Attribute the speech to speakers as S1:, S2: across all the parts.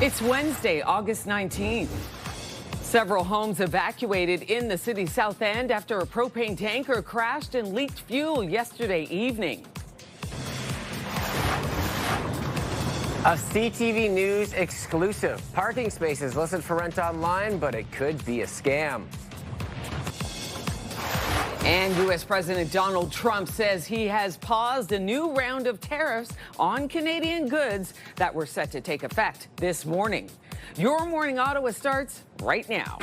S1: It's Wednesday, August 19th. Several homes evacuated in the city's South End after a propane tanker crashed and leaked fuel yesterday evening.
S2: A CTV News exclusive. Parking spaces listed for rent online, but it could be a scam.
S1: And U.S. President Donald Trump says he has paused a new round of tariffs on Canadian goods that were set to take effect this morning. Your Morning Ottawa starts right now.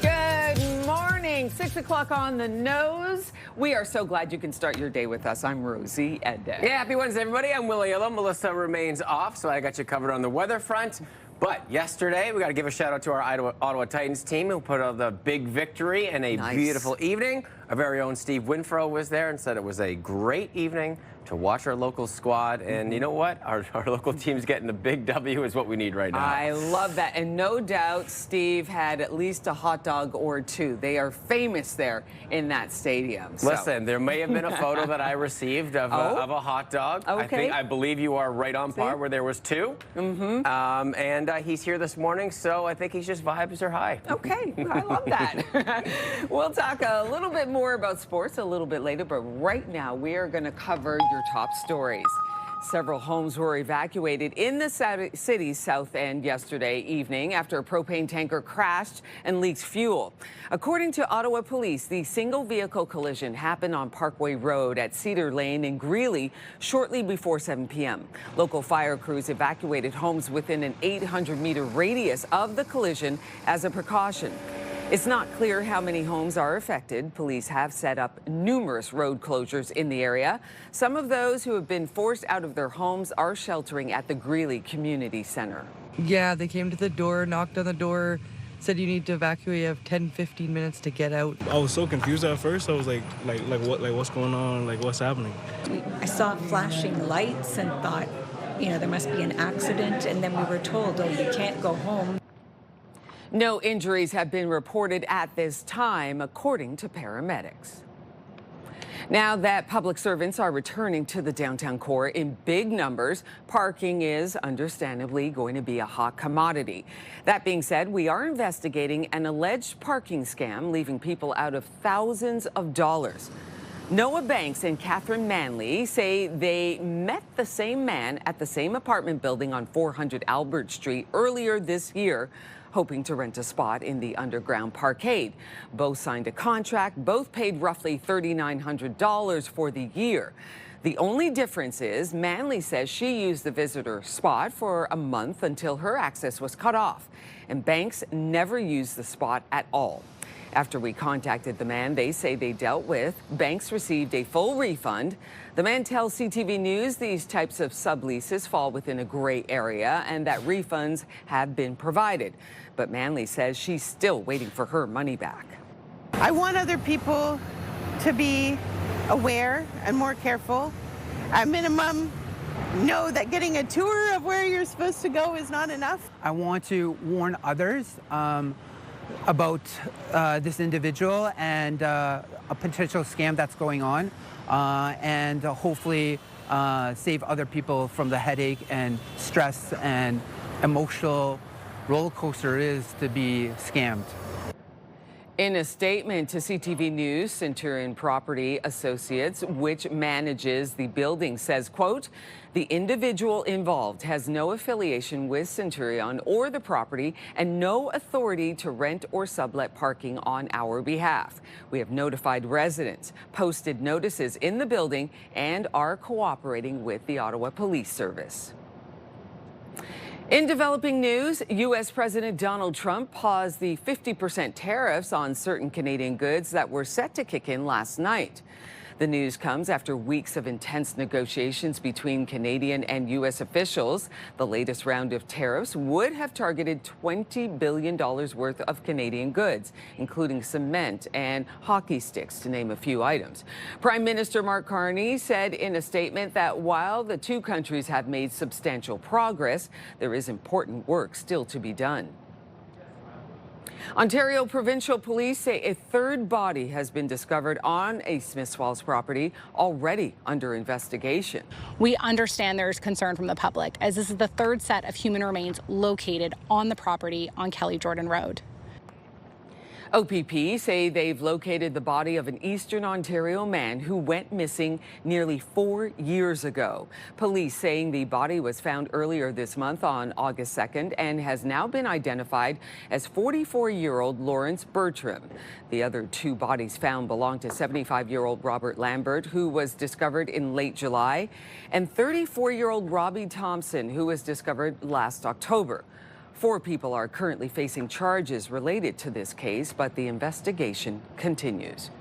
S1: Good morning, 6 o'clock on the nose. We are so glad you can start your day with us. I'm Rosie Edda.
S2: Yeah, happy Wednesday, everybody. I'm Willie Yellow. Melissa remains off, so I got you covered on the weather front. But yesterday, we got to give a shout out to our Ottawa Titans team who put out the big victory and a beautiful evening. Our very own Steve Winfro was there and said it was a great evening to watch our local squad. And you know what? Our local team's getting a big W is what we need right now.
S1: I love that. And no doubt Steve had at least a hot dog or two. They are famous there in that stadium.
S2: Listen, there may have been a photo that I received of a hot dog.
S1: Okay.
S2: I believe you are right on par where there was two. And he's here this morning, so I think he's just vibes are high.
S1: Okay, I love that. We'll talk a little bit more about sports a little bit later, but right now we are going to cover your top stories. Several homes were evacuated in the city's South End yesterday evening after a propane tanker crashed and leaked fuel. According to Ottawa police, the single vehicle collision happened on Parkway Road at Cedar Lane in Greeley shortly before 7 p.m. Local fire crews evacuated homes within an 800-meter radius of the collision as a precaution. It's not clear how many homes are affected. Police have set up numerous road closures in the area. Some of those who have been forced out of their homes are sheltering at the Greeley Community Center.
S3: Yeah, they came to the door, knocked on the door, said you need to evacuate. You have 10-15 minutes to get out.
S4: I was so confused at first. I was like what's going on? Like, what's happening?
S5: I saw flashing lights and thought, there must be an accident. And then we were told, oh, you can't go home.
S1: No injuries have been reported at this time, according to paramedics. Now that public servants are returning to the downtown core in big numbers, parking is understandably going to be a hot commodity. That being said, we are investigating an alleged parking scam leaving people out of thousands of dollars. Noah Banks and Catherine Manley say they met the same man at the same apartment building on 400 Albert Street earlier this year, hoping to rent a spot in the underground parkade. Both signed a contract, both paid roughly $3,900 for the year. The only difference is Manley says she used the visitor spot for a month until her access was cut off, and Banks never used the spot at all. After we contacted the man they say they dealt with, Banks received a full refund. The man tells CTV News these types of subleases fall within a gray area and that refunds have been provided. But Manley says she's still waiting for her money back.
S6: I want other people to be aware and more careful. At minimum, know that getting a tour of where you're supposed to go is not enough.
S7: I want to warn others about this individual and a potential scam that's going on, and hopefully save other people from the headache and stress and emotional roller coaster it is to be scammed.
S1: In a statement to CTV News, Centurion Property Associates, which manages the building, says, quote, the individual involved has no affiliation with Centurion or the property and no authority to rent or sublet parking on our behalf. We have notified residents, posted notices in the building, and are cooperating with the Ottawa Police Service. In developing news, U.S. President Donald Trump paused the 50% tariffs on certain Canadian goods that were set to kick in last night. The news comes after weeks of intense negotiations between Canadian and U.S. officials. The latest round of tariffs would have targeted $20 billion worth of Canadian goods, including cement and hockey sticks, to name a few items. Prime Minister Mark Carney said in a statement that while the two countries have made substantial progress, there is important work still to be done. Ontario Provincial Police say a third body has been discovered on a Smiths Falls property, already under investigation.
S8: We understand there is concern from the public, as this is the third set of human remains located on the property on Kelly Jordan Road.
S1: OPP say they've located the body of an Eastern Ontario man who went missing nearly 4 years ago. Police saying the body was found earlier this month on August 2nd and has now been identified as 44-year-old Lawrence Bertram. The other two bodies found belong to 75-year-old Robert Lambert, who was discovered in late July, and 34-year-old Robbie Thompson, who was discovered last October. 4 people are currently facing charges related to this case, but the investigation continues.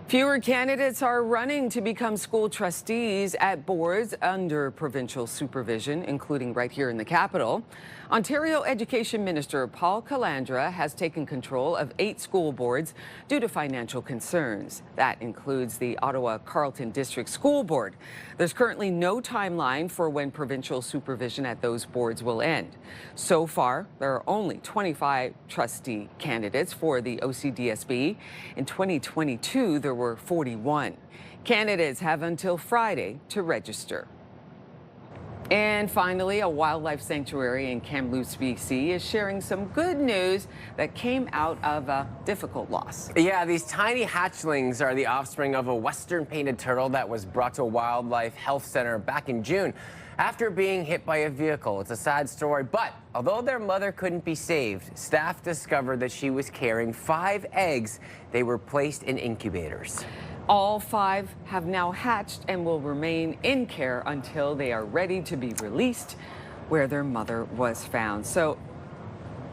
S1: Fewer candidates are running to become school trustees at boards under provincial supervision, including right here in the capital. Ontario Education Minister Paul Calandra has taken control of 8 school boards due to financial concerns. That includes the Ottawa Carleton District School Board. There's currently no timeline for when provincial supervision at those boards will end. So far, there are only 25 trustee candidates for the OCDSB. In 2022, there were 41. Candidates have until Friday to register. And finally, a wildlife sanctuary in Kamloops, BC is sharing some good news that came out of a difficult loss.
S2: Yeah, these tiny hatchlings are the offspring of a western painted turtle that was brought to a wildlife health center back in June after being hit by a vehicle. It's a sad story, but although their mother couldn't be saved, staff discovered that she was carrying 5 eggs. They were placed in incubators.
S1: All 5 have now hatched and will remain in care until they are ready to be released where their mother was found. So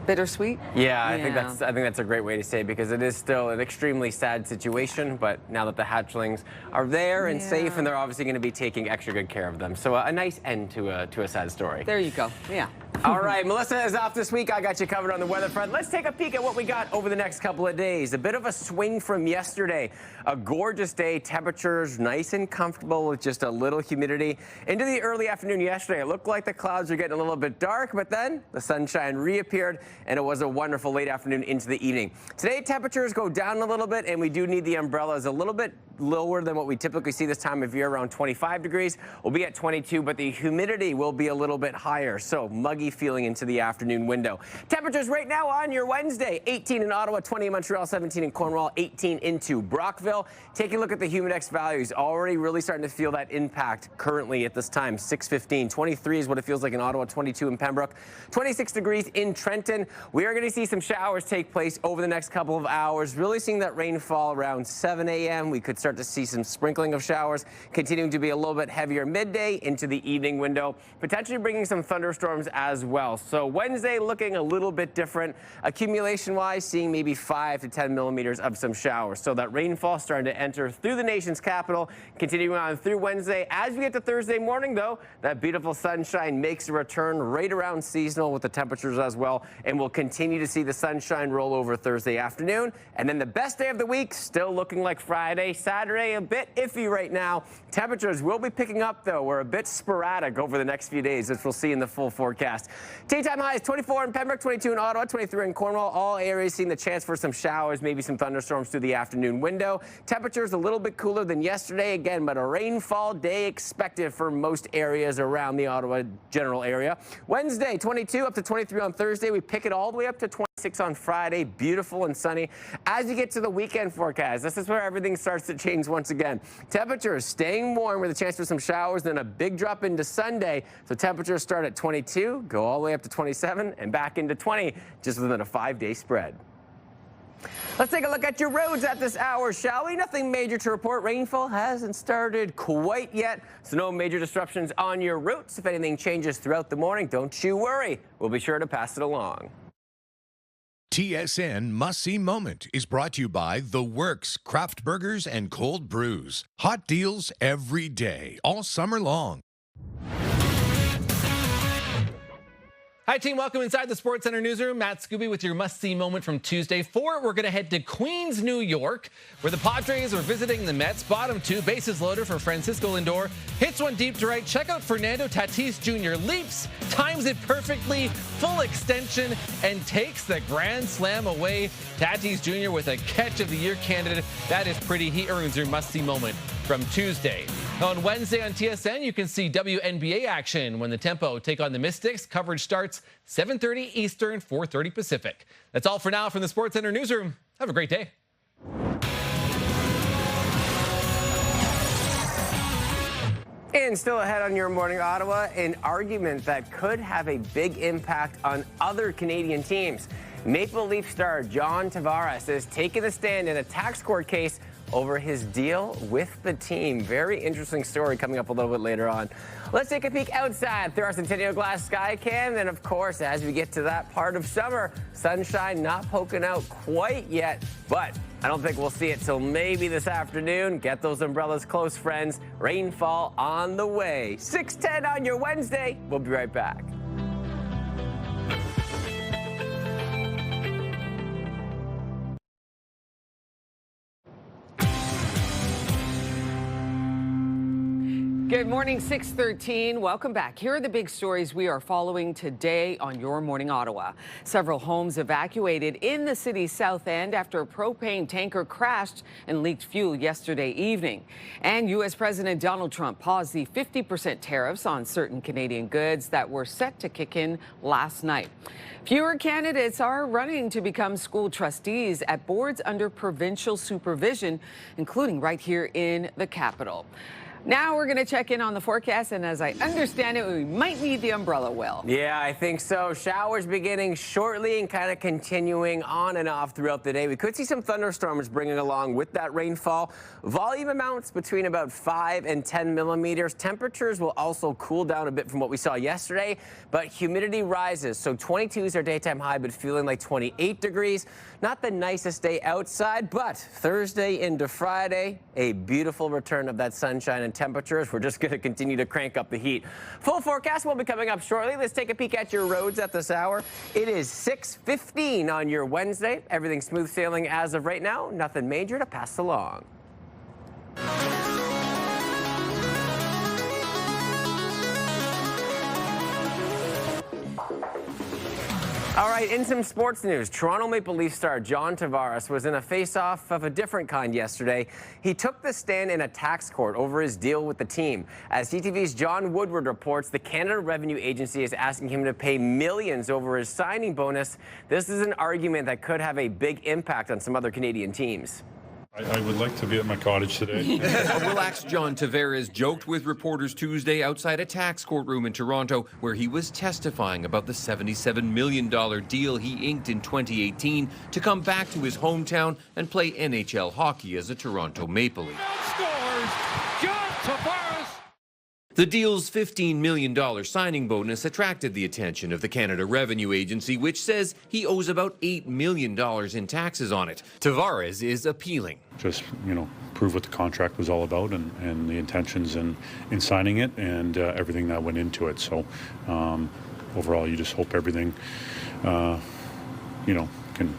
S1: bittersweet.
S2: Yeah, I think that's a great way to say it, because it is still an extremely sad situation, but now that the hatchlings are there and safe, and they're obviously going to be taking extra good care of them. So a nice end to a sad story.
S1: There you go. Yeah.
S2: All right, Melissa is off this week. I got you covered on the weather front. Let's take a peek at what we got over the next couple of days. A bit of a swing from yesterday. A gorgeous day, temperatures nice and comfortable with just a little humidity. Into the early afternoon yesterday, it looked like the clouds were getting a little bit dark, but then the sunshine reappeared, and it was a wonderful late afternoon into the evening. Today, temperatures go down a little bit, and we do need the umbrellas a little bit lower than what we typically see this time of year, around 25 degrees. We'll be at 22, but the humidity will be a little bit higher, so muggy feeling into the afternoon window. Temperatures right now on your Wednesday: 18 in Ottawa, 20 in Montreal, 17 in Cornwall, 18 into Brockville. Taking a look at the Humidex values, already really starting to feel that impact currently at this time. 6:15, 23 is what it feels like in Ottawa, 22 in Pembroke, 26 degrees in Trenton. We are going to see some showers take place over the next couple of hours, really seeing that rainfall around 7 a.m. We could start to see some sprinkling of showers, continuing to be a little bit heavier midday into the evening window, potentially bringing some thunderstorms as well. So Wednesday looking a little bit different. Accumulation-wise, seeing maybe 5 to 10 millimeters of some showers. So that rainfall starting to enter through the nation's capital, continuing on through Wednesday. As we get to Thursday morning, though, that beautiful sunshine makes a return right around seasonal with the temperatures as well, and we'll continue to see the sunshine roll over Thursday afternoon. And then the best day of the week, still looking like Friday. Saturday, a bit iffy right now. Temperatures will be picking up, though. We're a bit sporadic over the next few days, as we'll see in the full forecast. Daytime highs 24 in Pembroke, 22 in Ottawa, 23 in Cornwall. All areas seeing the chance for some showers, maybe some thunderstorms through the afternoon window. Temperatures a little bit cooler than yesterday again, but a rainfall day expected for most areas around the Ottawa general area. Wednesday, 22 up to 23 on Thursday. We pick it all the way up to 26 on Friday. Beautiful and sunny. As you get to the weekend forecast, this is where everything starts to change once again. Temperatures staying warm with a chance for some showers, then a big drop into Sunday. So temperatures start at 22, go all the way up to 27, and back into 20, just within a 5-day spread. Let's take a look at your roads at this hour, shall we? Nothing major to report. Rainfall hasn't started quite yet, so no major disruptions on your routes. If anything changes throughout the morning, don't you worry. We'll be sure to pass it along.
S9: TSN Must See Moment is brought to you by The Works, Craft Burgers and Cold Brews. Hot deals every day, all summer long.
S10: Hi, team. Welcome inside the Sports Center newsroom. Matt Scooby with your must-see moment from Tuesday. For it, we're going to head to Queens, New York, where the Padres are visiting the Mets. Bottom two, bases loaded for Francisco Lindor. Hits one deep to right. Check out Fernando Tatis Jr. Leaps, times it perfectly, full extension, and takes the grand slam away. Tatis Jr. with a catch of the year candidate. That is pretty. He earns your must-see moment from Tuesday. On Wednesday on TSN, you can see WNBA action when the Tempo take on the Mystics. Coverage starts 7:30 Eastern, 4:30 Pacific. That's all for now from the Sports Center newsroom. Have a great day.
S2: And still ahead on your morning, Ottawa, an argument that could have a big impact on other Canadian teams. Maple Leaf star John Tavares is taking a stand in a tax court case over his deal with the team. Very interesting story coming up a little bit later on. Let's take a peek outside through our Centennial Glass sky cam. And of course, as we get to that part of summer, sunshine not poking out quite yet, but I don't think we'll see it till maybe this afternoon. Get those umbrellas close, friends. Rainfall on the way. 6:10 on your Wednesday. We'll be right back.
S1: Good morning, 6:13. Welcome back. Here are the big stories we are following today on Your Morning Ottawa. Several homes evacuated in the city's south end after a propane tanker crashed and leaked fuel yesterday evening. And U.S. President Donald Trump paused the 50% tariffs on certain Canadian goods that were set to kick in last night. Fewer candidates are running to become school trustees at boards under provincial supervision, including right here in the capital. Now we're going to check in on the forecast, and as I understand it, we might need the umbrella, Will.
S2: Yeah, I think so. Showers beginning shortly and kind of continuing on and off throughout the day. We could see some thunderstorms bringing along with that rainfall. Volume amounts between about 5 and 10 millimeters. Temperatures will also cool down a bit from what we saw yesterday, but humidity rises. So 22 is our daytime high, but feeling like 28 degrees. Not the nicest day outside, but Thursday into Friday, a beautiful return of that sunshine and temperatures. We're just going to continue to crank up the heat. Full forecast will be coming up shortly. Let's take a peek at your roads at this hour. It is 6:15 on your Wednesday. Everything smooth sailing as of right now. Nothing major to pass along. All right, in some sports news, Toronto Maple Leaf star John Tavares was in a face-off of a different kind yesterday. He took the stand in a tax court over his deal with the team. As CTV's John Woodward reports, the Canada Revenue Agency is asking him to pay millions over his signing bonus. This is an argument that could have a big impact on some other Canadian teams.
S11: I would like to be at my cottage today.
S12: A relaxed John Tavares joked with reporters Tuesday outside a tax courtroom in Toronto, where he was testifying about the $77 million deal he inked in 2018 to come back to his hometown and play NHL hockey as a Toronto Maple Leaf.
S13: Scores John Tavares.
S12: The deal's $15 million signing bonus attracted the attention of the Canada Revenue Agency, which says he owes about $8 million in taxes on it. Tavares is appealing.
S11: Just, prove what the contract was all about and the intentions in signing it and everything that went into it. So overall, you just hope everything, can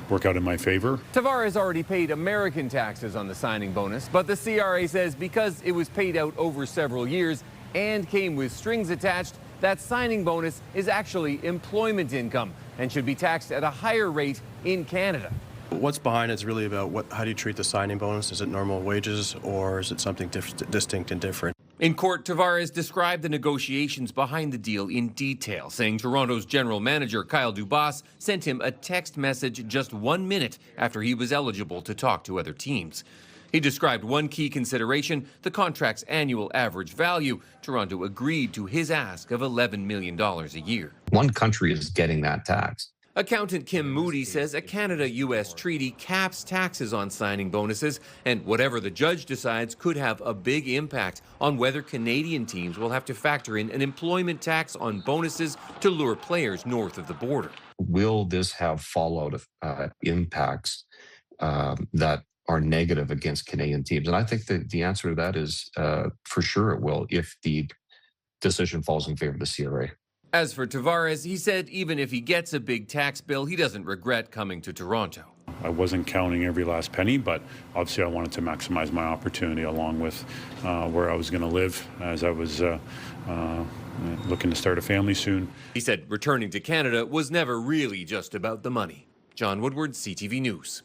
S11: work out in my favor.
S14: Tavares already paid American taxes on the signing bonus, but the CRA says because it was paid out over several years and came with strings attached, that signing bonus is actually employment income and should be taxed at a higher rate in Canada.
S15: What's behind it is really about how do you treat the signing bonus? Is it normal wages or is it something distinct and different?
S12: In court, Tavares described the negotiations behind the deal in detail, saying Toronto's general manager, Kyle Dubas, sent him a text message just 1 minute after he was eligible to talk to other teams. He described one key consideration, the contract's annual average value. Toronto agreed to his ask of $11 million a year.
S16: One country is getting that tax.
S12: Accountant Kim Moody says a Canada-U.S. treaty caps taxes on signing bonuses, and whatever the judge decides could have a big impact on whether Canadian teams will have to factor in an employment tax on bonuses to lure players north of the border.
S16: Will this have fallout impacts that are negative against Canadian teams? And I think that the answer to that is for sure it will if the decision falls in favor of the CRA.
S12: As for Tavares, he said even if he gets a big tax bill, he doesn't regret coming to Toronto.
S11: I wasn't counting every last penny, but obviously I wanted to maximize my opportunity along with where I was going to live as I was looking to start a family soon.
S12: He said returning to Canada was never really just about the money. John Woodward, CTV News.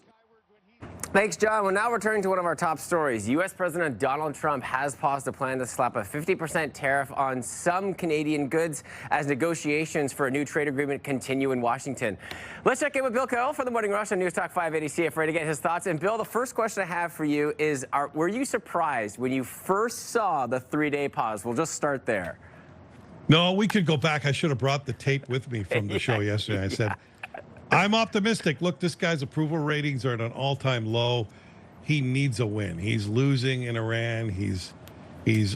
S2: Thanks, John. Well, now returning to one of our top stories. U.S. President Donald Trump has paused a plan to slap a 50% tariff on some Canadian goods as negotiations for a new trade agreement continue in Washington. Let's check in with Bill Carroll for the Morning Rush on News Talk 580 CFRA to get his thoughts. And Bill, the first question I have for you is, were you surprised when you first saw the 3-day pause? We'll just start there.
S17: No, we could go back. I should have brought the tape with me from the show yesterday. I said, I'm optimistic. Look, this guy's approval ratings are at an all-time low. He needs a win. He's losing in Iran. He's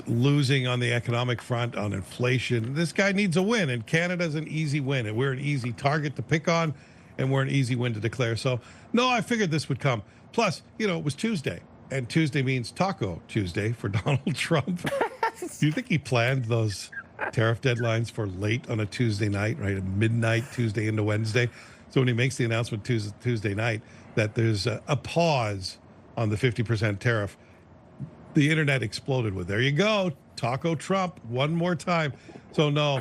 S17: losing on the economic front, on inflation. This guy needs a win, and Canada's an easy win. And we're an easy target to pick on, and we're an easy win to declare. So, no, I figured this would come. Plus, it was Tuesday, and Tuesday means Taco Tuesday for Donald Trump. Do you think he planned those tariff deadlines for late on a Tuesday night, right? At midnight, Tuesday into Wednesday? So when he makes the announcement Tuesday night that there's a pause on the 50% tariff, the internet exploded with, there you go, Taco Trump, one more time. So no,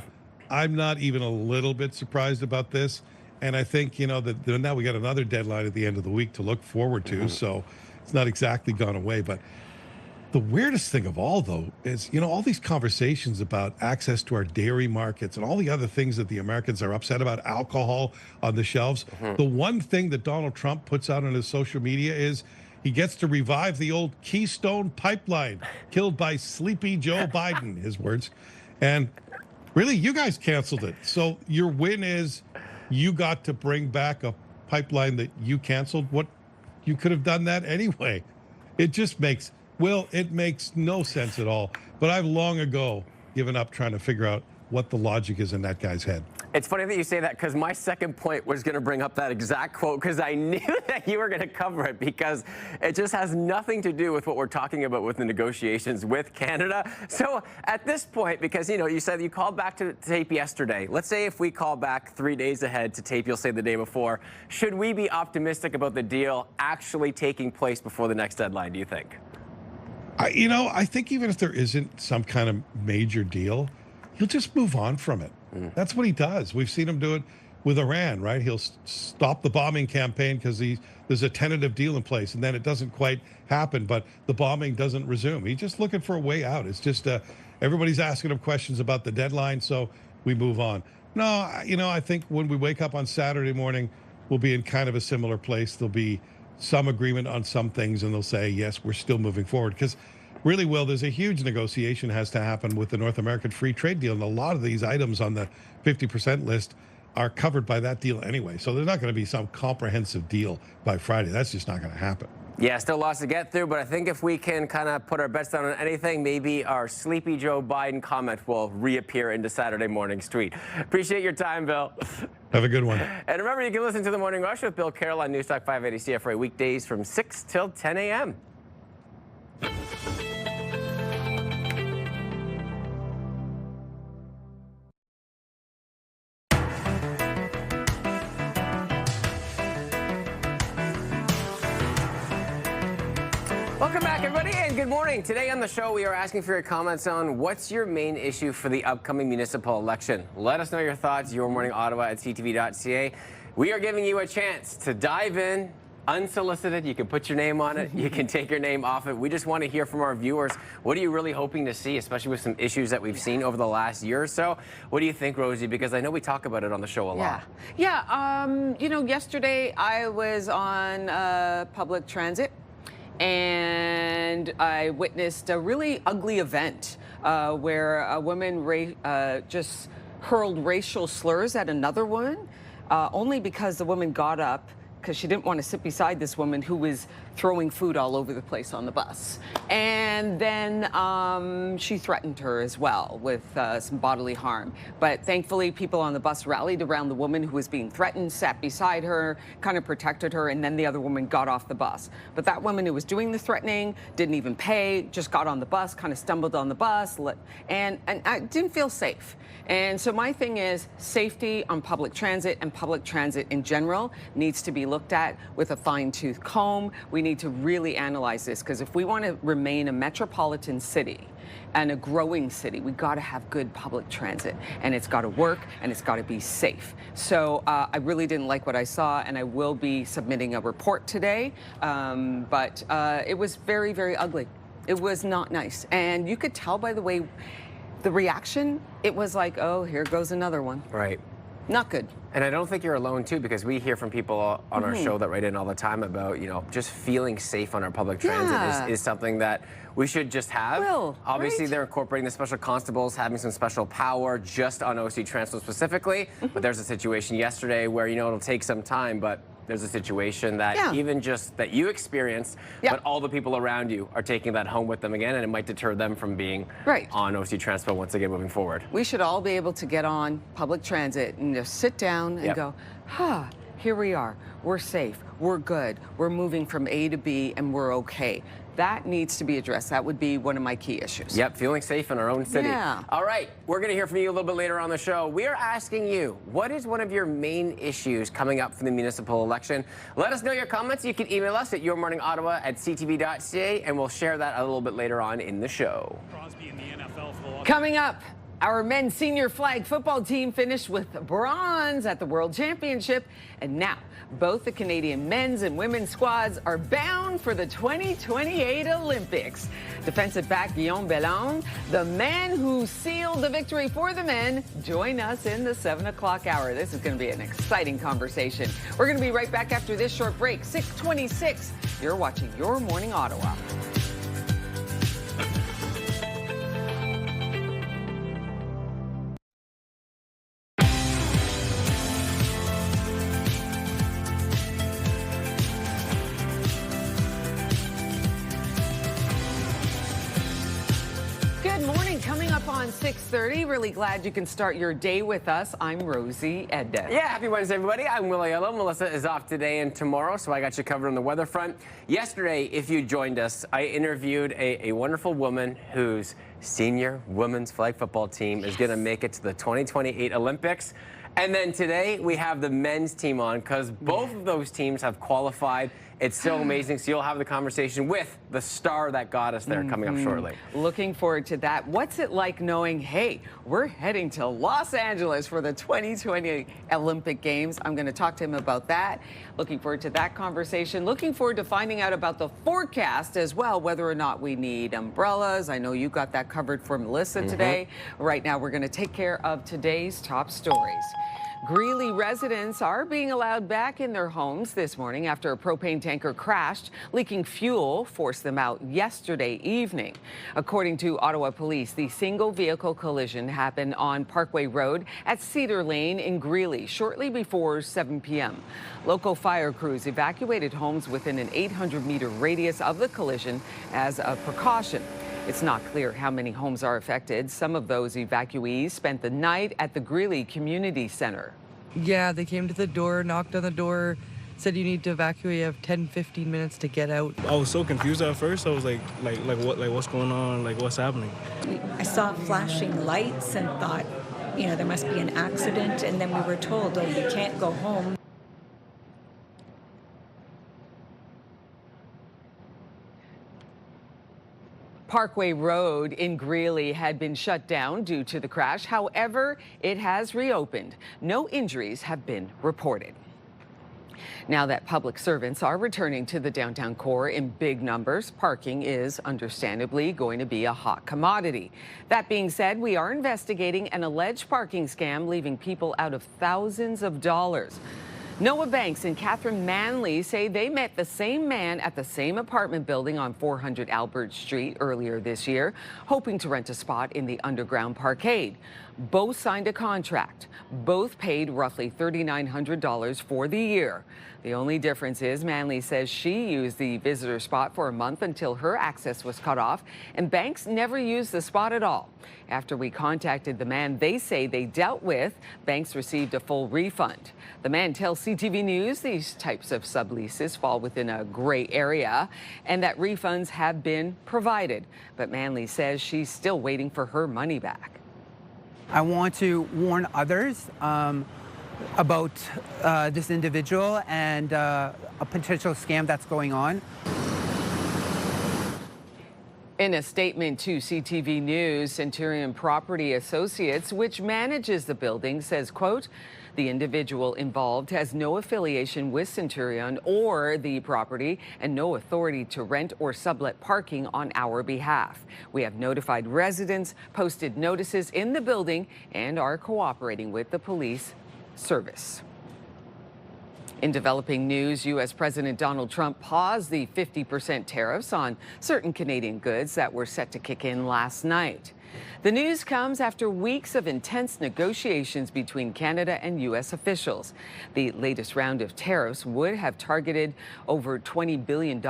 S17: I'm not even a little bit surprised about this. And I think, that now we got another deadline at the end of the week to look forward to. So it's not exactly gone away. But the weirdest thing of all, though, is, all these conversations about access to our dairy markets and all the other things that the Americans are upset about, alcohol on the shelves. The one thing that Donald Trump puts out on his social media is he gets to revive the old Keystone Pipeline, killed by Sleepy Joe Biden, his words. And really, you guys canceled it. So your win is you got to bring back a pipeline that you canceled. What, you could have done that anyway. It just makes... Well, it makes no sense at all. But I've long ago given up trying to figure out what the logic is in that guy's head.
S2: It's funny that you say that, because my second point was going to bring up that exact quote, because I knew that you were going to cover it, because it just has nothing to do with what we're talking about with the negotiations with Canada. So at this point, because, you said you called back to tape yesterday. Let's say if we call back 3 days ahead to tape, you'll say the day before. Should we be optimistic about the deal actually taking place before the next deadline, do you think?
S17: I think even if there isn't some kind of major deal, he'll just move on from it. That's what he does. We've seen him do it with Iran, right? He'll stop the bombing campaign because there's a tentative deal in place, and then it doesn't quite happen, but the bombing doesn't resume. He's just looking for a way out. It's just everybody's asking him questions about the deadline, so we move on. No, I think when we wake up on Saturday morning, we'll be in kind of a similar place. There'll be some agreement on some things, and they'll say, yes, we're still moving forward. Because really, Will, there's a huge negotiation has to happen with the North American Free Trade Deal, and a lot of these items on the 50% list are covered by that deal anyway. So there's not going to be some comprehensive deal by Friday. That's just not going to happen.
S2: Yeah, still lots to get through, but I think if we can kind of put our bets down on anything, maybe our Sleepy Joe Biden comment will reappear into Saturday morning's tweet. Appreciate your time, Bill.
S17: Have a good one.
S2: And remember, you can listen to The Morning Rush with Bill Carroll on News Talk 580 CFRA weekdays from 6 till 10 a.m. Welcome back, everybody, and good morning. Today on the show, we are asking for your comments on what's your main issue for the upcoming municipal election. Let us know your thoughts, yourmorningottawa@ctv.ca. We are giving you a chance to dive in, unsolicited. You can put your name on it. You can take your name off it. We just want to hear from our viewers. What are you really hoping to see, especially with some issues that we've seen over the last year or so? What do you think, Rosie? Because I know we talk about it on the show a lot.
S1: Yeah. Yesterday I was on public transit, and I witnessed a really ugly event where a woman just hurled racial slurs at another woman, only because the woman got up, because she didn't want to sit beside this woman who was throwing food all over the place on the bus. And then she threatened her as well with some bodily harm. But thankfully, people on the bus rallied around the woman who was being threatened, sat beside her, kind of protected her, and then the other woman got off the bus. But that woman who was doing the threatening didn't even pay, just got on the bus, kind of stumbled on the bus, and I didn't feel safe. And so my thing is safety on public transit, and public transit in general needs to be looked at with a fine-tooth comb. We need to really analyze this, because if we want to remain a metropolitan city and a growing city, we got to have good public transit, and it's got to work, and it's got to be safe. So I really didn't like what I saw, and I will be submitting a report today, but it was very, very ugly. It was not nice, and you could tell by the way the reaction, it was like, oh, here goes another one.
S2: Right.
S1: Not good.
S2: And I don't think you're alone, too, because we hear from people on our show that write in all the time about, you know, just feeling safe on our public transit is something that we should just have. Obviously, they're incorporating the special constables, having some special power just on OC Transit specifically. But there's a situation yesterday where, you know, it'll take some time, but there's a situation that even just that you experienced, but all the people around you are taking that home with them again, and it might deter them from being on OC Transport once again moving forward.
S1: We should all be able to get on public transit and just sit down and go, here we are. We're safe. We're good. We're moving from A to B, and we're okay. That needs to be addressed. That would be one of my key issues.
S2: Yep, feeling safe in our own city.
S1: Yeah.
S2: All right, we're going to hear from you a little bit later on the show. We are asking you, what is one of your main issues coming up for the municipal election? Let us know your comments. You can email us at yourmorningottawa@ctv.ca, and we'll share that a little bit later on in the show.
S1: Coming up, our men's senior flag football team finished with bronze at the World Championship, and now both the Canadian men's and women's squads are bound for the 2028 Olympics. Defensive back Guillaume Bellon, the man who sealed the victory for the men, join us in the 7 o'clock hour. This is going to be an exciting conversation. We're going to be right back after this short break. 6:26. You're watching Your Morning Ottawa. Coming up on 6:30, really glad you can start your day with us. I'm Rosie Edda.
S2: Yeah, happy Wednesday, everybody. I'm Williello. Melissa is off today and tomorrow, so I got you covered on the weather front. Yesterday, if you joined us, I interviewed a wonderful woman whose senior women's flag football team is going to make it to the 2028 Olympics. And then today, we have the men's team on, because both of those teams have qualified. It's so amazing. So you'll have the conversation with the star that got us there coming up shortly.
S1: Looking forward to that. What's it like knowing, hey, we're heading to Los Angeles for the 2020 Olympic Games? I'm going to talk to him about that. Looking forward to that conversation. Looking forward to finding out about the forecast as well, whether or not we need umbrellas. I know you got that covered for Melissa today. Right now, we're going to take care of today's top stories. Greeley residents are being allowed back in their homes this morning after a propane tanker crashed. Leaking fuel forced them out yesterday evening. According to Ottawa police, the single vehicle collision happened on Parkway Road at Cedar Lane in Greeley shortly before 7 p.m. Local fire crews evacuated homes within an 800-meter radius of the collision as a precaution. It's not clear how many homes are affected. Some of those evacuees spent the night at the Greeley Community Center.
S3: Yeah, they came to the door, knocked on the door, said you need to evacuate. You have 10-15 minutes to get out.
S4: I was so confused at first. I was like what's going on? Like, what's happening?
S5: I saw flashing lights and thought, you know, there must be an accident. And then we were told, oh, you can't go home.
S1: Parkway Road in Greeley had been shut down due to the crash. However, it has reopened. No injuries have been reported. Now that public servants are returning to the downtown core in big numbers, parking is understandably going to be a hot commodity. That being said, we are investigating an alleged parking scam leaving people out of thousands of dollars. Noah Banks and Catherine Manley say they met the same man at the same apartment building on 400 Albert Street earlier this year, hoping to rent a spot in the underground parkade. Both signed a contract. Both paid roughly $3,900 for the year. The only difference is Manley says she used the visitor spot for a month until her access was cut off, and Banks never used the spot at all. After we contacted the man they say they dealt with, Banks received a full refund. The man tells CTV News these types of subleases fall within a gray area and that refunds have been provided. But Manley says she's still waiting for her money back.
S7: I want to warn others about this individual and a potential scam that's going on.
S1: In a statement to CTV News, Centurion Property Associates, which manages the building, says, quote, the individual involved has no affiliation with Centurion or the property and no authority to rent or sublet parking on our behalf. We have notified residents, posted notices in the building, and are cooperating with the police service. In developing news, U.S. President Donald Trump paused the 50% tariffs on certain Canadian goods that were set to kick in last night. The news comes after weeks of intense negotiations between Canada and U.S. officials. The latest round of tariffs would have targeted over $20 billion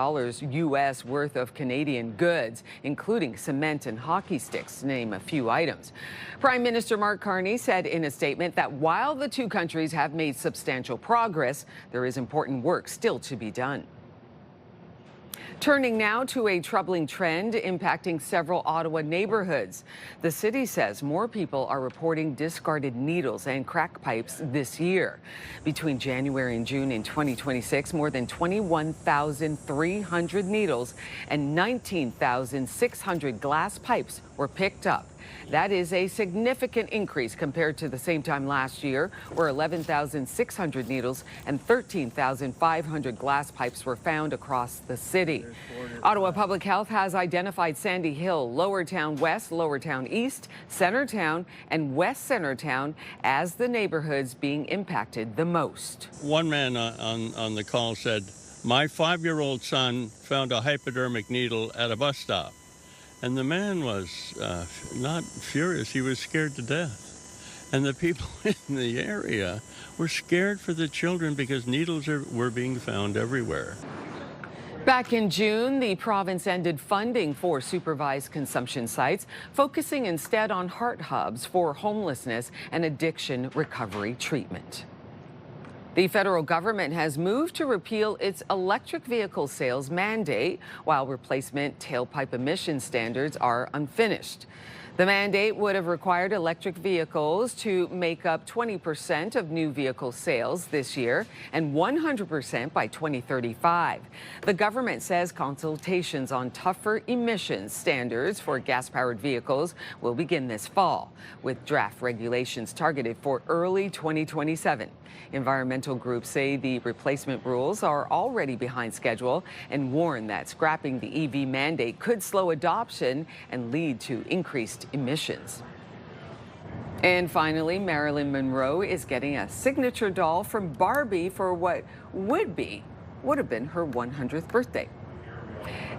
S1: U.S. worth of Canadian goods, including cement and hockey sticks, to name a few items. Prime Minister Mark Carney said in a statement that while the two countries have made substantial progress, there is important work still to be done. Turning now to a troubling trend impacting several Ottawa neighborhoods. The city says more people are reporting discarded needles and crack pipes this year. Between January and June in 2026, more than 21,300 needles and 19,600 glass pipes were picked up. That is a significant increase compared to the same time last year, where 11,600 needles and 13,500 glass pipes were found across the city. Ottawa Public Health has identified Sandy Hill, Lowertown West, Lowertown East, Centertown, and West Centertown as the neighborhoods being impacted the most.
S18: One man on the call said, my 5-year-old son found a hypodermic needle at a bus stop. And the man was not furious, he was scared to death. And the people in the area were scared for the children because needles were being found everywhere.
S1: Back in June, the province ended funding for supervised consumption sites, focusing instead on heart hubs for homelessness and addiction recovery treatment. The federal government has moved to repeal its electric vehicle sales mandate, while replacement tailpipe emission standards are unfinished. The mandate would have required electric vehicles to make up 20% of new vehicle sales this year and 100% by 2035. The government says consultations on tougher emissions standards for gas-powered vehicles will begin this fall, with draft regulations targeted for early 2027. Environmental groups say the replacement rules are already behind schedule and warn that scrapping the EV mandate could slow adoption and lead to increased emissions. And finally, Marilyn Monroe is getting a signature doll from Barbie for what would have been her 100th birthday.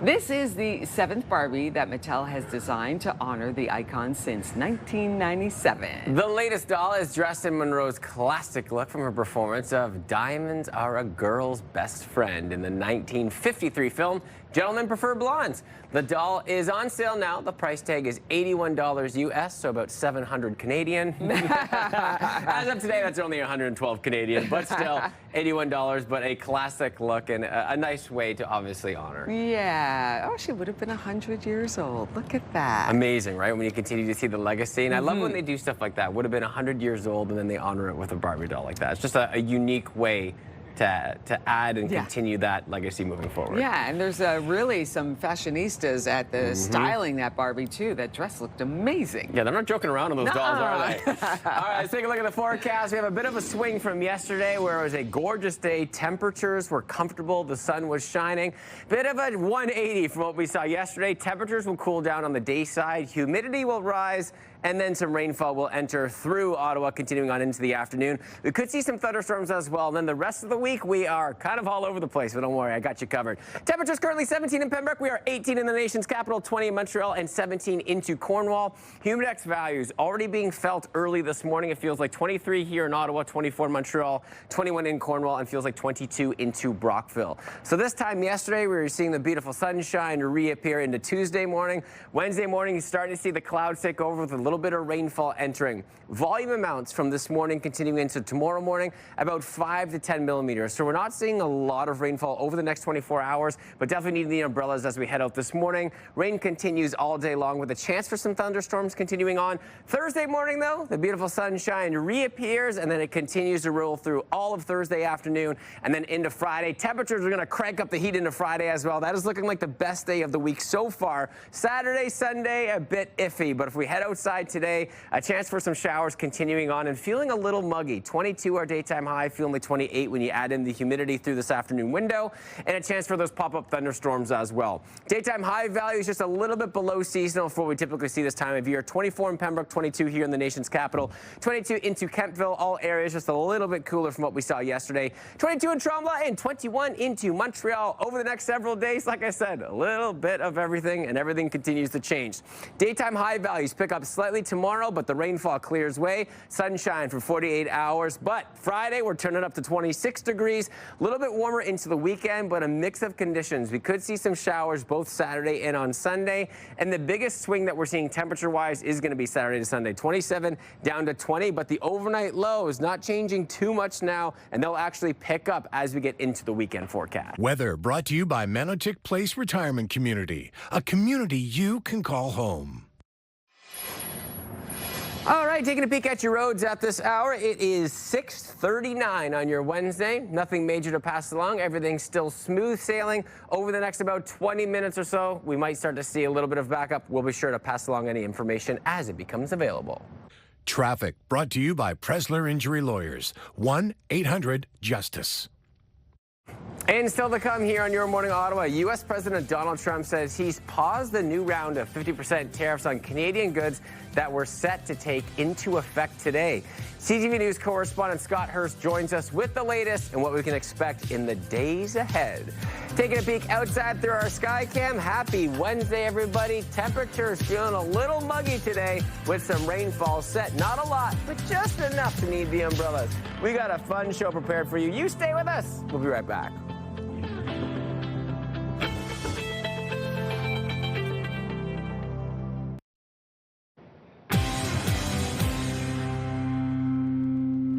S1: This is the 7th Barbie that Mattel has designed to honor the icon since 1997.
S2: The latest doll is dressed in Monroe's classic look from her performance of Diamonds Are a Girl's Best Friend in the 1953 film Gentlemen Prefer Blondes. The doll is on sale now. The price tag is $81 US, so about 700 Canadian. As of today, that's only 112 Canadian, but still $81, but a classic look and a nice way to obviously honor.
S1: Yeah. Oh, she would have been 100 years old. Look at that.
S2: Amazing, right? When you continue to see the legacy. And I love when they do stuff like that. Would have been 100 years old, and then they honor it with a Barbie doll like that. It's just a unique way to add and continue that legacy moving forward.
S1: Yeah, and there's really some fashionistas at the styling that Barbie too. That dress looked amazing.
S2: Yeah, they're not joking around on those dolls, are they? All right, let's take a look at the forecast. We have a bit of a swing from yesterday where it was a gorgeous day. Temperatures were comfortable. The sun was shining. Bit of a 180 from what we saw yesterday. Temperatures will cool down on the day side. Humidity will rise. and then some rainfall will enter through Ottawa, continuing on into the afternoon. We could see some thunderstorms as well. And then the rest of the week, we are kind of all over the place, but don't worry, I got you covered. Temperatures currently 17 in Pembroke. We are 18 in the nation's capital, 20 in Montreal, and 17 into Cornwall. Humidex values already being felt early this morning. It feels like 23 here in Ottawa, 24 in Montreal, 21 in Cornwall, and feels like 22 into Brockville. So this time yesterday, we were seeing the beautiful sunshine reappear into Tuesday morning. Wednesday morning, you're starting to see the clouds take over with a little bit of rainfall entering. Volume amounts from this morning continuing into tomorrow morning, about 5 to 10 millimeters. So we're not seeing a lot of rainfall over the next 24 hours, but definitely need the umbrellas as we head out this morning. Rain continues all day long with a chance for some thunderstorms continuing on. Thursday morning, though, the beautiful sunshine reappears, and then it continues to roll through all of Thursday afternoon and then into Friday. Temperatures are going to crank up the heat into Friday as well. That is looking like the best day of the week so far. Saturday, Sunday, a bit iffy, but if we head outside today, a chance for some showers continuing on and feeling a little muggy. 22 our daytime high, feeling like 28 when you add in the humidity through this afternoon window, and a chance for those pop-up thunderstorms as well. Daytime high value is just a little bit below seasonal for what we typically see this time of year. 24 in Pembroke, 22 here in the nation's capital, 22 into Kentville, all areas just a little bit cooler from what we saw yesterday. 22 in Tremblant and 21 into Montreal. Over the next several days, like I said, a little bit of everything, and everything continues to change. Daytime high values pick up slightly tomorrow, but the rainfall clears way. Sunshine for 48 hours, but Friday we're turning up to 26 degrees. A little bit warmer into the weekend, but a mix of conditions. We could see some showers both Saturday and on Sunday, and the biggest swing that we're seeing temperature-wise is going to be Saturday to Sunday. 27 down to 20, but the overnight low is not changing too much now, and they'll actually pick up as we get into the weekend forecast.
S9: Weather brought to you by Manotick Place Retirement Community, a community you can call home.
S2: All right, taking a peek at your roads at this hour. It is 6:39 on your Wednesday. Nothing major to pass along. Everything's still smooth sailing. Over the next about 20 minutes or so, we might start to see a little bit of backup. We'll be sure to pass along any information as it becomes available.
S9: Traffic brought to you by Presler Injury Lawyers, 1-800-JUSTICE.
S2: And still to come here on Your Morning Ottawa, U.S. President Donald Trump says he's paused the new round of 50% tariffs on Canadian goods that were set to take into effect today. CTV News correspondent Scott Hurst joins us with the latest and what we can expect in the days ahead. Taking a peek outside through our sky cam. Happy Wednesday, everybody. Temperatures feeling a little muggy today with some rainfall set. Not a lot, but just enough to need the umbrellas. We got a fun show prepared for you. You stay with us. We'll be right back.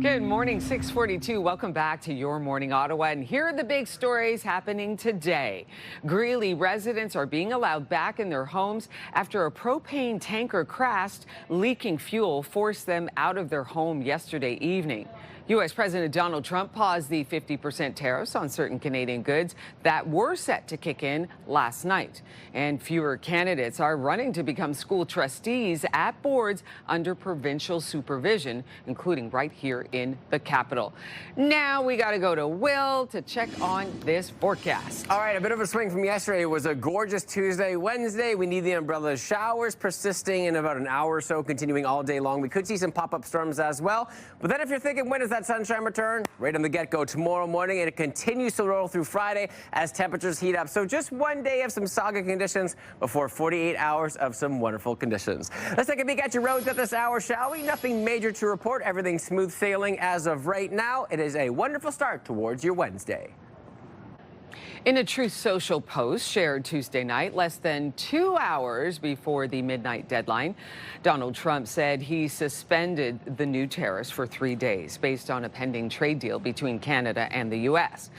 S1: Good morning, 642. Welcome back to Your Morning Ottawa. And here are the big stories happening today. Greeley residents are being allowed back in their homes after a propane tanker crashed. Leaking fuel forced them out of their home yesterday evening. U.S. President Donald Trump paused the 50% tariffs on certain Canadian goods that were set to kick in last night. And fewer candidates are running to become school trustees at boards under provincial supervision, including right here in the capital. Now we got to go to Will to check on this forecast.
S2: All right, a bit of a swing from yesterday. It was a gorgeous Tuesday. Wednesday, we need the umbrellas. Showers persisting in about an hour or so, continuing all day long. We could see some pop-up storms as well. But then if you're thinking, when is that sunshine return? Right on the get-go tomorrow morning, and it continues to roll through Friday as temperatures heat up. So just one day of some soggy conditions before 48 hours of some wonderful conditions. Let's take a peek at your roads at this hour, shall we? Nothing major to report. Everything smooth sailing as of right now. It is a wonderful start towards your Wednesday.
S1: In a Truth Social post shared Tuesday night, less than 2 hours before the midnight deadline, Donald Trump said he suspended the new tariffs for 3 days based on a pending trade deal between Canada and the U.S.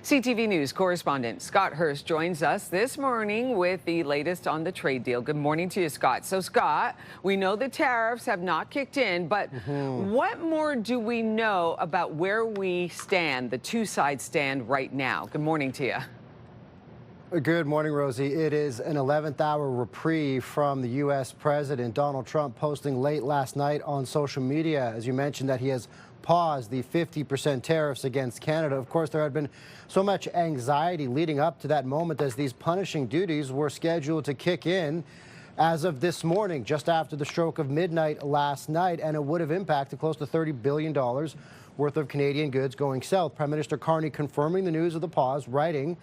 S1: CTV News correspondent Scott Hurst joins us this morning with the latest on the trade deal. Good morning to you, Scott. So, Scott, we know the tariffs have not kicked in, but what more do we know about where we stand, the two sides stand right now? Good morning to you.
S19: Good morning, Rosie. It is an 11th hour reprieve from the U.S. President Donald Trump posting late last night on social media, as you mentioned, that he has paused the 50% tariffs against Canada. Of course, there had been so much anxiety leading up to that moment as these punishing duties were scheduled to kick in as of this morning, just after the stroke of midnight last night, and it would have impacted close to $30 billion worth of Canadian goods going south. Prime Minister Carney confirming the news of the pause, writing,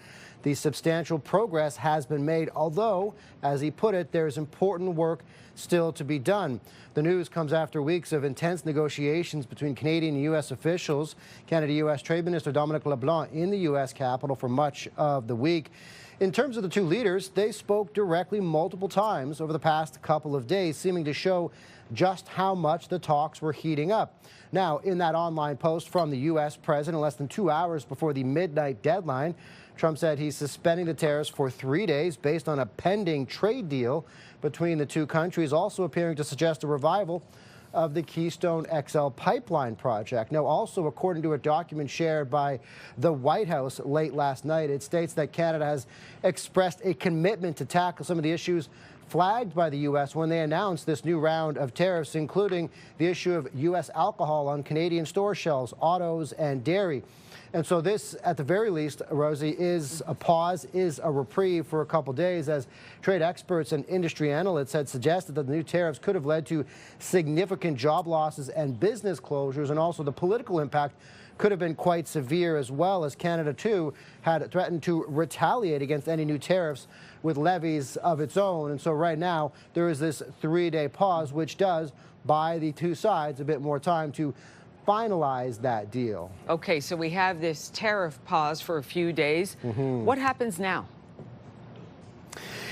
S19: "The substantial progress has been made, although, as he put it, there's important work still to be done." The news comes after weeks of intense negotiations between Canadian and U.S. officials. Canada-U.S. Trade Minister Dominic LeBlanc in the U.S. Capitol for much of the week. In terms of the two leaders, they spoke directly multiple times over the past couple of days, seeming to show just how much the talks were heating up. Now, in that online post from the U.S. president less than 2 hours before the midnight deadline, Trump said he's suspending the tariffs for 3 days based on a pending trade deal between the two countries, also appearing to suggest a revival of the Keystone XL pipeline project. Now, also, according to a document shared by the White House late last night, it states that Canada has expressed a commitment to tackle some of the issues flagged by the U.S. when they announced this new round of tariffs, including the issue of U.S. alcohol on Canadian store shelves, autos, and dairy. And so this, at the very least, Rosie, is a pause, is a reprieve for a couple days, as trade experts and industry analysts had suggested that the new tariffs could have led to significant job losses and business closures, and also the political impact could have been quite severe, as well as Canada, too, had threatened to retaliate against any new tariffs with levies of its own. And so right now, there is this 3-day pause, which does buy the two sides a bit more time to finalize that deal.
S1: Okay, so we have this tariff pause for a few days. What happens now?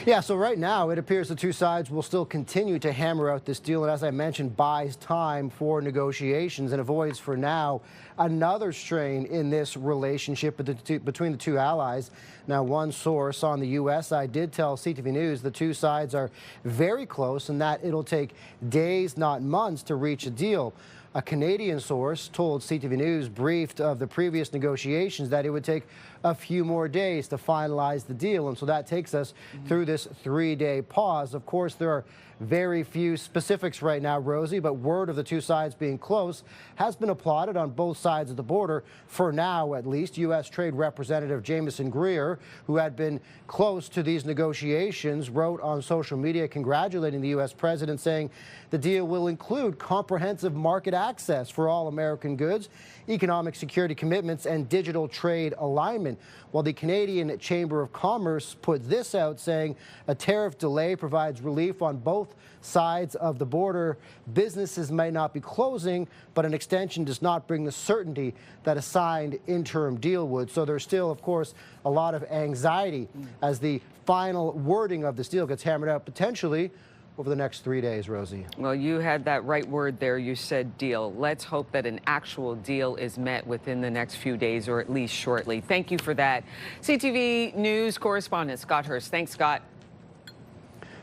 S19: Yeah, so right now it appears the two sides will still continue to hammer out this deal, and as I mentioned, buys time for negotiations and avoids for now another strain in this relationship between the two allies. Now, one source on the U.S. side did tell CTV News the two sides are very close and that it'll take days, not months, to reach a deal. A Canadian source told CTV News, briefed of the previous negotiations, that it would take a few more days to finalize the deal. And so that takes us through this 3-day pause. Of course, there are very few specifics right now, Rosie, but word of the two sides being close has been applauded on both sides of the border, for now at least. U.S. Trade Representative Jameson Greer, who had been close to these negotiations, wrote on social media congratulating the U.S. president, saying the deal will include comprehensive market access for all American goods, economic security commitments, and digital trade alignment. While the Canadian Chamber of Commerce put this out, saying a tariff delay provides relief on both sides of the border. Businesses may not be closing, but an extension does not bring the certainty that a signed interim deal would. So there's still, of course, a lot of anxiety as the final wording of this deal gets hammered out, potentially over the next 3 days, Rosie.
S1: Well, you had that right word there. You said deal. Let's hope that an actual deal is met within the next few days, or at least shortly. Thank you for that. CTV News correspondent Scott Hurst. Thanks, Scott.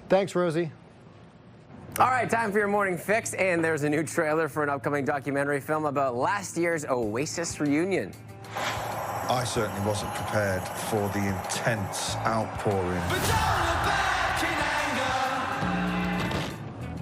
S19: Thanks, Rosie.
S2: All right, time for your morning fix, and there's a new trailer for an upcoming documentary film about last year's Oasis reunion.
S20: I certainly wasn't prepared for the intense outpouring.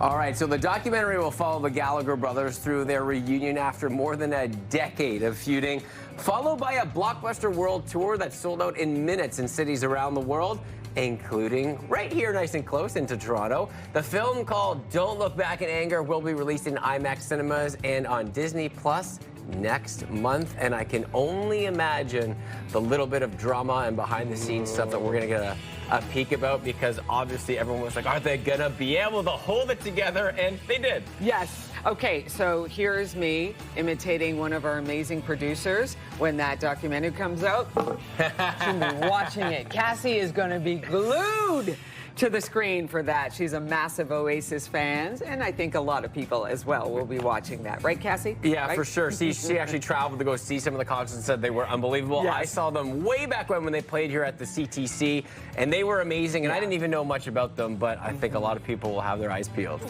S2: All right, so the documentary will follow the Gallagher brothers through their reunion after more than a decade of feuding, followed by a blockbuster world tour that sold out in minutes in cities around the world, including right here nice and close into Toronto. The film, called Don't Look Back in Anger, will be released in IMAX cinemas and on Disney Plus next month, and I can only imagine the little bit of drama and behind-the-scenes stuff that we're going to get a peek about, because obviously everyone was like, are they going to be able to hold it together? And they did.
S1: Yes. Okay, so here's me imitating one of our amazing producers. When that documentary comes out, she'll be watching it. Cassie is going to be glued to the screen for that. She's a massive Oasis fan, and I think a lot of people as well will be watching that. Right, Cassie?
S2: Yeah,
S1: right?
S2: For sure. She actually traveled to go see some of the concerts and said they were unbelievable. Yes. I saw them way back when they played here at the CTC, and they were amazing, and I didn't even know much about them, but I think a lot of people will have their eyes peeled.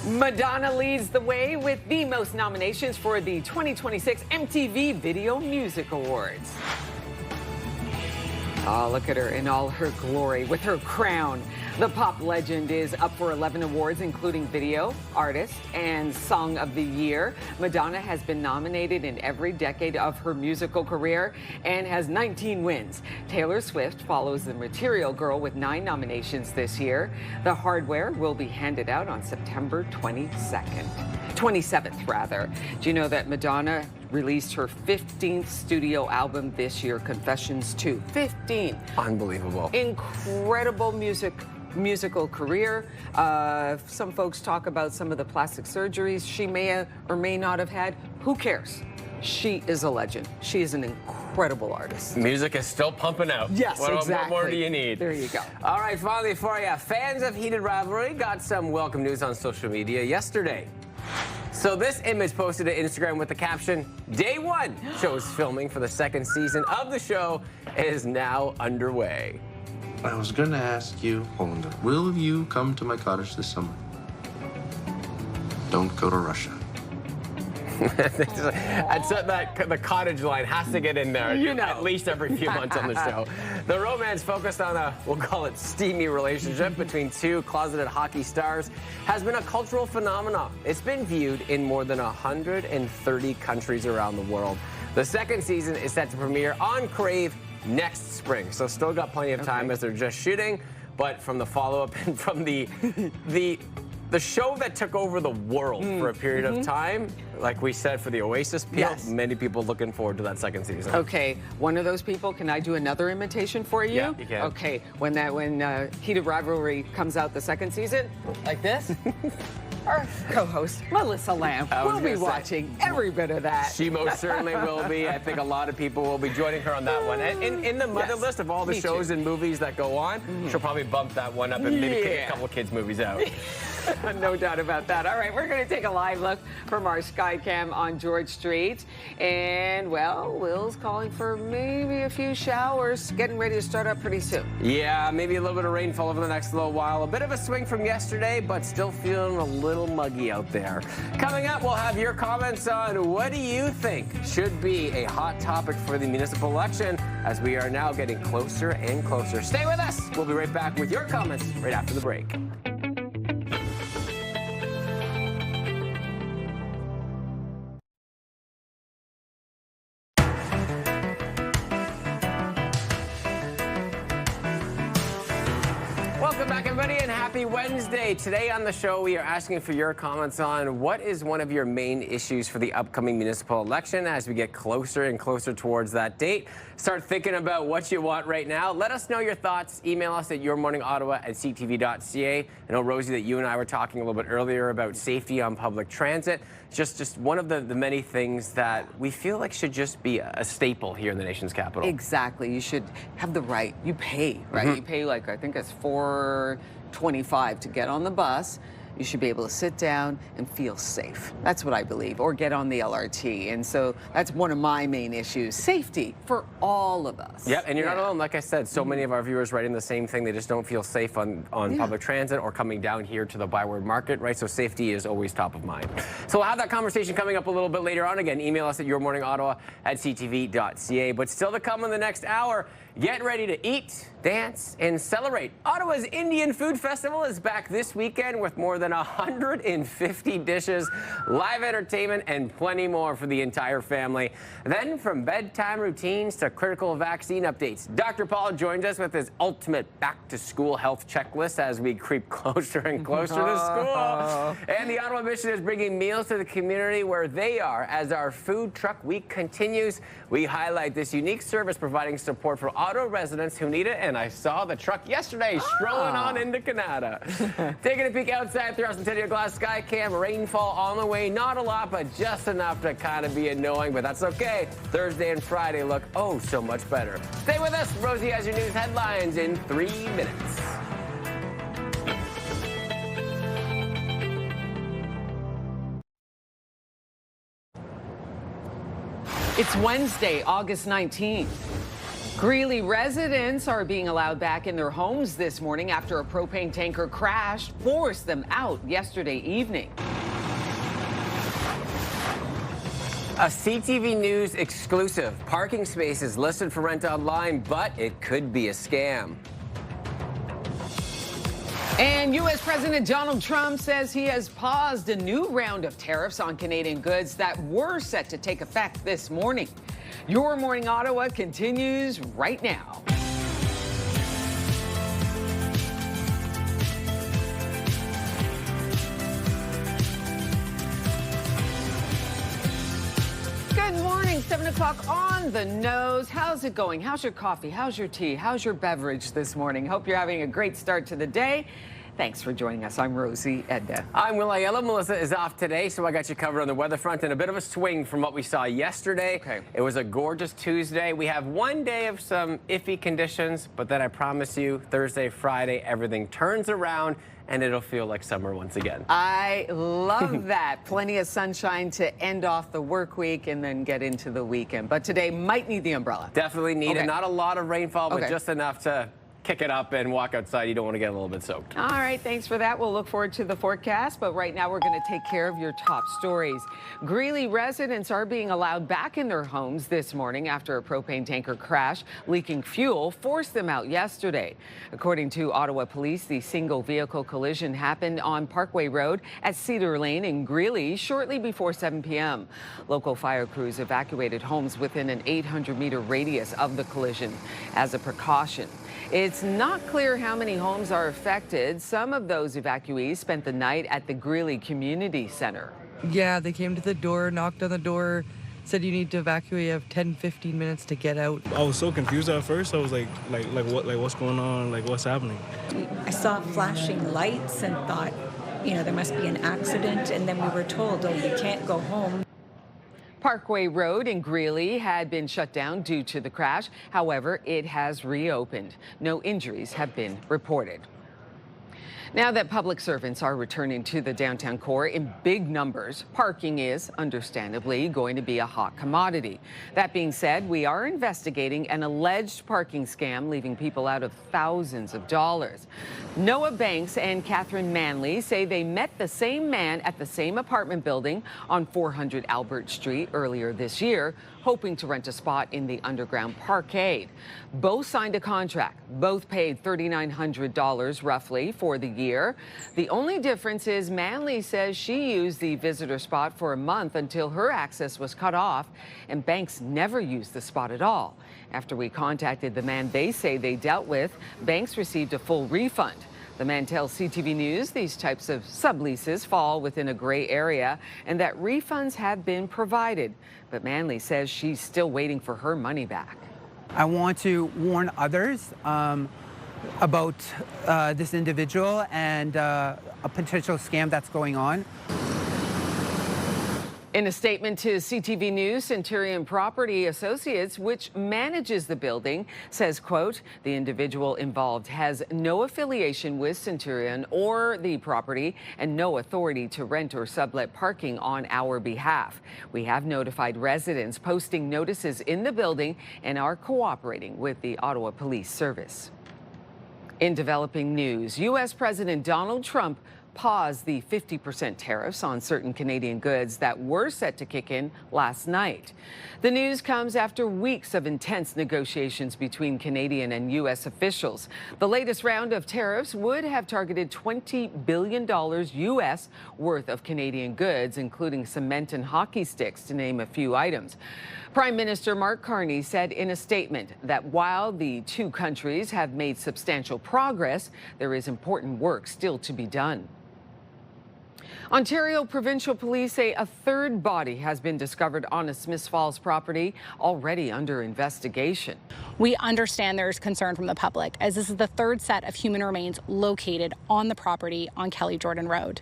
S1: Madonna leads the way with the most nominations for the 2026 MTV Video Music Awards. Oh, look at her in all her glory with her crown. The pop legend is up for 11 awards, including Video, Artist, and Song of the Year. Madonna has been nominated in every decade of her musical career and has 19 wins. Taylor Swift follows the Material Girl with 9 nominations this year. The hardware will be handed out on September 27th, rather. Do you know that Madonna released her 15th studio album this year, Confessions 2? 15.
S2: Unbelievable.
S1: Incredible musical career. Some folks talk about some of the plastic surgeries she may or may not have had. Who cares? She is a legend. She is an incredible artist.
S2: Music is still pumping out.
S1: Yes, exactly.
S2: What more do you need?
S1: There you go.
S2: All right, finally for you, fans of Heated Rivalry got some welcome news on social media yesterday. So this image posted to Instagram with the caption, "Day 1 shows filming for the 2nd season of the show is now underway."
S21: I was gonna ask you, Hollander, will you come to my cottage this summer? Don't go to Russia.
S2: The cottage line has to get in there at least every few months on the show. The romance focused on a, we'll call it steamy relationship between 2 closeted hockey stars has been a cultural phenomenon. It's been viewed in more than 130 countries around the world. The 2nd season is set to premiere on Crave next spring, so still got plenty of time as they're just shooting. But from the follow-up and from the show that took over the world for a period of time, like we said for the Oasis appeal, many people looking forward to that 2nd season.
S1: Okay, one of those people, can I do another imitation for you?
S2: Yeah, you can.
S1: Okay, when Heated Rivalry comes out the 2nd season, like this, our co-host, Melissa Lamb, will be watching every bit of that.
S2: She most certainly will be. I think a lot of people will be joining her on that one. And in the mother list of all the shows and movies that go on, she'll probably bump that one up and maybe kick a couple kids' movies out.
S1: No doubt about that. All right, we're going to take a live look from our Skycam on George Street. And, well, Will's calling for maybe a few showers, getting ready to start up pretty soon.
S2: Yeah, maybe a little bit of rainfall over the next little while. A bit of a swing from yesterday, but still feeling a little muggy out there. Coming up, we'll have your comments on what do you think should be a hot topic for the municipal election as we are now getting closer and closer. Stay with us. We'll be right back with your comments right after the break. Welcome back, everybody, and happy Wednesday. Today on the show, we are asking for your comments on what is one of your main issues for the upcoming municipal election as we get closer and closer towards that date. Start thinking about what you want right now. Let us know your thoughts. Email us at yourmorningottawa@ctv.ca. I know, Rosie, that you and I were talking a little bit earlier about safety on public transit. Just one of the many things that we feel like should just be a staple here in the nation's capital.
S1: Exactly. You should have the right. You pay, right? You pay, like, I think it's $4.25 to get on the bus. You should be able to sit down and feel safe. That's what I believe. Or get on the LRT. And so that's one of my main issues. Safety for all of us.
S2: Yep, and you're not alone. Like I said, so many of our viewers writing the same thing. They just don't feel safe on public transit or coming down here to the Byward Market, right? So safety is always top of mind. So we'll have that conversation coming up a little bit later on. Again, email us at yourmorningottawa@ctv.ca. But still to come in the next hour, get ready to eat, dance, and celebrate. Ottawa's Indian Food Festival is back this weekend with more than 150 dishes, live entertainment, and plenty more for the entire family. Then from bedtime routines to critical vaccine updates, Dr. Paul joins us with his ultimate back-to-school health checklist as we creep closer and closer to school. And the Ottawa Mission is bringing meals to the community where they are as our Food Truck Week continues. We highlight this unique service providing support for Ottawa residents who need it, and I saw the truck yesterday strolling on into Canada. Taking a peek outside through our Centennial Glass Skycam, rainfall on the way, not a lot, but just enough to kind of be annoying, but that's okay. Thursday and Friday look oh so much better. Stay with us. Rosie has your news headlines in 3 minutes.
S1: It's Wednesday, August 19th. Greeley residents are being allowed back in their homes this morning after a propane tanker crash forced them out yesterday evening.
S2: A CTV News exclusive. Parking spaces listed for rent online, but it could be a scam.
S1: And U.S. President Donald Trump says he has paused a new round of tariffs on Canadian goods that were set to take effect this morning. Your Morning Ottawa continues right now. Good morning, 7 o'clock on the nose. How's it going? How's your coffee? How's your tea? How's your beverage this morning? Hope you're having a great start to the day. Thanks for joining us. I'm Rosie Edna.
S2: I'm Will Aiello. Melissa is off today, so I got you covered on the weather front and a bit of a swing from what we saw yesterday.
S1: Okay.
S2: It was a gorgeous Tuesday. We have one day of some iffy conditions, but then I promise you, Thursday, Friday, everything turns around and it'll feel like summer once again.
S1: I love that. Plenty of sunshine to end off the work week and then get into the weekend. But today might need the umbrella.
S2: Definitely need it. Not a lot of rainfall, but just enough to kick it up and walk outside. You don't want to get a little bit soaked.
S1: All right, thanks for that. We'll look forward to the forecast, but right now we're going to take care of your top stories. Greeley residents are being allowed back in their homes this morning after a propane tanker crash leaking fuel forced them out yesterday. According to Ottawa police, the single vehicle collision happened on Parkway Road at Cedar Lane in Greeley shortly before 7 p.m. Local fire crews evacuated homes within an 800-meter radius of the collision as a precaution. It's not clear how many homes are affected. Some of those evacuees spent the night at the Greeley Community Center.
S3: Yeah, they came to the door, knocked on the door, said you need to evacuate. You have 10-15 minutes to get out.
S4: I was so confused at first. I was like what's going on? Like, what's happening?
S5: I saw flashing lights and thought, there must be an accident. And then we were told, oh, you can't go home.
S1: Parkway Road in Greeley had been shut down due to the crash. However, it has reopened. No injuries have been reported. Now that public servants are returning to the downtown core in big numbers, parking is understandably going to be a hot commodity. That being said, we are investigating an alleged parking scam leaving people out of thousands of dollars. Noah Banks and Catherine Manley say they met the same man at the same apartment building on 400 Albert Street earlier this year, hoping to rent a spot in the underground parkade. Both signed a contract. Both paid $3,900 roughly for the year. The only difference is Manley says she used the visitor spot for a month until her access was cut off, and Banks never used the spot at all. After we contacted the man they say they dealt with, Banks received a full refund. The man tells CTV News these types of subleases fall within a gray area and that refunds have been provided. But Manley says she's still waiting for her money back.
S7: I want to warn others about this individual and a potential scam that's going on.
S1: In a statement to CTV News, Centurion Property Associates, which manages the building, says, quote, the individual involved has no affiliation with Centurion or the property and no authority to rent or sublet parking on our behalf. We have notified residents posting notices in the building and are cooperating with the Ottawa Police Service. In developing news, U.S. President Donald Trump paused the 50% tariffs on certain Canadian goods that were set to kick in last night. The news comes after weeks of intense negotiations between Canadian and U.S. officials. The latest round of tariffs would have targeted $20 billion U.S. worth of Canadian goods, including cement and hockey sticks, to name a few items. Prime Minister Mark Carney said in a statement that while the two countries have made substantial progress, there is important work still to be done. Ontario Provincial Police say a third body has been discovered on a Smiths Falls property, already under investigation.
S8: We understand there's concern from the public, as this is the third set of human remains located on the property on Kelly Jordan Road.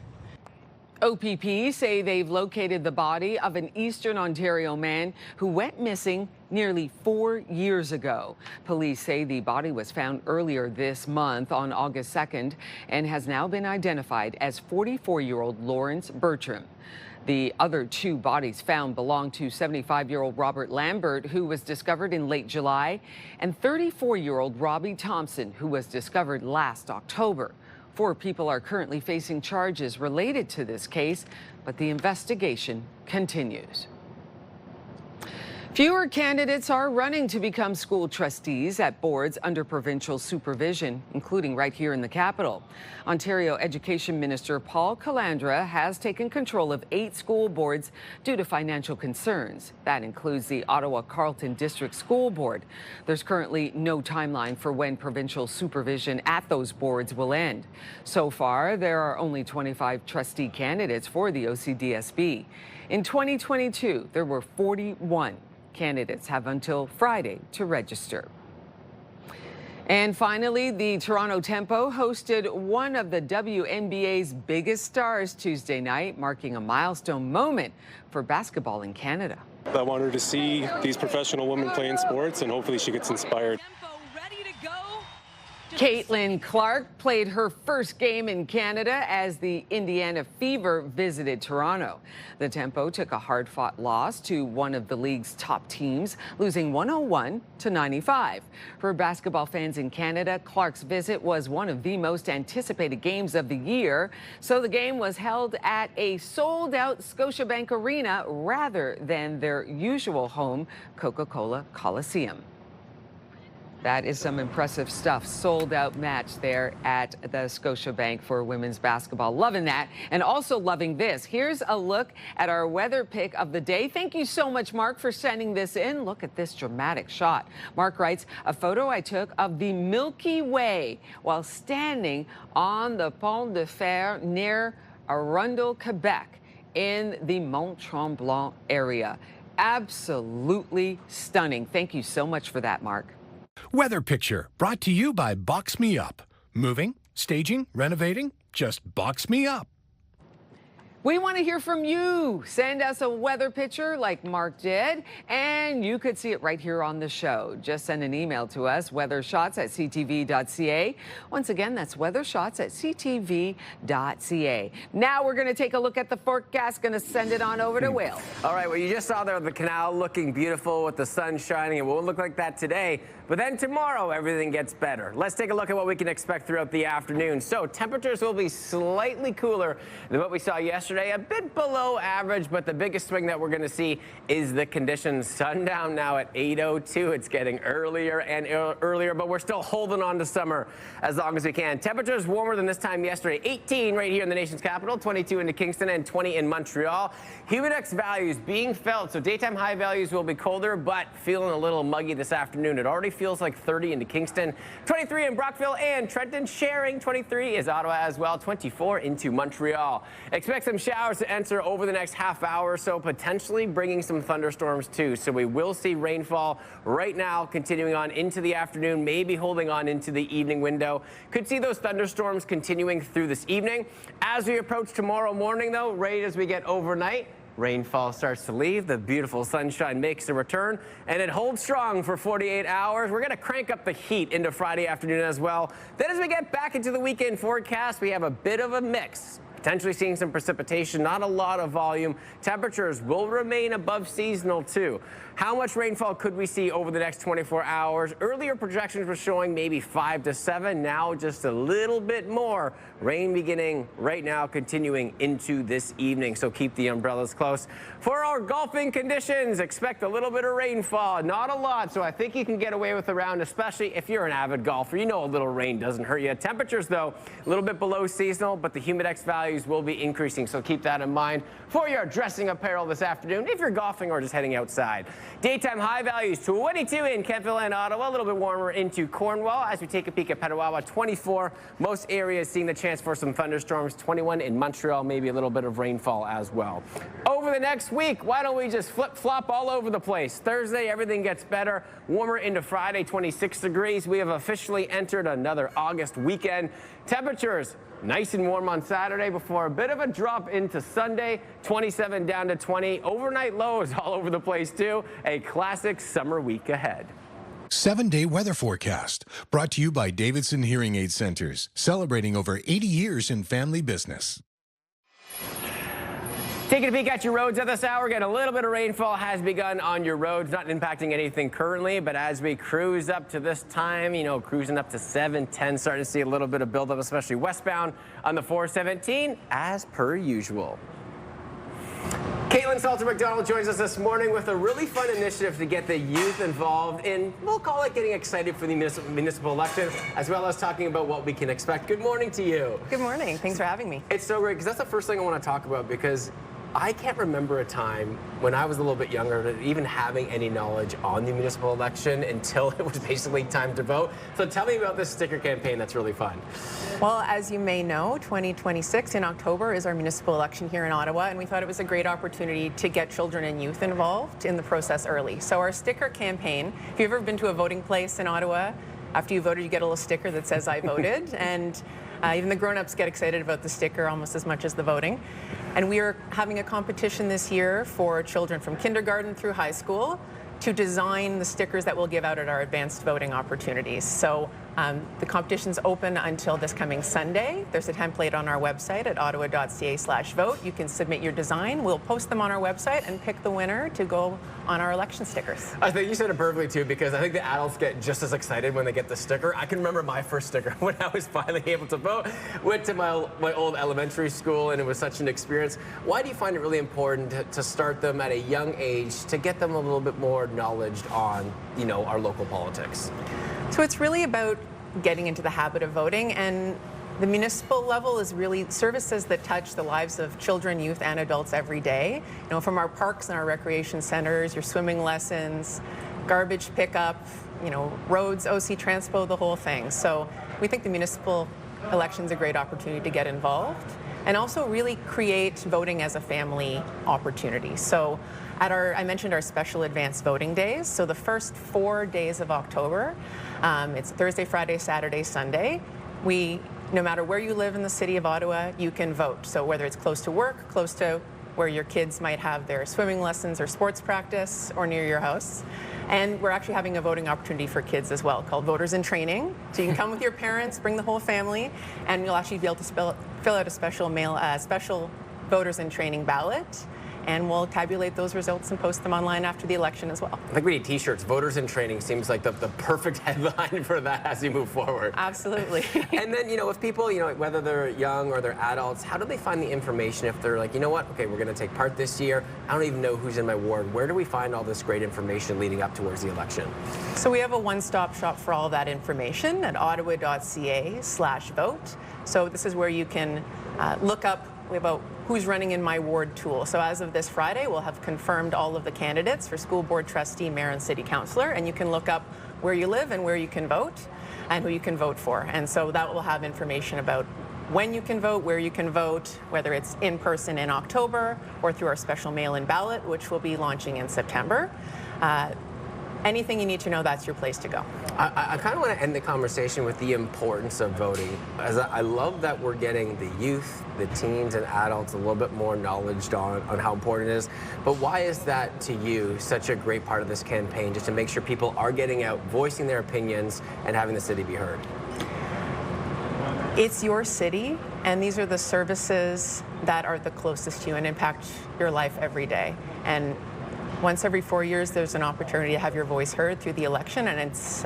S1: OPP say they've located the body of an Eastern Ontario man who went missing nearly 4 years ago. Police say the body was found earlier this month on August 2nd and has now been identified as 44-year-old Lawrence Bertram. The other two bodies found belong to 75-year-old Robert Lambert, who was discovered in late July, and 34-year-old Robbie Thompson, who was discovered last October. 4 people are currently facing charges related to this case, but the investigation continues. Fewer candidates are running to become school trustees at boards under provincial supervision, including right here in the capital. Ontario Education Minister Paul Calandra has taken control of 8 school boards due to financial concerns. That includes the Ottawa Carleton District School Board. There's currently no timeline for when provincial supervision at those boards will end. So far, there are only 25 trustee candidates for the OCDSB. In 2022, there were 41. Candidates have until Friday to register. And finally, the Toronto Tempo hosted one of the WNBA's biggest stars Tuesday night, marking a milestone moment for basketball in Canada.
S6: I want her to see these professional women playing sports, and hopefully she gets inspired.
S1: Caitlin Clark played her first game in Canada as the Indiana Fever visited Toronto. The Tempo took a hard-fought loss to one of the league's top teams, losing 101-95. For basketball fans in Canada, Clark's visit was one of the most anticipated games of the year. So the game was held at a sold-out Scotiabank Arena rather than their usual home, Coca-Cola Coliseum. That is some impressive stuff. Sold out match there at the Scotiabank for women's basketball. Loving that. And also loving this. Here's a look at our weather pick of the day. Thank you so much, Mark, for sending this in. Look at this dramatic shot. Mark writes, a photo I took of the Milky Way while standing on the Pont de Fer near Arundel, Quebec in the Mont Tremblant area. Absolutely stunning. Thank you so much for that, Mark.
S22: Weather Picture, brought to you by Box Me Up. Moving, staging, renovating, just box me up.
S1: We want to hear from you. Send us a weather picture like Mark did, and you could see it right here on the show. Just send an email to us, weathershots@ctv.ca. Once again, that's weathershots@ctv.ca. Now we're going to take a look at the forecast. Going to send it on over to Will.
S2: All right, well, you just saw there the canal looking beautiful with the sun shining. It won't look like that today, but then tomorrow everything gets better. Let's take a look at what we can expect throughout the afternoon. So temperatures will be slightly cooler than what we saw yesterday. A bit below average, but the biggest swing that we're going to see is the conditions. Sundown now at 8:02. It's getting earlier and earlier, but we're still holding on to summer as long as we can. Temperatures warmer than this time yesterday. 18 right here in the nation's capital, 22 into Kingston, and 20 in Montreal. Humidex values being felt, so daytime high values will be colder, but feeling a little muggy this afternoon. It already feels like 30 into Kingston, 23 in Brockville and Trenton. Sharing 23 is Ottawa as well, 24 into Montreal. Expect some showers to enter over the next half hour or so, potentially bringing some thunderstorms too. So we will see rainfall right now continuing on into the afternoon, maybe holding on into the evening window. Could see those thunderstorms continuing through this evening. As we approach tomorrow morning though, right as we get overnight, rainfall starts to leave, the beautiful sunshine makes a return, and it holds strong for 48 hours. We're going to crank up the heat into Friday afternoon as well. Then as we get back into the weekend forecast, we have a bit of a mix. Potentially seeing some precipitation, not a lot of volume. Temperatures will remain above seasonal too. How much rainfall could we see over the next 24 hours? Earlier projections were showing maybe 5 to 7. Now just a little bit more. Rain beginning right now, continuing into this evening. So keep the umbrellas close. For our golfing conditions, expect a little bit of rainfall. Not a lot, so I think you can get away with a round, especially if you're an avid golfer. You know a little rain doesn't hurt you. Temperatures, though, a little bit below seasonal, but the humidex values will be increasing, so keep that in mind for your dressing apparel this afternoon if you're golfing or just heading outside. Daytime high values 22 in Kentville and Ottawa, a little bit warmer into Cornwall. As we take a peek at Petawawa, 24. Most areas seeing the chance for some thunderstorms. 21 in Montreal, maybe a little bit of rainfall as well. Over the next week, why don't we just flip-flop all over the place? Thursday, everything gets better. Warmer into Friday, 26 degrees. We have officially entered another August weekend. Temperatures nice and warm on Saturday before a bit of a drop into Sunday, 27 down to 20. Overnight lows all over the place too. A classic summer week ahead.
S9: 7-day weather forecast brought to you by Davidson Hearing Aid Centers, celebrating over 80 years in family business.
S2: Taking a peek at your roads at this hour. Again, a little bit of rainfall has begun on your roads, not impacting anything currently, but as we cruise up to this time, you know, cruising up to 7:10, starting to see a little bit of buildup, especially westbound on the 417, as per usual. Caitlin Salter-McDonald joins us this morning with a really fun initiative to get the youth involved in, we'll call it getting excited for the municipal election, as well as talking about what we can expect. Good morning to you.
S10: Good morning. Thanks for having me.
S2: It's so great, because that's the first thing I want to talk about, because I can't remember a time when I was a little bit younger even having any knowledge on the municipal election until it was basically time to vote. So tell me about this sticker campaign that's really fun.
S10: Well, as you may know, 2026 in October is our municipal election here in Ottawa, and we thought it was a great opportunity to get children and youth involved in the process early. So our sticker campaign, if you've ever been to a voting place in Ottawa, after you voted, you get a little sticker that says, I voted. And even the grown-ups get excited about the sticker almost as much as the voting. And we are having a competition this year for children from kindergarten through high school to design the stickers that we'll give out at our advanced voting opportunities. So the competition's open until this coming Sunday. There's a template on our website at ottawa.ca/vote. You can submit your design. We'll post them on our website and pick the winner to go on our election stickers.
S2: I think you said it perfectly too, because I think the adults get just as excited when they get the sticker. I can remember my first sticker when I was finally able to vote. Went to my old elementary school, and it was such an experience. Why do you find it really important to start them at a young age to get them a little bit more knowledge on, you know, our local politics?
S10: So it's really about getting into the habit of voting, and the municipal level is really services that touch the lives of children, youth, and adults every day. You know, from our parks and our recreation centers, your swimming lessons, garbage pickup, you know, roads, OC Transpo, the whole thing. So we think the municipal election's a great opportunity to get involved and also really create voting as a family opportunity. So at I mentioned our special advanced voting days. So the first 4 days of October, it's Thursday, Friday, Saturday, Sunday. No matter where you live in the city of Ottawa, you can vote. So whether it's close to work, close to where your kids might have their swimming lessons or sports practice, or near your house. And we're actually having a voting opportunity for kids as well called Voters in Training. So you can come with your parents, bring the whole family, and you'll actually be able to fill out a special Voters in Training ballot. And we'll tabulate those results and post them online after the election as well.
S2: I think we need t-shirts. Voters in Training seems like the perfect headline for that as you move forward.
S10: Absolutely.
S2: And then, you know, if people, you know, whether they're young or they're adults, how do they find the information if they're like, you know what, okay, we're going to take part this year. I don't even know who's in my ward. Where do we find all this great information leading up towards the election?
S10: So we have a one-stop shop for all of that information at ottawa.ca/vote. So this is where you can look up about who's running in my ward tool. So as of this Friday, we'll have confirmed all of the candidates for school board trustee, mayor, and city councillor, and you can look up where you live and where you can vote and who you can vote for. And so that will have information about when you can vote, where you can vote, whether it's in person in October or through our special mail-in ballot, which will be launching in September. Anything you need to know, that's your place to go.
S2: I kind of want to end the conversation with the importance of voting. As I love that we're getting the youth, the teens, and adults a little bit more knowledge on how important it is. But why is that, to you, such a great part of this campaign, just to make sure people are getting out, voicing their opinions, and having the city be heard?
S10: It's your city, and these are the services that are the closest to you and impact your life every day. And once every 4 years, there's an opportunity to have your voice heard through the election, and it's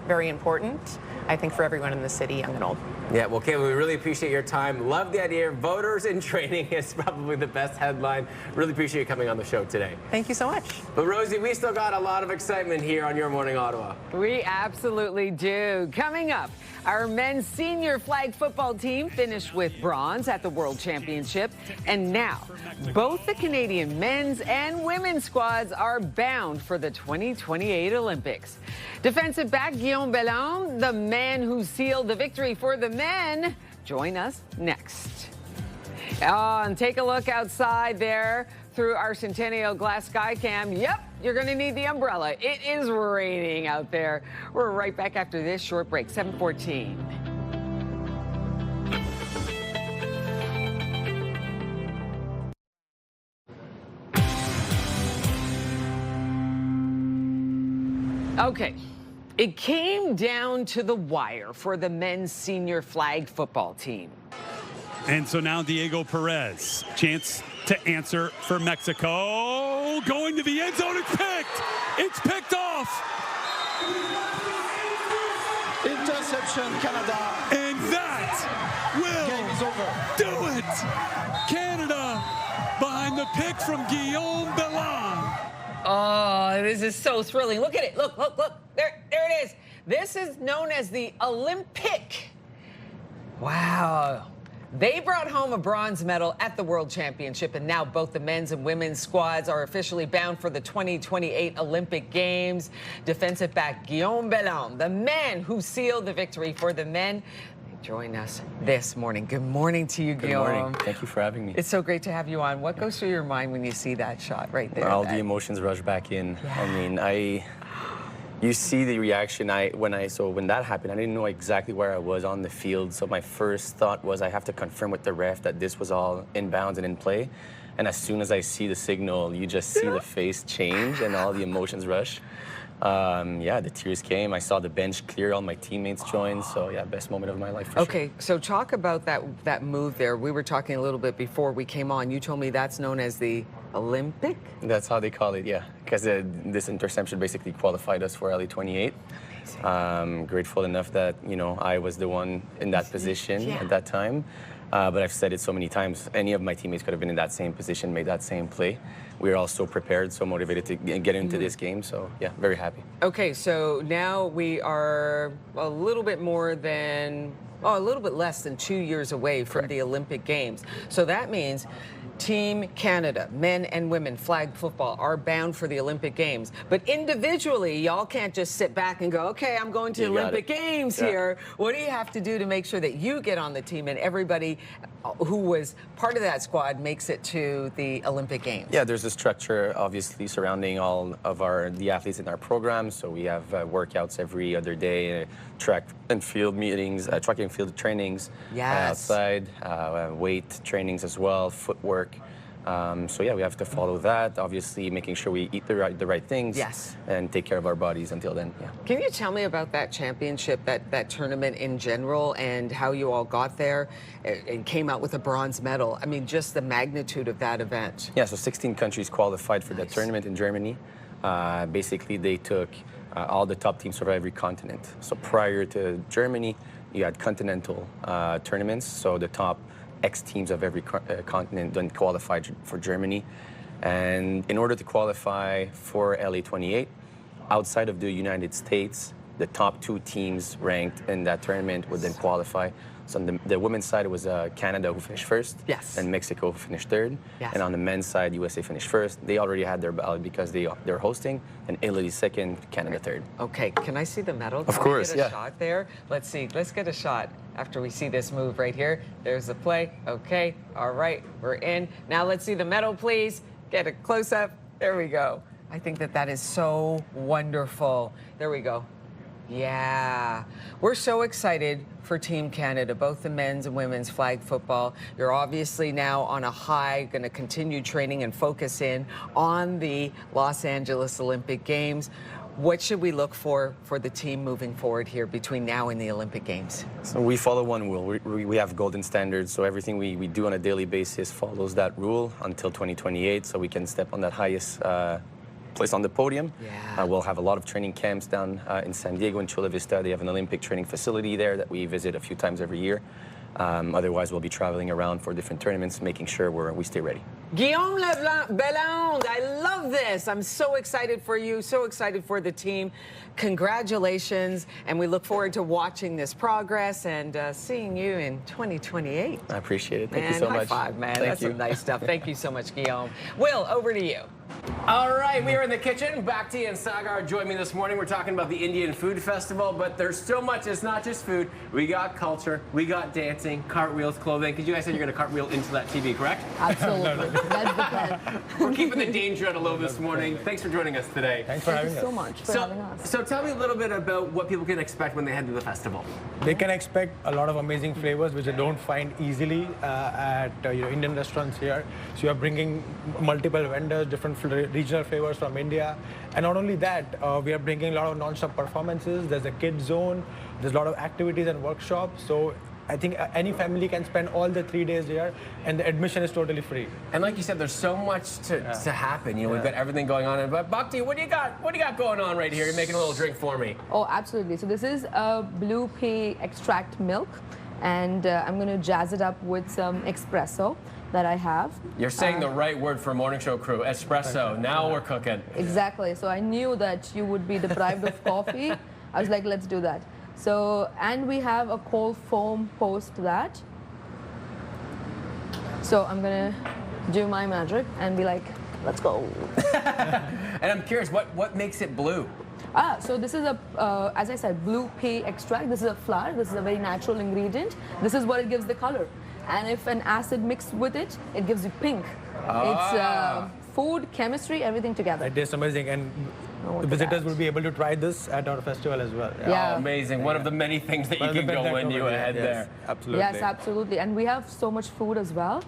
S10: very important, I think, for everyone in the city, young and old.
S2: Yeah, well, Caitlin, we really appreciate your time. Love the idea. Voters in Training is probably the best headline. Really appreciate you coming on the show today.
S10: Thank you so much.
S2: But Rosie, we still got a lot of excitement here on Your Morning Ottawa.
S1: We absolutely do. Coming up, our men's senior flag football team finished with bronze at the World Championship. And now, both the Canadian men's and women's squads are bound for the 2028 Olympics. Defensive back Guillaume Bellon, the man who sealed the victory for the men, join us next. And take a look outside there through our Centennial Glass Skycam. Yep, you're going to need the umbrella. It is raining out there. We're right back after this short break, 7:14. Okay, it came down to the wire for the men's senior flag football team.
S13: And so now Diego Perez, chance to answer for Mexico. Going to the end zone, it's picked! It's picked off!
S23: Interception, Canada.
S13: And that will
S23: Game is over.
S13: do it! Canada behind the pick from Guillaume Bellon.
S1: Oh, this is so thrilling. Look at it. Look. There it is. This is known as the Olympic. Wow. They brought home a bronze medal at the World Championship, and now both the men's and women's squads are officially bound for the 2028 Olympic Games. Defensive back Guillaume Bellon, the man who sealed the victory for the men, join us this morning. Good morning to you, Guillaume.
S14: Good morning. Thank you for having me.
S1: It's so great to have you on. What goes through your mind when you see that shot right there?
S14: All the emotions rush back in. Yeah. I mean, you see the reaction. When that happened, I didn't know exactly where I was on the field. So my first thought was I have to confirm with the ref that this was all in bounds and in play. And as soon as I see the signal, you just see the face change and all the emotions rush. Yeah, the tears came. I saw the bench clear, all my teammates joined. So yeah, best moment of my life for
S1: sure. So talk about that move there. We were talking a little bit before we came on. You told me that's known as the Olympic?
S14: That's how they call it, yeah. Because this interception basically qualified us for LA 28. Grateful enough that, you know, I was the one in that position at that time. But I've said it so many times, any of my teammates could have been in that same position, made that same play. We were all so prepared, so motivated to get into this game. So, yeah, very happy.
S1: Okay, so now we are a little bit less than 2 years away from the Olympic Games. So that means Team Canada, men and women, flag football, are bound for the Olympic Games. But individually, y'all can't just sit back and go, okay, I'm going to the Olympic Games here. What do you have to do to make sure that you get on the team and everybody who was part of that squad makes it to the Olympic Games?
S14: Yeah, there's a structure, obviously, surrounding all of the athletes in our program. So we have workouts every other day, track and field meetings, track and field trainings outside, weight trainings as well, footwork. So yeah, we have to follow that. Obviously, making sure we eat the right things.
S1: Yes.
S14: And take care of our bodies until then. Yeah.
S1: Can you tell me about that championship, that tournament in general, and how you all got there and came out with a bronze medal? I mean, just the magnitude of that event.
S14: Yeah. So 16 countries qualified for the tournament in Germany. Basically, they took all the top teams from every continent. So prior to Germany, you had continental tournaments. So the top X teams of every continent then qualified for Germany. And in order to qualify for LA 28, outside of the United States, the top 2 teams ranked in that tournament would then qualify. So on the women's side, it was Canada who finished first, and Mexico who finished third. And on the men's side, USA finished first. They already had their ballot because they're hosting, and Italy second, Canada third.
S1: Okay, can I see the medal?
S14: Of course,
S1: get a shot there? Let's see. Let's get a shot after we see this move right here. There's the play. Okay, all right, we're in. Now let's see the medal, please. Get a close-up. There we go. I think that is so wonderful. There we go. Yeah, we're so excited for Team Canada, both the men's and women's flag football. You're obviously now on a high, going to continue training and focus in on the Los Angeles Olympic Games. What should we look for the team moving forward here between now and the Olympic Games?
S14: So we follow one rule. We have golden standards, so everything we do on a daily basis follows that rule until 2028, so we can step on that highest place on the podium. We'll have a lot of training camps down in San Diego and Chula Vista. They have an Olympic training facility there that we visit a few times every year. Otherwise, we'll be traveling around for different tournaments, making sure we stay ready.
S1: Guillaume Bellon, I love this. I'm so excited for you, so excited for the team. Congratulations, and we look forward to watching this progress and seeing you in 2028.
S14: I appreciate it. Thank you so much.
S1: High five, man. That's some nice stuff. Thank you so much, Guillaume. Will, over to you.
S2: All right, we are in the kitchen. Bhakti and Sagar joined me this morning. We're talking about the Indian Food Festival, but there's so much. It's not just food. We got culture, we got dancing, cartwheels, clothing. Because you guys said you're going to cartwheel into that TV, correct?
S15: Absolutely. That's the plan.
S2: We're keeping the danger at a low this morning. Thanks for joining us today.
S15: Thanks for having us. Thank you so much for having us.
S2: So tell me a little bit about what people can expect when they head to the festival.
S16: They can expect a lot of amazing flavors which they don't find easily at Indian restaurants here. So you're bringing multiple vendors, different regional flavors from India. And not only that, we are bringing a lot of non-stop performances. There's a kid zone. There's a lot of activities and workshops. So I think any family can spend all the 3 days here, and the admission is totally free.
S2: And like you said, there's so much to happen. You know, we've got everything going on. But Bhakti, what do you got going on right here? You're making a little drink for me.
S15: Oh, absolutely. So this is a blue pea extract milk, and I'm going to jazz it up with some espresso. that I have.
S2: You're saying the right word for morning show crew, espresso. Now we're cooking.
S15: Exactly. So I knew that you would be deprived of coffee. I was like, let's do that. So, and we have a cold foam post that. So I'm gonna do my magic and be like, let's go.
S2: And I'm curious, what makes it blue?
S15: So this is as I said, blue pea extract. This is a flower. This is a very natural ingredient. This is what it gives the color. And if an acid mixed with it, it gives you pink. It's food, chemistry, everything together.
S16: It tastes amazing, and the visitors will be able to try this at our festival as well.
S15: Yeah.
S2: Oh, amazing. One of the many things that you can go when you head there.
S16: Absolutely.
S15: Yes, absolutely. And we have so much food as well.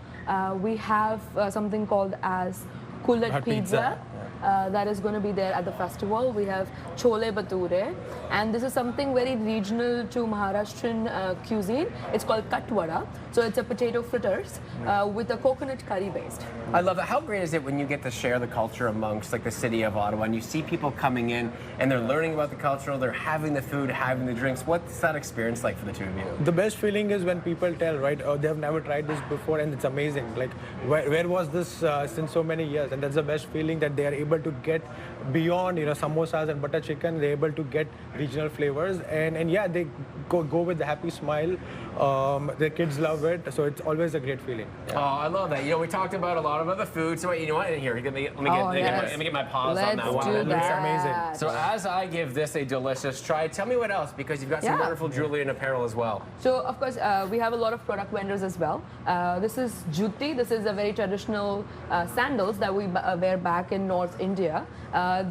S15: We have something called as Kullet pizza. That is going to be there at the festival. We have chole bhature, and this is something very regional to Maharashtrian cuisine. It's called katvada. So it's a potato fritters with a coconut curry based.
S2: I love that. How great is it when you get to share the culture amongst like the city of Ottawa, and you see people coming in and they're learning about the culture, they're having the food, having the drinks. What's that experience like for the two of you?
S16: The best feeling is when people tell, right, oh, they have never tried this before and it's amazing. Like, where was this since so many years? And that's the best feeling, that they are able to get beyond, samosas and butter chicken. They're able to get regional flavors, and yeah, they go with the happy smile. Their kids love it, so it's always a great feeling.
S2: Yeah. Oh, I love that. We talked about a lot of other food. So you know what? Here, let me get my paws on that one.
S15: It looks
S2: amazing. So as I give this a delicious try, tell me what else, because you've got some wonderful jewelry and apparel as well.
S15: So of course we have a lot of product vendors as well. This is jutti. This is a very traditional sandals that we wear back in North India.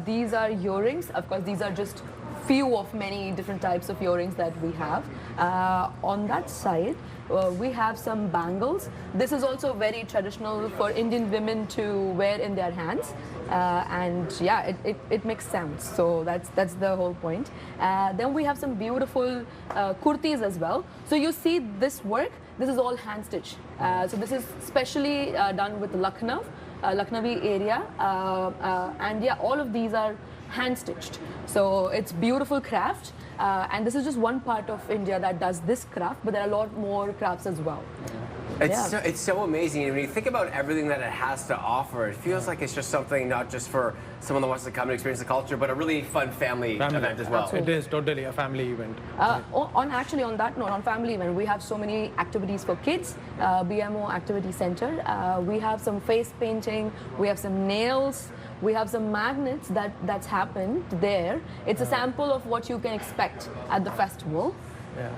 S15: These are earrings. Of course, these are just few of many different types of earrings that we have. On that side, we have some bangles. This is also very traditional for Indian women to wear in their hands. And yeah, it makes sounds. So that's the whole point. Then we have some beautiful kurtis as well. So you see this work, this is all hand stitched. So this is specially done with Lucknow, Lucknowi area. And yeah, all of these are hand stitched. So it's beautiful craft. And this is just one part of India that does this craft, but there are a lot more crafts as well.
S2: It's so amazing. And when you think about everything that it has to offer, it feels like it's just something not just for someone that wants to come and experience the culture, but a really fun family event as well.
S16: Absolutely. It is totally a family event.
S15: Actually, on that note, on family event, we have so many activities for kids. BMO Activity Center. We have some face painting. We have some nails. We have some magnets that's happened there. It's a sample of what you can expect at the festival.
S16: Yeah.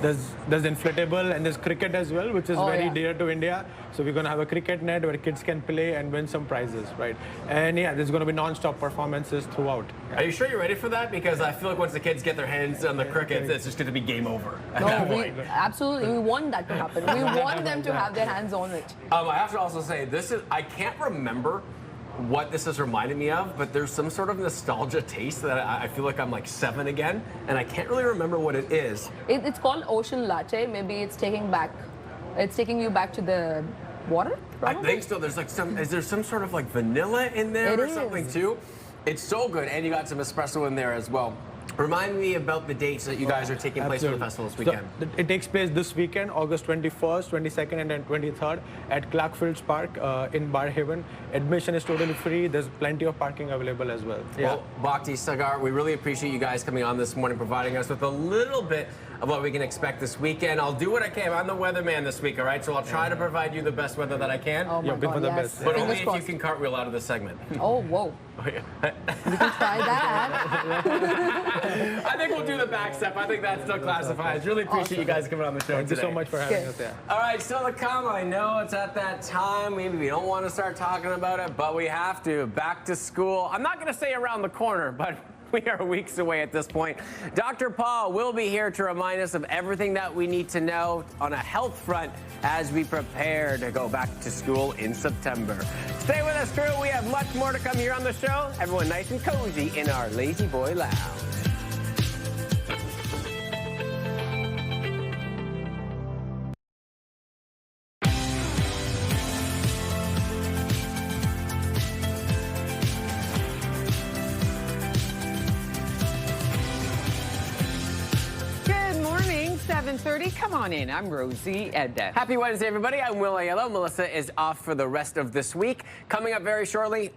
S16: There's inflatable, and there's cricket as well, which is very dear to India. So we're going to have a cricket net where kids can play and win some prizes, right? And yeah, there's going to be non-stop performances throughout.
S2: Are you sure you're ready for that? Because I feel like once the kids get their hands on the cricket, it's just going to be game over.
S15: Absolutely, we want that to happen. We want them to have their hands on it.
S2: I have to also say, I can't remember what this has reminded me of, but there's some sort of nostalgia taste that I feel like I'm like 7 again, and I can't really remember what it is.
S15: It's called Ocean Latte. Maybe it's taking you back to the water, probably?
S2: I think so. There's like is there some sort of like vanilla in there or something too? It's so good, and you got some espresso in there as well. Remind me about the dates that you guys are taking place for the festival this weekend.
S16: So, it takes place this weekend, August 21st, 22nd, and then 23rd at Clarkfields Park in Barhaven. Admission is totally free. There's plenty of parking available as well.
S2: Well, Bhakti, Sagar, we really appreciate you guys coming on this morning, providing us with a little bit of what we can expect this weekend. I'll do what I can. I'm the weatherman this week, all right? So I'll try to provide you the best weather that I can.
S15: Oh my God, yes.
S2: But only if you can cartwheel out of this segment.
S15: Oh, whoa. We can try that.
S2: I think we'll do the back step. I think that still classifies. Really appreciate you guys coming on the show today.
S16: Thank you so much for having us there.
S2: All right, still to come. I know it's at that time. Maybe we don't want to start talking about it, but we have to. Back to school. I'm not going to say around the corner, but we are weeks away at this point. Dr. Paul will be here to remind us of everything that we need to know on a health front as we prepare to go back to school in September. Stay with us, crew. We have much more to come here on the show. Everyone nice and cozy in our Lazy Boy Lounge.
S1: 7:30. Come on in. I'm Rosie Edda.
S2: Happy Wednesday, everybody. I'm Will Aiello. Melissa is off for the rest of this week. Coming up very shortly,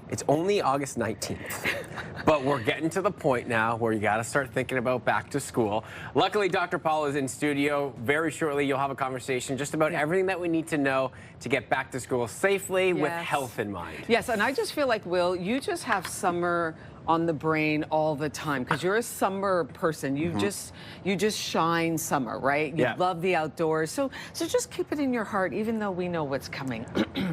S2: it's only August 19th, but we're getting to the point now where you got to start thinking about back to school. Luckily, Dr. Paul is in studio. Very shortly, you'll have a conversation just about everything that we need to know to get back to school safely with health in mind.
S1: Yes, and I just feel like, Will, you just have summer on the brain all the time because you're a summer person. You just shine summer, right? You love the outdoors. So just keep it in your heart, even though we know what's coming.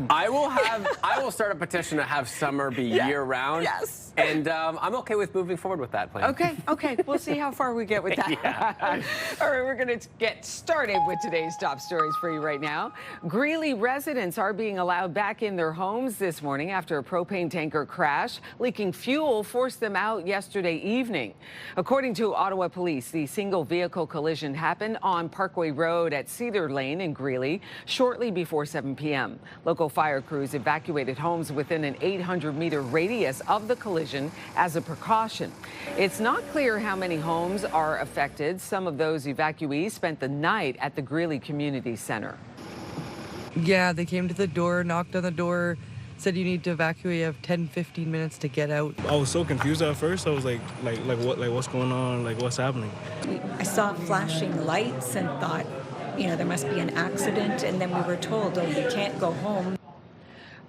S2: I will start a petition to have summer be year round.
S1: Yes.
S2: And I'm okay with moving forward with that plan.
S1: Okay. We'll see how far we get with that. All right, we're going to get started with today's top stories for you right now. Greeley residents are being allowed back in their homes this morning after a propane tanker crash. Leaking fuel forced them out yesterday evening. According to Ottawa police, the single vehicle collision happened on Parkway Road at Cedar Lane in Greeley shortly before 7 p.m. Local fire crews evacuated homes within an 800-meter radius of the collision as a precaution. It's not clear how many homes are affected. Some of those evacuees spent the night at the Greeley Community Center.
S3: Yeah, they came to the door, knocked on the door, said you need to evacuate. You have 10-15 minutes to get out.
S4: I was so confused at first. I was like what's going on? Like, what's happening?
S5: I saw flashing lights and thought, there must be an accident. And then we were told, oh, you can't go home.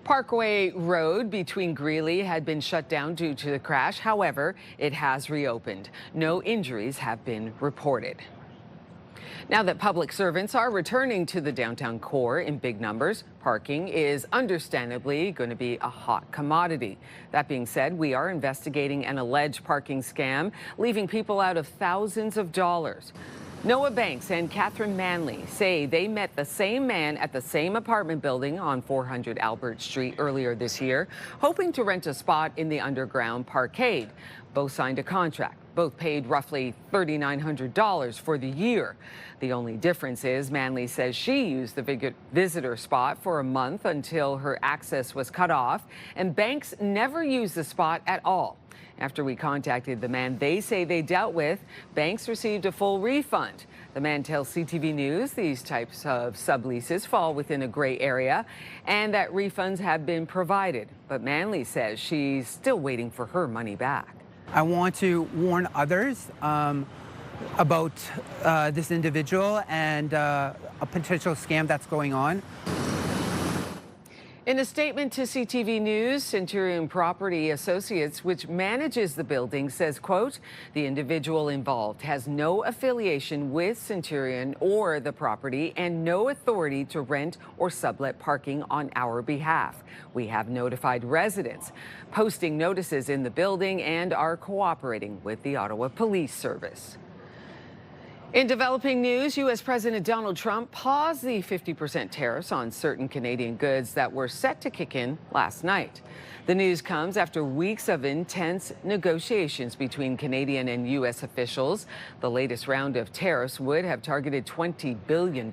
S1: Parkway Road between Greeley had been shut down due to the crash. However, it has reopened. No injuries have been reported. Now that public servants are returning to the downtown core in big numbers, parking is understandably going to be a hot commodity. That being said, we are investigating an alleged parking scam, leaving people out of thousands of dollars. Noah Banks and Catherine Manley say they met the same man at the same apartment building on 400 Albert Street earlier this year, hoping to rent a spot in the underground parkade. Both signed a contract. Both paid roughly $3,900 for the year. The only difference is Manley says she used the visitor spot for a month until her access was cut off, and Banks never used the spot at all. After we contacted the man they say they dealt with, Banks received a full refund. The man tells CTV News these types of subleases fall within a gray area and that refunds have been provided. But Manley says she's still waiting for her money back.
S7: I want to warn others about this individual and a potential scam that's going on.
S1: In a statement to CTV News, Centurion Property Associates, which manages the building, says, quote, the individual involved has no affiliation with Centurion or the property and no authority to rent or sublet parking on our behalf. We have notified residents, posting notices in the building, and are cooperating with the Ottawa Police Service. In developing news, U.S. President Donald Trump paused the 50% tariffs on certain Canadian goods that were set to kick in last night. The news comes after weeks of intense negotiations between Canadian and U.S. officials. The latest round of tariffs would have targeted $20 billion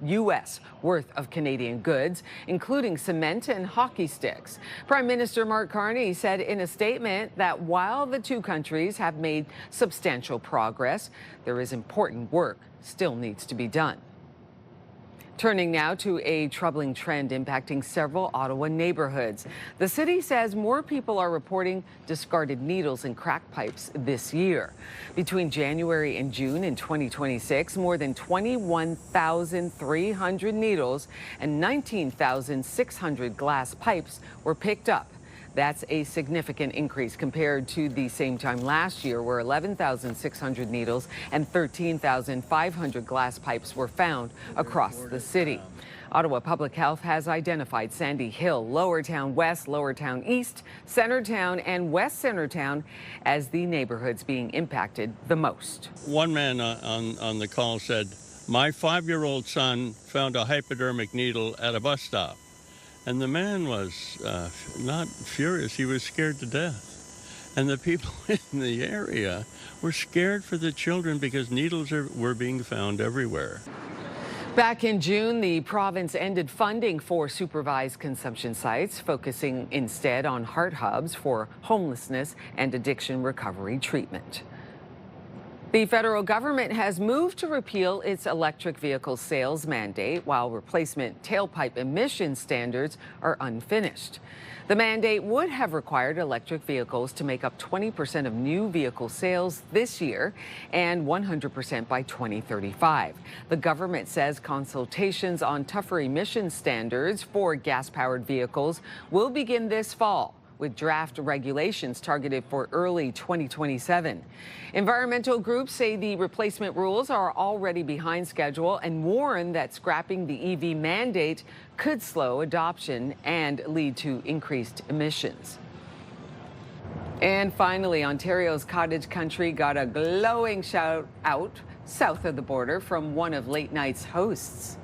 S1: U.S. worth of Canadian goods, including cement and hockey sticks. Prime Minister Mark Carney said in a statement that while the two countries have made substantial progress, there is important work still needs to be done. Turning now to a troubling trend impacting several Ottawa neighborhoods. The city says more people are reporting discarded needles and crack pipes this year. Between January and June in 2026, more than 21,300 needles and 19,600 glass pipes were picked up. That's a significant increase compared to the same time last year, where 11,600 needles and 13,500 glass pipes were found across the city. Ottawa Public Health has identified Sandy Hill, Lowertown West, Lowertown East, Centertown, and West Centertown as the neighborhoods being impacted the most.
S18: One man on the call said, my 5-year-old son found a hypodermic needle at a bus stop. And the man was not furious, he was scared to death. And the people in the area were scared for the children because needles were being found everywhere.
S1: Back in June, the province ended funding for supervised consumption sites, focusing instead on heart hubs for homelessness and addiction recovery treatment. The federal government has moved to repeal its electric vehicle sales mandate while replacement tailpipe emission standards are unfinished. The mandate would have required electric vehicles to make up 20% of new vehicle sales this year and 100% by 2035. The government says consultations on tougher emission standards for gas-powered vehicles will begin this fall, with draft regulations targeted for early 2027. Environmental groups say the replacement rules are already behind schedule and warn that scrapping the EV mandate could slow adoption and lead to increased emissions. And finally, Ontario's cottage country got a glowing shout out south of the border from one of late night's hosts.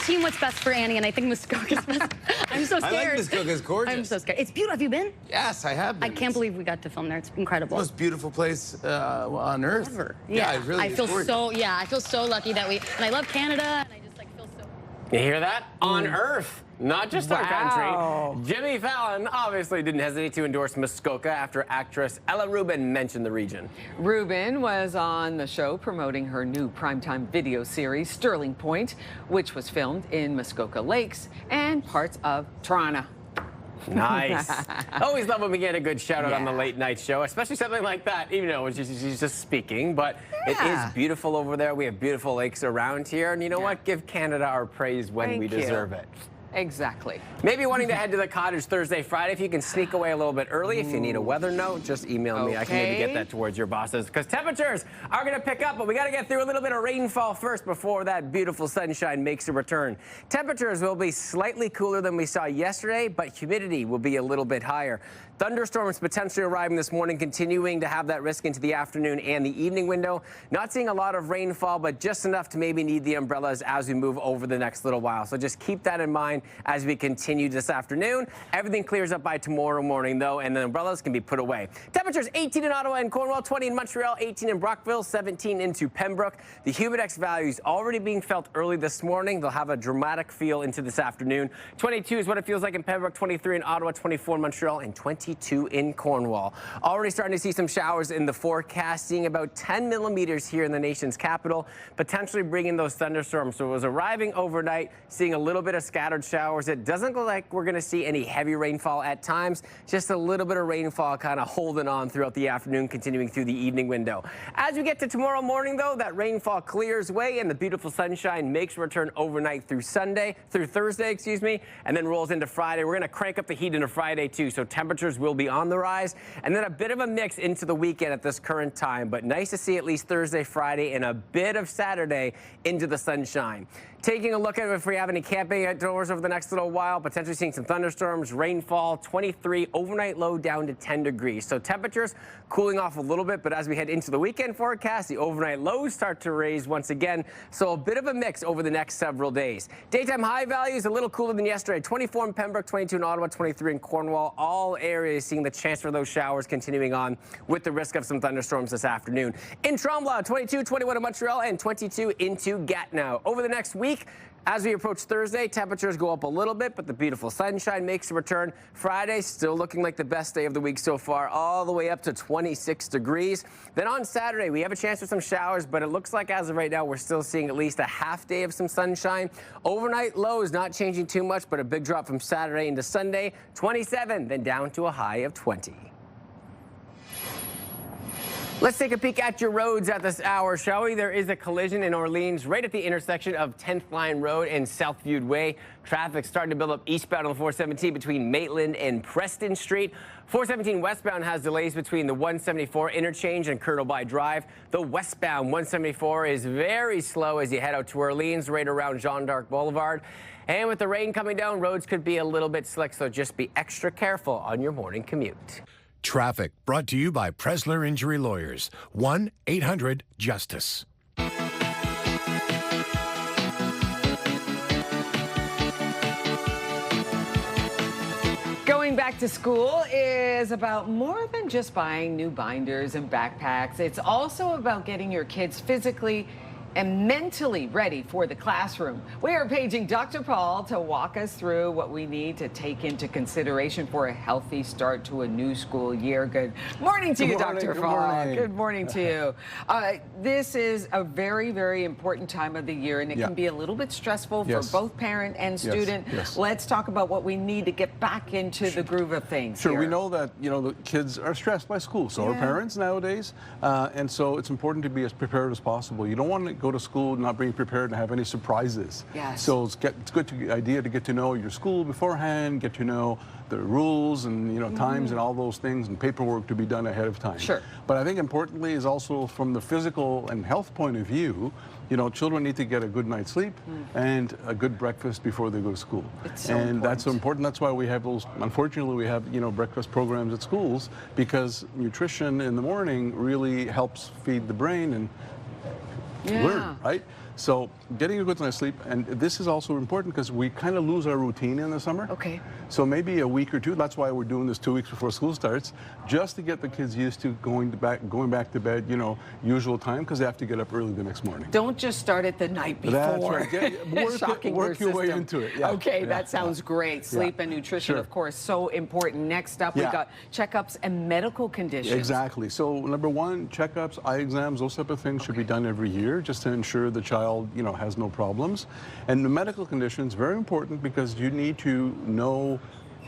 S11: Team What's Best for Annie, and I think Muskoka's best. I'm so scared.
S12: I like Muskoka's gorgeous.
S11: I'm so scared. It's beautiful. Have you been?
S12: Yes, I have been.
S11: I can't believe we got to film there. It's incredible.
S12: Most beautiful place on earth.
S11: Ever.
S12: Yeah, it really
S11: I
S12: is
S11: feel
S12: gorgeous.
S11: I feel so lucky that and I love Canada, and I just feel so.
S2: You hear that? On Earth, not just our country. Jimmy Fallon obviously didn't hesitate to endorse Muskoka after actress Ella Rubin mentioned the region.
S1: Rubin was on the show promoting her new primetime video series, Sterling Point, which was filmed in Muskoka Lakes and parts of Toronto.
S2: Nice. Always love when we get a good shout out on the late night show, especially something like that, even though she's just speaking. But it is beautiful over there. We have beautiful lakes around here. And you know what? Give Canada our praise when we deserve it.
S1: Exactly.
S2: Maybe wanting to head to the cottage Thursday, Friday. If you can sneak away a little bit early, if you need a weather note, just email me. I can maybe get that towards your bosses, because temperatures are going to pick up, but we got to get through a little bit of rainfall first before that beautiful sunshine makes a return. Temperatures will be slightly cooler than we saw yesterday, but humidity will be a little bit higher. Thunderstorms potentially arriving this morning, continuing to have that risk into the afternoon and the evening window. Not seeing a lot of rainfall, but just enough to maybe need the umbrellas as we move over the next little while. So just keep that in mind as we continue this afternoon. Everything clears up by tomorrow morning, though, and the umbrellas can be put away. Temperatures 18 in Ottawa and Cornwall, 20 in Montreal, 18 in Brockville, 17 into Pembroke. The humidex values already being felt early this morning. They'll have a dramatic feel into this afternoon. 22 is what it feels like in Pembroke, 23 in Ottawa, 24 in Montreal, and 22 in Cornwall. Already starting to see some showers in the forecast, seeing about 10 millimeters here in the nation's capital, potentially bringing those thunderstorms. So it was arriving overnight, seeing a little bit of scattered showers. It doesn't look like we're going to see any heavy rainfall at times, just a little bit of rainfall kind of holding on throughout the afternoon, continuing through the evening window. As we get to tomorrow morning, though, that rainfall clears away and the beautiful sunshine makes a return overnight through Thursday, excuse me, and then rolls into Friday. We're going to crank up the heat into Friday, too, so temperatures will be on the rise, and then a bit of a mix into the weekend at this current time, but nice to see at least Thursday, Friday, and a bit of Saturday into the sunshine. Taking a look at if we have any camping outdoors over the next little while, potentially seeing some thunderstorms, rainfall, 23, overnight low down to 10 degrees. So temperatures cooling off a little bit, but as we head into the weekend forecast, the overnight lows start to raise once again. So a bit of a mix over the next several days. Daytime high values a little cooler than yesterday. 24 in Pembroke, 22 in Ottawa, 23 in Cornwall. All areas seeing the chance for those showers continuing on with the risk of some thunderstorms this afternoon. In Tremblant, 22, 21 in Montreal, and 22 into Gatineau. Over the next week, as we approach Thursday, temperatures go up a little bit, but the beautiful sunshine makes a return. Friday, still looking like the best day of the week so far, all the way up to 26 degrees. Then on Saturday, we have a chance for some showers, but it looks like as of right now, we're still seeing at least a half day of some sunshine. Overnight low is not changing too much, but a big drop from Saturday into Sunday, 27, then down to a high of 20. Let's take a peek at your roads at this hour, shall we? There is a collision in Orleans right at the intersection of 10th Line Road and Southviewed Way. Traffic starting to build up eastbound on the 417 between Maitland and Preston Street. 417 westbound has delays between the 174 interchange and Kirtleby Drive. The westbound 174 is very slow as you head out to Orleans, right around Jeanne d'Arc Boulevard. And with the rain coming down, roads could be a little bit slick, so just be extra careful on your morning commute.
S22: Traffic brought to you by Presler Injury Lawyers. 1-800-JUSTICE.
S1: Going back to school is about more than just buying new binders and backpacks. It's also about getting your kids physically and mentally ready for the classroom. We are paging Dr. Paul to walk us through what we need to take into consideration for a healthy start to a new school year. Good morning to you, Dr. Paul. Good morning to you. This is a very, very important time of the year, and it can be a little bit stressful for both parent and student. Let's talk about what we need to get back into the groove of things.
S17: Sure, we know that the kids are stressed by school, so are parents nowadays, and so it's important to be as prepared as possible. You don't want to go to school not being prepared and have any surprises. So it's good idea to get to know your school beforehand, get to know the rules and times and all those things, and paperwork to be done ahead of time. But I think importantly is also from the physical and health point of view, children need to get a good night's sleep and a good breakfast before they go to school. That's so important. That's why we have those, unfortunately, we have, breakfast programs at schools, because nutrition in the morning really helps feed the brain and learn, right? So getting a good night's sleep, and this is also important because we kind of lose our routine in the summer. So maybe a week or two, that's why we're doing this 2 weeks before school starts, just to get the kids used to going back to bed, usual time, because they have to get up early the next morning.
S1: Don't just start it the night before.
S17: That's right. Work your way into it.
S1: Okay, that sounds great. Sleep and nutrition, of course, so important. Next up, we've got checkups and medical conditions.
S17: Exactly. So number one, checkups, eye exams, those type of things should be done every year, just to ensure the child, has no problems. And the medical conditions, very important, because you need to know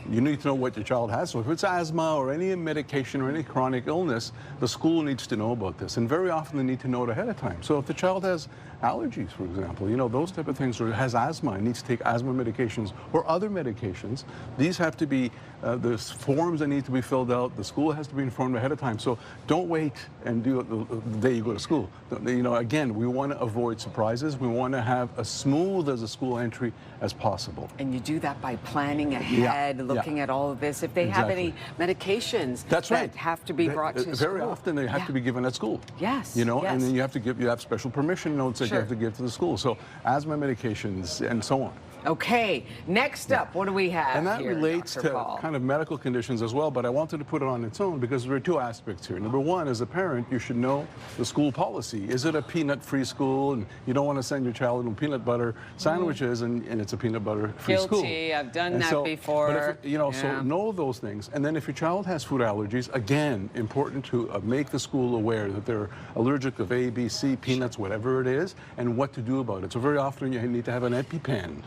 S17: what your child has. So if it's asthma or any medication or any chronic illness, the school needs to know about this. And very often they need to know it ahead of time. So if the child has allergies, for example, those type of things, or has asthma and needs to take asthma medications or other medications, these have to be, there's forms that need to be filled out. The school has to be informed ahead of time. So don't wait and do it the day you go to school. Again, we want to avoid surprises. We want to have as smooth as a school entry as possible.
S1: And you do that by planning ahead, looking at all of this. If they have any medications that have to be brought to school.
S17: Very often they have to be given at school.
S1: And
S17: then you have special permission notes that you have to give to the school. So asthma medications and so on.
S1: Okay, next up, what do we have?
S17: And that
S1: here,
S17: relates
S1: Dr.
S17: to
S1: Paul?
S17: kind of medical conditions as well, but I wanted to put it on its own because there are two aspects here. Number one, as a parent, you should know the school policy. Is it a peanut-free school? And you don't want to send your child on peanut butter sandwiches and it's a peanut butter-free school.
S1: Guilty, I've done that before.
S17: But so know those things. And then if your child has food allergies, again, important to make the school aware that they're allergic of A, B, C, peanuts, whatever it is, and what to do about it. So very often you need to have an EpiPen,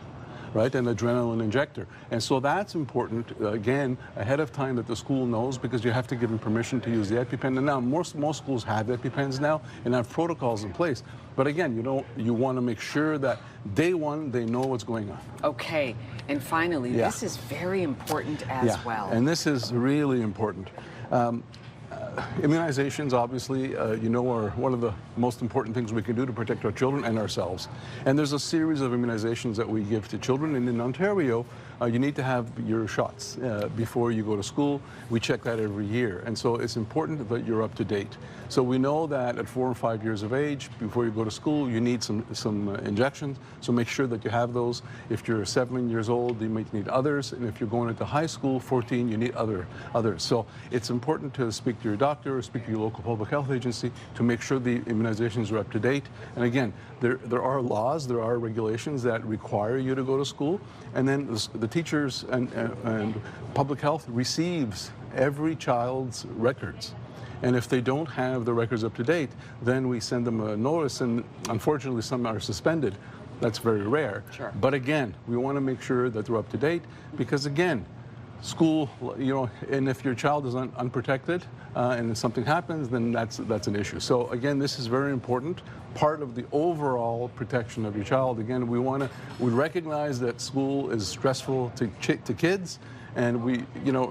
S17: right, an adrenaline injector. And so that's important, again, ahead of time that the school knows, because you have to give them permission to use the EpiPen. And now most schools have EpiPens now and have protocols in place. But again, you want to make sure that day one, they know what's going on.
S1: Okay, and finally, this is very important as well.
S17: And this is really important. Immunizations, obviously, are one of the most important things we can do to protect our children and ourselves. And there's a series of immunizations that we give to children. And in Ontario, you need to have your shots before you go to school. We check that every year. And so it's important that you're up to date. So we know that at 4 and 5 years of age, before you go to school, you need some injections. So make sure that you have those. If you're 7 years old, you might need others. And if you're going into high school, 14, you need others. So it's important to speak to your doctor or speak to your local public health agency to make sure the immunizations are up to date. And again, there are laws, there are regulations that require you to go to school. And then the teachers and public health receives every child's records. And if they don't have the records up to date, then we send them a notice, and unfortunately some are suspended. That's very rare. But again, we want to make sure that they're up to date, because again, school, and if your child is unprotected and if something happens, then that's an issue. So again, this is very important, part of the overall protection of your child. Again, we recognize that school is stressful to kids, and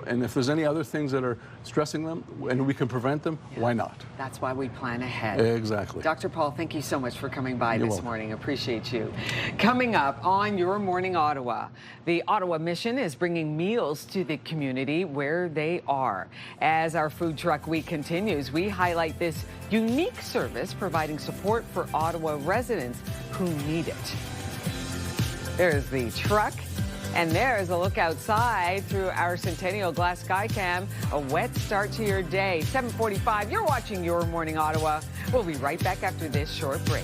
S17: and if there's any other things that are stressing them and we can prevent them, why not?
S1: That's why we plan ahead.
S17: Exactly.
S1: Dr. Paul, thank you so much for coming by this morning. Appreciate you. Coming up on Your Morning Ottawa, the Ottawa Mission is bringing meals to the community where they are. As our food truck week continues, we highlight this unique service providing support for Ottawa residents who need it. There's the truck. And there's a look outside through our Centennial Glass Skycam. A wet start to your day. 7:45, you're watching Your Morning Ottawa. We'll be right back after this short break.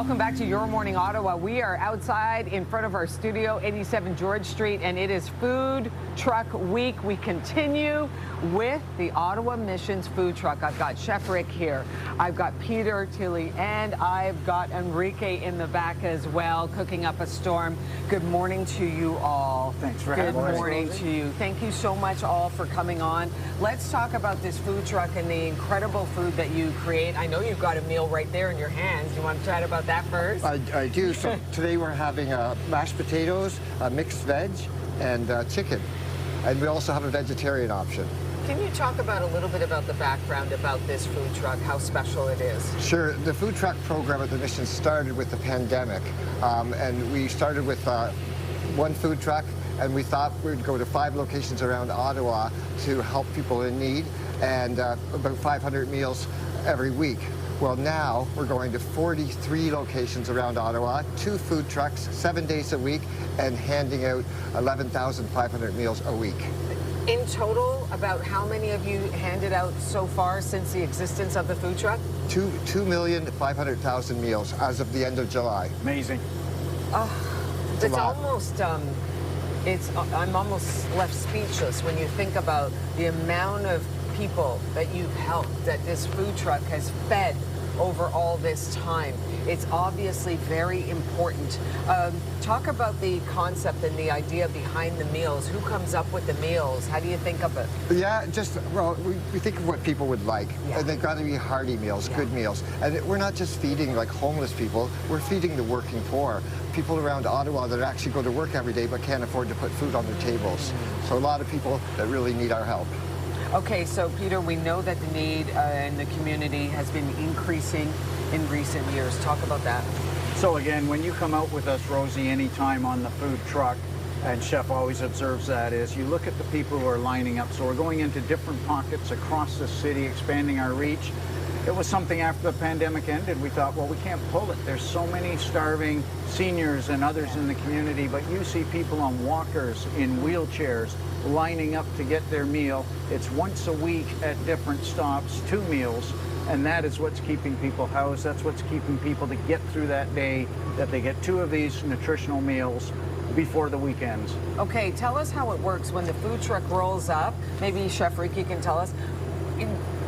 S1: Welcome back to Your Morning Ottawa. We are outside in front of our studio, 87 George Street, and it is Food Truck Week. We continue with the Ottawa Missions Food Truck. I've got Chef Rick here. I've got Peter Tilley, and I've got Enrique in the back as well, cooking up a storm. Good morning to you all.
S23: Thanks for having us.
S1: Good morning to you. Thank you so much all for coming on. Let's talk about this food truck and the incredible food that you create. I know you've got a meal right there in your hands. You want to chat about that first?
S23: I do. So today we're having mashed potatoes, mixed veg, and chicken. And we also have a vegetarian option.
S1: Can you talk about a little bit about the background about this food truck, how special it is?
S23: Sure. The food truck program at the Mission started with the pandemic. And we started with one food truck, and we thought we'd go to 5 locations around Ottawa to help people in need, and about 500 meals every week. Well, now we're going to 43 locations around Ottawa, 2 food trucks, 7 days a week, and handing out 11,500 meals a week.
S1: In total, about how many of you handed out so far since the existence of the food truck?
S23: 2,500,000 meals as of the end of July. Amazing.
S1: It's almost, I'm almost left speechless when you think about the amount of people that you've helped, that this food truck has fed over all this time. It's obviously very important. Talk about the concept and the idea behind the meals. Who comes up with the meals? How do you think of it?
S23: Yeah, well, we think of what people would like. Yeah. And they've got to be hearty meals, good meals. And we're not just feeding like homeless people, we're feeding the working poor. People around Ottawa that actually go to work every day but can't afford to put food on their tables. So a lot of people that really need our help.
S1: Okay, so Peter, we know that the need in the community has been increasing in recent years. Talk about that.
S19: So again, when you come out with us, Rosie, anytime on the food truck, and Chef always observes that, is you look at the people who are lining up. So we're going into different pockets across the city, expanding our reach. It was something after the pandemic ended, we thought, well, we can't pull it. There's so many starving seniors and others in the community, but you see people on walkers, in wheelchairs, lining up to get their meal. It's once a week at different stops, 2 meals, and that is what's keeping people housed. That's what's keeping people to get through that day, that they get 2 of these nutritional meals before the weekends.
S1: Okay, tell us how it works when the food truck rolls up. Maybe Chef Ricky can tell us.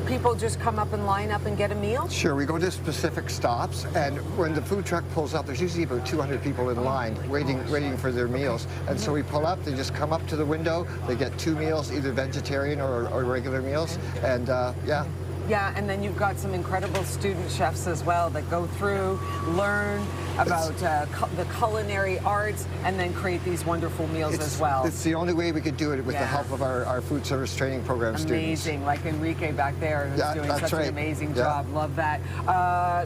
S1: People just come up and line up and get a meal?
S23: Sure, we go to specific stops, and when the food truck pulls up, there's usually about 200 people in line waiting for their meals. And so we pull up, they just come up to the window, they get 2 meals, either vegetarian or regular meals, and yeah.
S1: Yeah, and then you've got some incredible student chefs as well that go through, learn about the culinary arts, and then create these wonderful meals as well.
S23: It's the only way we could do it with the help of our food service training program students.
S1: Amazing, like Enrique back there who's doing such an amazing job. Love that.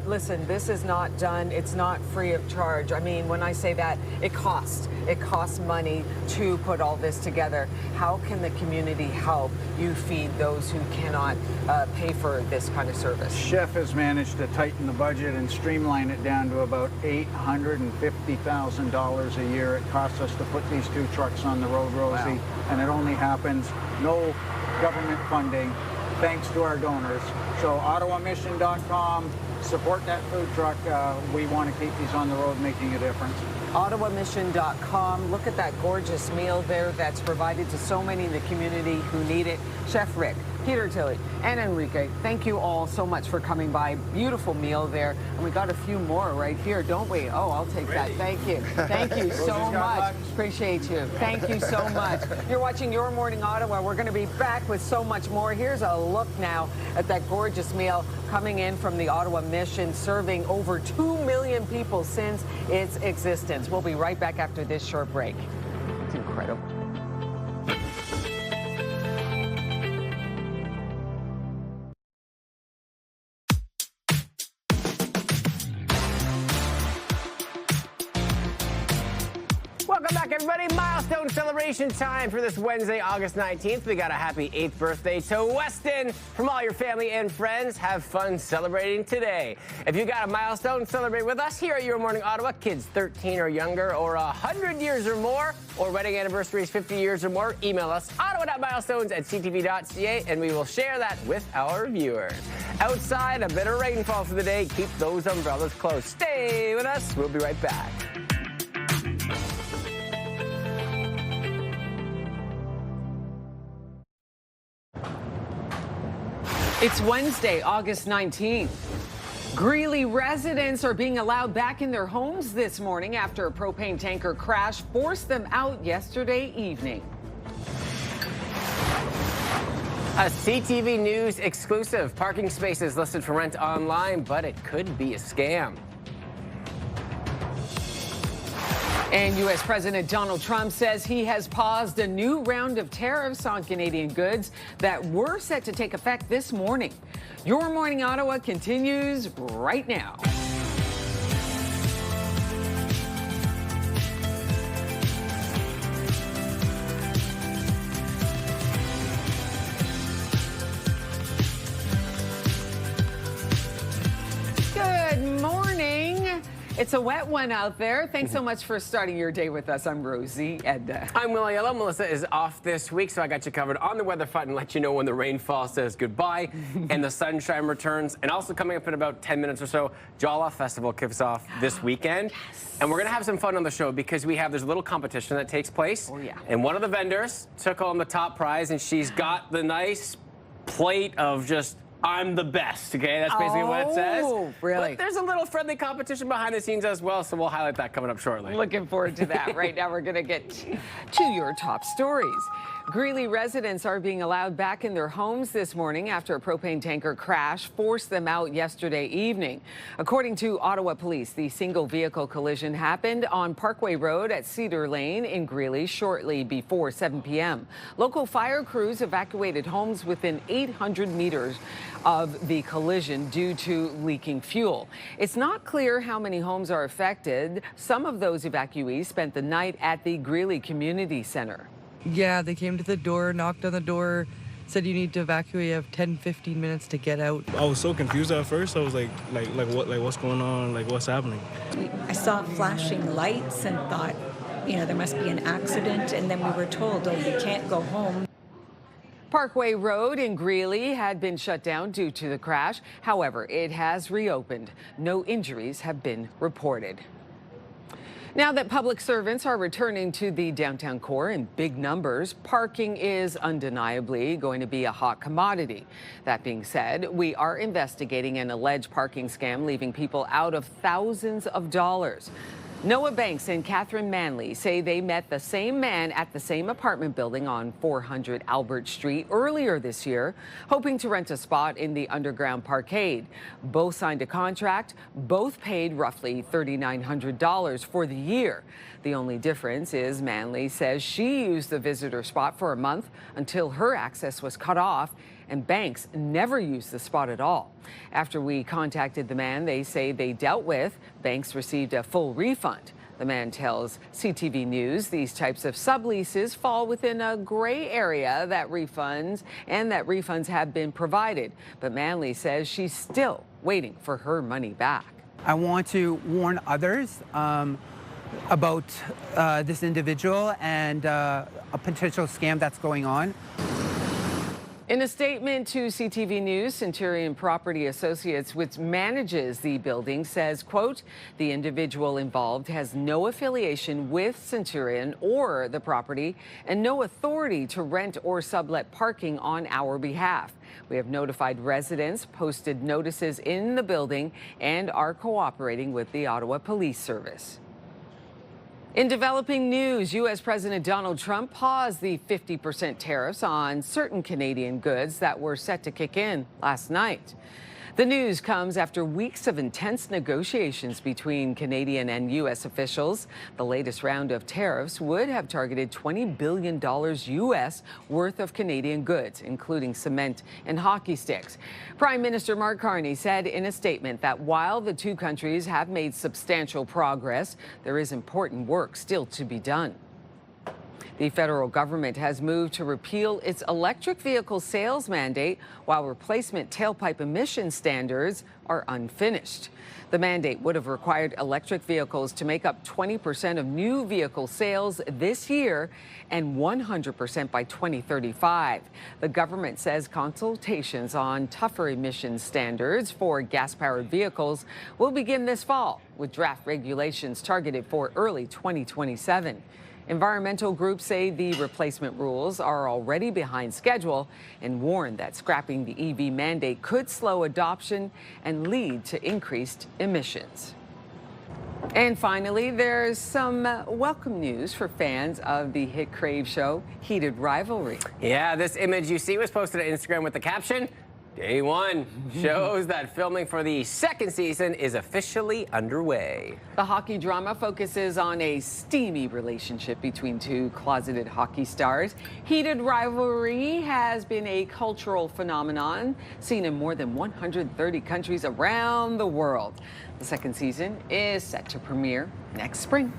S1: Listen, this is not done. It's not free of charge. I mean, when I say that, it costs. It costs money to put all this together. How can the community help you feed those who cannot pay for this kind of service?
S19: Chef has managed to tighten the budget and streamline it down to about $850,000 a year. It costs us to put these 2 trucks on the road, Rosie, wow. And it only happens, no government funding, thanks to our donors. So OttawaMission.com, support that food truck. We want to keep these on the road, making a difference.
S1: OttawaMission.com. Look at that gorgeous meal there that's provided to so many in the community who need it. Chef Rick, Peter Tilley, and Enrique, thank you all so much for coming by. Beautiful meal there. And we got a few more right here, don't we? Oh, I'll take that. Thank you. Thank you so much. Appreciate you. Thank you so much. You're watching Your Morning Ottawa. We're going to be back with so much more. Here's a look now at that gorgeous meal coming in from the Ottawa Mission, serving over 2 million people since its existence. We'll be right back after this short break. It's incredible.
S2: Welcome back, everybody. Milestone celebration time for this Wednesday, August 19th. We got a happy 8th birthday to Weston. From all your family and friends, have fun celebrating today. If you got a milestone, celebrate with us here at Your Morning Ottawa. Kids 13 or younger, or 100 years or more, or wedding anniversaries 50 years or more, email us ottawa.milestones@ctv.ca, and we will share that with our viewers. Outside, a bit of rainfall for the day. Keep those umbrellas close. Stay with us. We'll be right back.
S1: It's Wednesday, August 19th. Greeley residents are being allowed back in their homes this morning after a propane tanker crash forced them out yesterday evening.
S2: A CTV News exclusive. Parking spaces listed for rent online, but it could be a scam.
S1: And U.S. President Donald Trump says he has paused a new round of tariffs on Canadian goods that were set to take effect this morning. Your Morning Ottawa continues right now. Good morning. It's a wet one out there. Thanks so much for starting your day with us. I'm Rosie, and
S2: I'm Willie Yellow. Melissa is off this week, so I got you covered on the weather front and let you know when the rainfall says goodbye and the sunshine returns. And also coming up in about 10 minutes or so, Jala Festival kicks off this weekend. Yes. And we're going to have some fun on the show because there's a little competition that takes place. Oh, yeah. And one of the vendors took home the top prize, and she's got the nice plate of just I'm the best, okay? That's basically what it says.
S1: Oh, really?
S2: But there's a little friendly competition behind the scenes as well, so we'll highlight that coming up shortly.
S1: Looking forward to that. Right now, we're going to get to your top stories. Greeley residents are being allowed back in their homes this morning after a propane tanker crash forced them out yesterday evening. According to Ottawa police, the single vehicle collision happened on Parkway Road at Cedar Lane in Greeley shortly before 7 p.m. Local fire crews evacuated homes within 800 meters of the collision due to leaking fuel. It's not clear how many homes are affected. Some of those evacuees spent the night at the Greeley Community Center.
S3: Yeah, they came to the door, knocked on the door, said you need to evacuate. You have 10-15 minutes to get out.
S4: I was so confused at first. I was like what's going on? Like, what's happening?
S5: I saw flashing lights and thought, there must be an accident. And then we were told, oh, you can't go home.
S1: Parkway Road in Greeley had been shut down due to the crash. However, it has reopened. No injuries have been reported. Now that public servants are returning to the downtown core in big numbers, parking is undeniably going to be a hot commodity. That being said, we are investigating an alleged parking scam leaving people out of thousands of dollars. Noah Banks and Catherine Manley say they met the same man at the same apartment building on 400 Albert Street earlier this year, hoping to rent a spot in the underground parkade. Both signed a contract. Both paid roughly $3,900 for the year. The only difference is Manley says she used the visitor spot for a month until her access was cut off, and Banks never used the spot at all. After we contacted the man they say they dealt with, Banks received a full refund. The man tells CTV News these types of subleases fall within a gray area that refunds have been provided. But Manley says she's still waiting for her money back.
S7: I want to warn others about this individual and a potential scam that's going on.
S1: In a statement to CTV News, Centurion Property Associates, which manages the building, says, quote, the individual involved has no affiliation with Centurion or the property and no authority to rent or sublet parking on our behalf. We have notified residents, posted notices in the building, and are cooperating with the Ottawa Police Service. In developing news, U.S. President Donald Trump paused the 50% tariffs on certain Canadian goods that were set to kick in last night. The news comes after weeks of intense negotiations between Canadian and U.S. officials. The latest round of tariffs would have targeted $20 billion U.S. worth of Canadian goods, including cement and hockey sticks. Prime Minister Mark Carney said in a statement that while the two countries have made substantial progress, there is important work still to be done. The federal government has moved to repeal its electric vehicle sales mandate while replacement tailpipe emission standards are unfinished. The mandate would have required electric vehicles to make up 20% of new vehicle sales this year and 100% by 2035. The government says consultations on tougher emission standards for gas-powered vehicles will begin this fall, with draft regulations targeted for early 2027. Environmental groups say the replacement rules are already behind schedule and warn that scrapping the EV mandate could slow adoption and lead to increased emissions. And finally, there's some welcome news for fans of the hit Crave show, Heated Rivalry.
S2: Yeah, this image you see was posted on Instagram with the caption, Day one shows that filming for the second season is officially underway.
S1: The hockey drama focuses on a steamy relationship between two closeted hockey stars. Heated Rivalry has been a cultural phenomenon seen in more than 130 countries around the world. The second season is set to premiere next spring.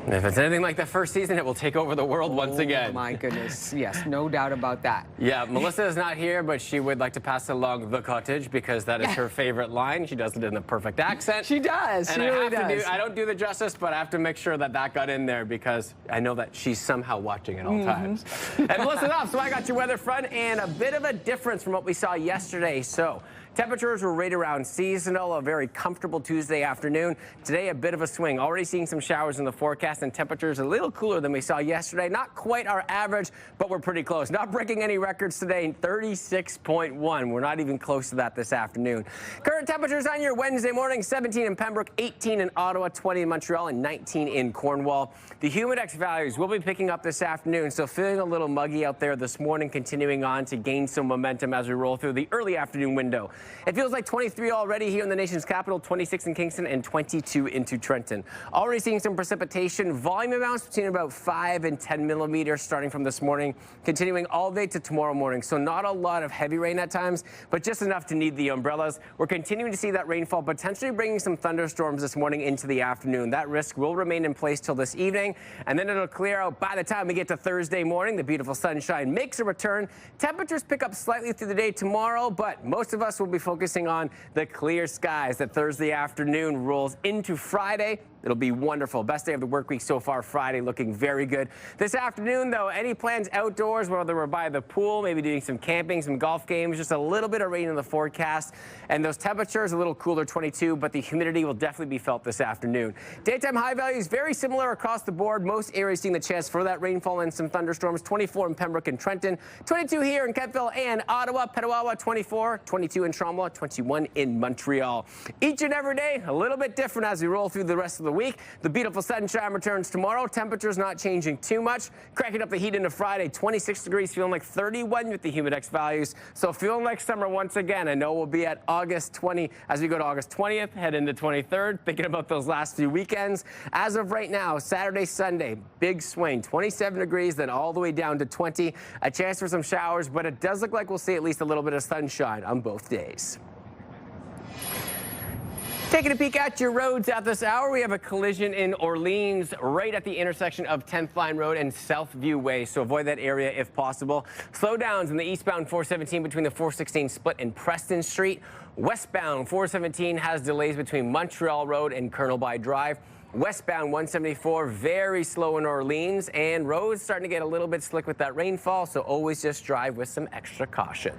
S2: If it's anything like the first season, it will take over the world once again.
S1: Oh my goodness, yes, no doubt about that.
S2: Yeah, Melissa is not here, but she would like to pass along the cottage because that is her favorite line. She does it in the perfect accent.
S1: She does,
S2: and
S1: she really does.
S2: I don't do the justice, but I have to make sure that that got in there because I know that she's somehow watching at all times. And Melissa's off, so I got your weather front and a bit of a difference from what we saw yesterday. So temperatures were right around seasonal, a very comfortable Tuesday afternoon. Today, a bit of a swing. Already seeing some showers in the forecast and temperatures a little cooler than we saw yesterday. Not quite our average, but we're pretty close. Not breaking any records today, 36.1. We're not even close to that this afternoon. Current temperatures on your Wednesday morning, 17 in Pembroke, 18 in Ottawa, 20 in Montreal, and 19 in Cornwall. The humidex values will be picking up this afternoon, so feeling a little muggy out there this morning, continuing on to gain some momentum as we roll through the early afternoon window. It feels like 23 already here in the nation's capital, 26 in Kingston, and 22 into Trenton. Already seeing some precipitation. Volume amounts between about 5 and 10 millimeters starting from this morning, continuing all day to tomorrow morning. So not a lot of heavy rain at times, but just enough to need the umbrellas. We're continuing to see that rainfall, potentially bringing some thunderstorms this morning into the afternoon. That risk will remain in place till this evening, and then it'll clear out by the time we get to Thursday morning. The beautiful sunshine makes a return. Temperatures pick up slightly through the day tomorrow, but most of us will be focusing on the clear skies that Thursday afternoon rolls into Friday. It'll be wonderful. Best day of the work week so far, Friday, looking very good. This afternoon, though, any plans outdoors, whether we're by the pool, maybe doing some camping, some golf games, just a little bit of rain in the forecast. And those temperatures, a little cooler, 22, but the humidity will definitely be felt this afternoon. Daytime high values, very similar across the board. Most areas seeing the chance for that rainfall and some thunderstorms. 24 in Pembroke and Trenton, 22 here in Kentville and Ottawa, Petawawa, 24, 22 in Tremblant, 21 in Montreal. Each and every day, a little bit different as we roll through the rest of the week. The beautiful sunshine returns tomorrow. Temperatures not changing too much. Cranking up the heat into Friday, 26 degrees, feeling like 31 with the humidex values. So feeling like summer once again. I know we'll be at August 20 as we go to August 20th, head into 23rd, thinking about those last few weekends. As of right now, Saturday, Sunday, big swing, 27 degrees, then all the way down to 20. A chance for some showers, but it does look like we'll see at least a little bit of sunshine on both days. Taking a peek at your roads at this hour, we have a collision in Orleans right at the intersection of 10th Line Road and Southview Way, so avoid that area if possible. Slowdowns in the eastbound 417 between the 416 split and Preston Street. Westbound 417 has delays between Montreal Road and Colonel By Drive. Westbound 174, very slow in Orleans, and roads starting to get a little bit slick with that rainfall, so always just drive with some extra caution.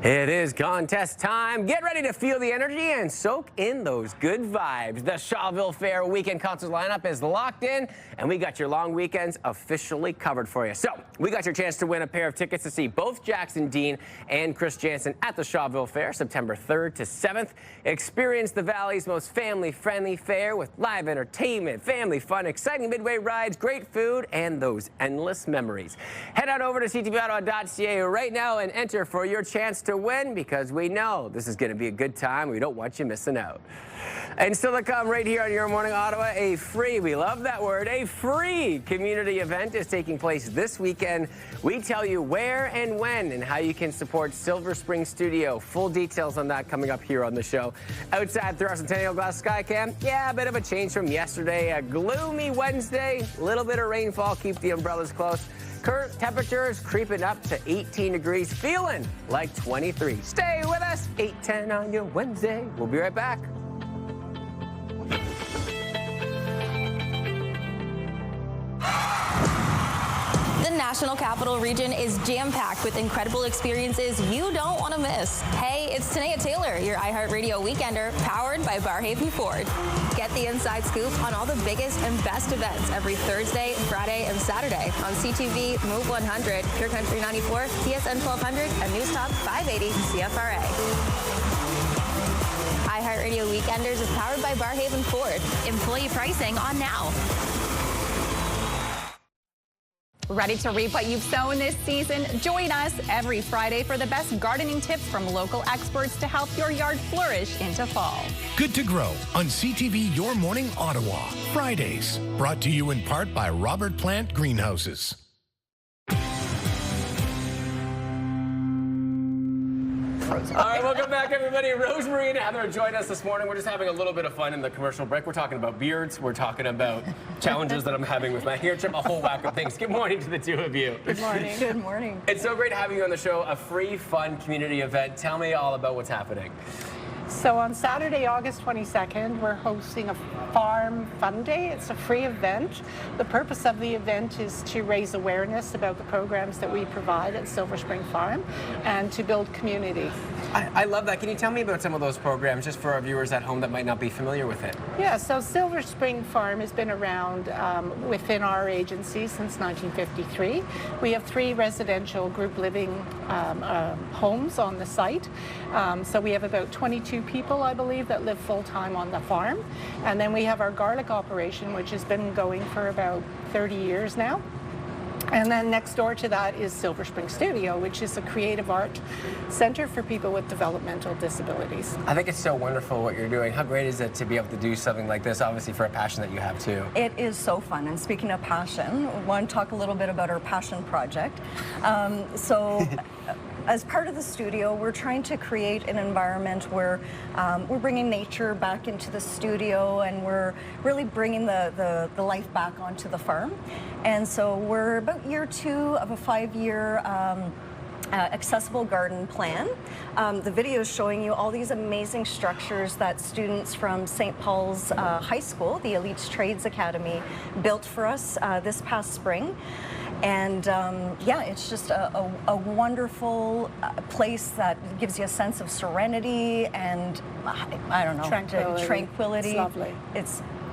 S2: It is contest time. Get ready to feel the energy and soak in those good vibes. The Shawville Fair weekend concert lineup is locked in, and we got your long weekends officially covered for you. So we got your chance to win a pair of tickets to see both Jackson Dean and Chris Jansen at the Shawville Fair, September 3rd to 7th. Experience the Valley's most family-friendly fair with live entertainment, family fun, exciting midway rides, great food, and those endless memories. Head on over to ctvottawa.ca right now and enter for your chance to to win because we know this is going to be a good time. We don't want you missing out. And still to come right here on Your Morning Ottawa, a free, we love that word, a free community event is taking place this weekend. We tell you where and when and how you can support Silver Spring Studio. Full details on that coming up here on the show. Outside through our Centennial Glass Skycam, yeah, a bit of a change from yesterday. A gloomy Wednesday, a little bit of rainfall, keep the umbrellas close. Current temperatures creeping up to 18 degrees, feeling like 23. Stay with us, 8:10 on your Wednesday. We'll be right back.
S8: The National Capital Region is jam-packed with incredible experiences you don't want to miss. Hey, it's Tanea Taylor, your iHeartRadio Weekender, powered by Barhaven Ford. Get the inside scoop on all the biggest and best events every Thursday, Friday, and Saturday on CTV, Move 100, Pure Country 94, TSN 1200, and News Talk 580 CFRA. iHeartRadio Weekenders is powered by Barhaven Ford. Employee pricing on now.
S20: Ready to reap what you've sown this season? Join us every Friday for the best gardening tips from local experts to help your yard flourish into fall.
S22: Good to Grow on CTV Your Morning Ottawa. Fridays. Brought to you in part by Robert Plant Greenhouses.
S2: All right, welcome back, everybody. Rosemary and Heather joined us this morning. We're just having a little bit of fun in the commercial break. We're talking about beards. We're talking about challenges that I'm having with my hair trim, a whole whack of things. Good morning to the two of you.
S20: Good morning. Good morning.
S2: It's so great having you on the show. A free, fun community event. Tell me all about what's happening.
S21: So on Saturday, August 22nd, we're hosting a Farm Fun Day. It's a free event. The purpose of the event is to raise awareness about the programs that we provide at Silver Spring Farm and to build community.
S2: I love that. Can you tell me about some of those programs, just for our viewers at home that might not be familiar with it?
S21: Yeah, so Silver Spring Farm has been around within our agency since 1953. We have 3 residential group living homes on the site. So we have about 22 people, I believe, that live full-time on the farm. And then we have our garlic operation, which has been going for about 30 years now. And then next door to that is Silver Spring Studio, which is a creative art center for people with developmental disabilities.
S2: I think it's so wonderful what you're doing. How great is it to be able to do something like this, obviously for a passion that you have too?
S24: It is so fun. And speaking of passion, I want to talk a little bit about our passion project. As part of the studio, we're trying to create an environment where we're bringing nature back into the studio and we're really bringing the life back onto the farm. And so we're about year 2 of a 5-year accessible garden plan. The video is showing you all these amazing structures that students from St. Paul's High School, the Elites Trades Academy, built for us this past spring. And yeah, it's just a wonderful place that gives you a sense of serenity and, I don't know, tranquility.
S21: It's lovely.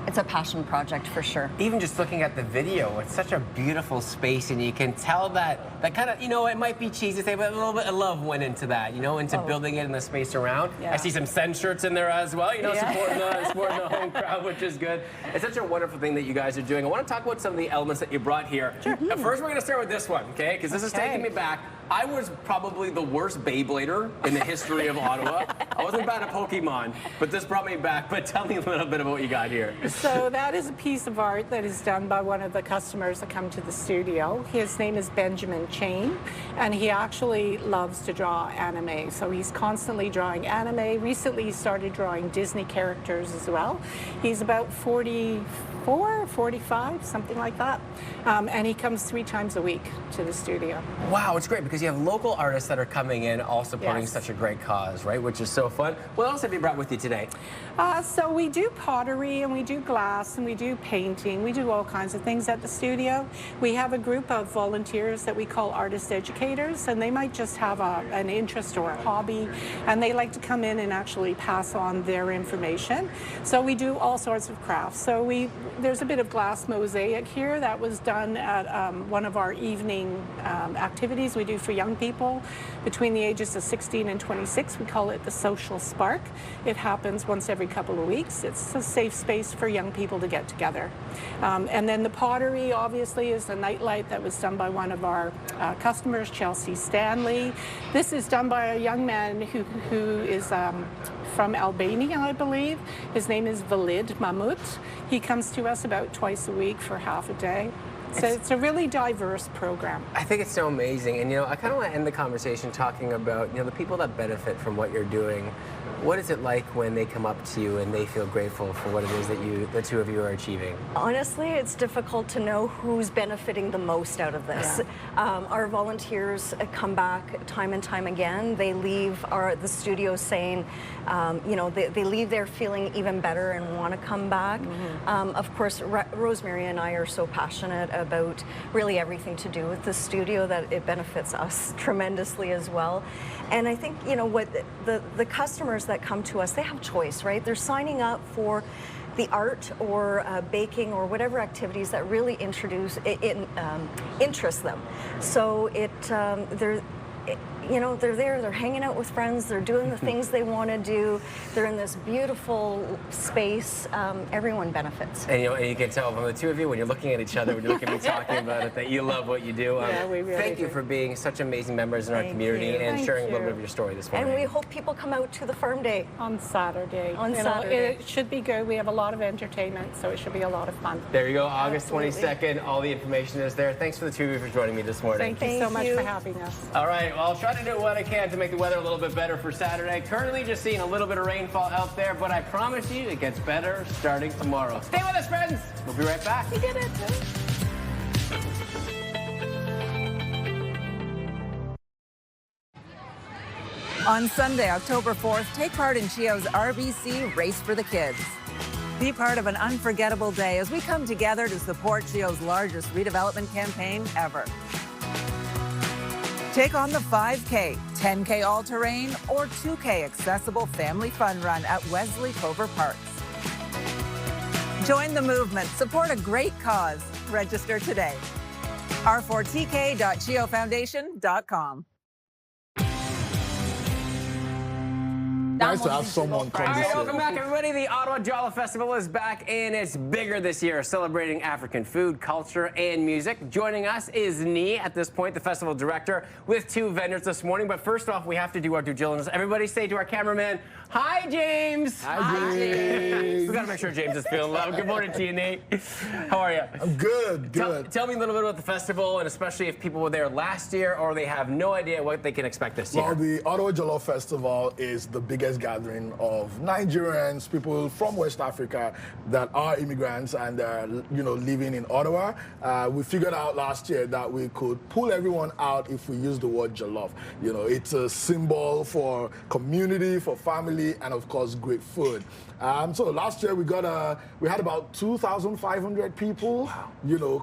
S24: It's a passion project for sure.
S2: Even just looking at the video, it's such a beautiful space, and you can tell that kind of, you know, it might be cheesy to say, but a little bit of love went into that, you know, into building it in the space around. Yeah. I see some Send shirts in there as well, you know, supporting the home crowd, which is good. It's such a wonderful thing that you guys are doing. I want to talk about some of the elements that you brought here. Sure. First, we're going to start with this one, okay? Because this is taking me back. I was probably the worst Beyblader in the history of Ottawa. I wasn't bad at Pokemon, but this brought me back. But tell me a little bit about what you got here.
S21: So that is a piece of art that is done by one of the customers that come to the studio. His name is Benjamin Chain, and he actually loves to draw anime. So he's constantly drawing anime. Recently, he started drawing Disney characters as well. He's about 44, 45, something like that. And he comes 3 times a week to the studio.
S2: Wow, it's great because you have local artists that are coming in all supporting such a great cause, right? Which is so fun. What else have you brought with you today?
S21: So we do pottery and we do glass and we do painting. We do all kinds of things at the studio. We have a group of volunteers that we call artist educators, and they might just have an interest or a hobby, and they like to come in and actually pass on their information. So we do all sorts of crafts. So we there's a bit of glass mosaic here that was done at one of our evening activities we do for young people between the ages of 16 and 26. We call it the Social Spark. It happens once every couple of weeks. It's a safe space for young people to get together. And then the pottery, obviously, is a nightlight that was done by one of our customers, Chelsea Stanley. This is done by a young man who is from Albania, I believe. His name is Valid Mahmoud. He comes to us about twice a week for half a day. So it's a really diverse program.
S2: I think it's so amazing. And, I kind of want to end the conversation talking about, the people that benefit from what you're doing. What is it like when they come up to you and they feel grateful for what it is that the two of you are achieving?
S24: Honestly, it's difficult to know who's benefiting the most out of this. Yeah. Our volunteers come back time and time again. They leave the studio saying, they leave there feeling even better and want to come back. Mm-hmm. Of course, Rosemary and I are so passionate about really everything to do with the studio that it benefits us tremendously as well. And I think, what the customers that come to us, they have choice, right? They're signing up for the art or baking or whatever activities that really interest them. So they're there, they're hanging out with friends, they're doing the things they want to do, they're in this beautiful space. Everyone benefits.
S2: And you can tell from the two of you, when you're looking at each other, when you look at me talking about it, that you love what you do.
S21: Yeah, we really
S2: thank you for being such amazing members in our community and sharing a little bit of your story this morning.
S24: And we hope people come out to the farm day.
S21: On Saturday. It should be good. We have a lot of entertainment, so it should be a lot of fun.
S2: There you go, August 22nd. All the information is there. Thanks for the two of you for joining me this morning.
S21: Thank you so much for having us.
S2: All right, well, I'll try to do what I can to make the weather a little bit better for Saturday. Currently just seeing a little bit of rainfall out there, but I promise you it gets better starting tomorrow. Stay with us, friends. We'll be right back.
S21: We did it.
S6: On Sunday, October 4th, take part in CHEO's RBC Race for the Kids. Be part of an unforgettable day as we come together to support CHEO's largest redevelopment campaign ever. Take on the 5K, 10K all-terrain, or 2K accessible family fun run at Wesley Clover Parks. Join the movement. Support a great cause. Register today. r4tk.cheofoundation.com.
S12: Nice to have someone come
S2: All
S12: this
S2: right,
S12: year.
S2: welcome back, everybody. The Ottawa Jollof Festival is back, and it's bigger this year, celebrating African food, culture, and music. Joining us is Nee, at this point, the festival director, with two vendors this morning. But first off, we have to do our due diligence. Everybody say to our cameraman, hi, James.
S12: Hi, James.
S2: We got to make sure James is feeling love. Good morning to you, Nee. How are you?
S12: I'm good,
S2: Tell me a little bit about the festival, and especially if people were there last year or they have no idea what they can expect this year.
S12: Well, the Ottawa Jollof Festival is the biggest gathering of Nigerians, people from West Africa that are immigrants and living in Ottawa. We figured out last year that we could pull everyone out if we use the word jollof. It's a symbol for community, for family, and of course, great food. So last year we had about 2,500 people,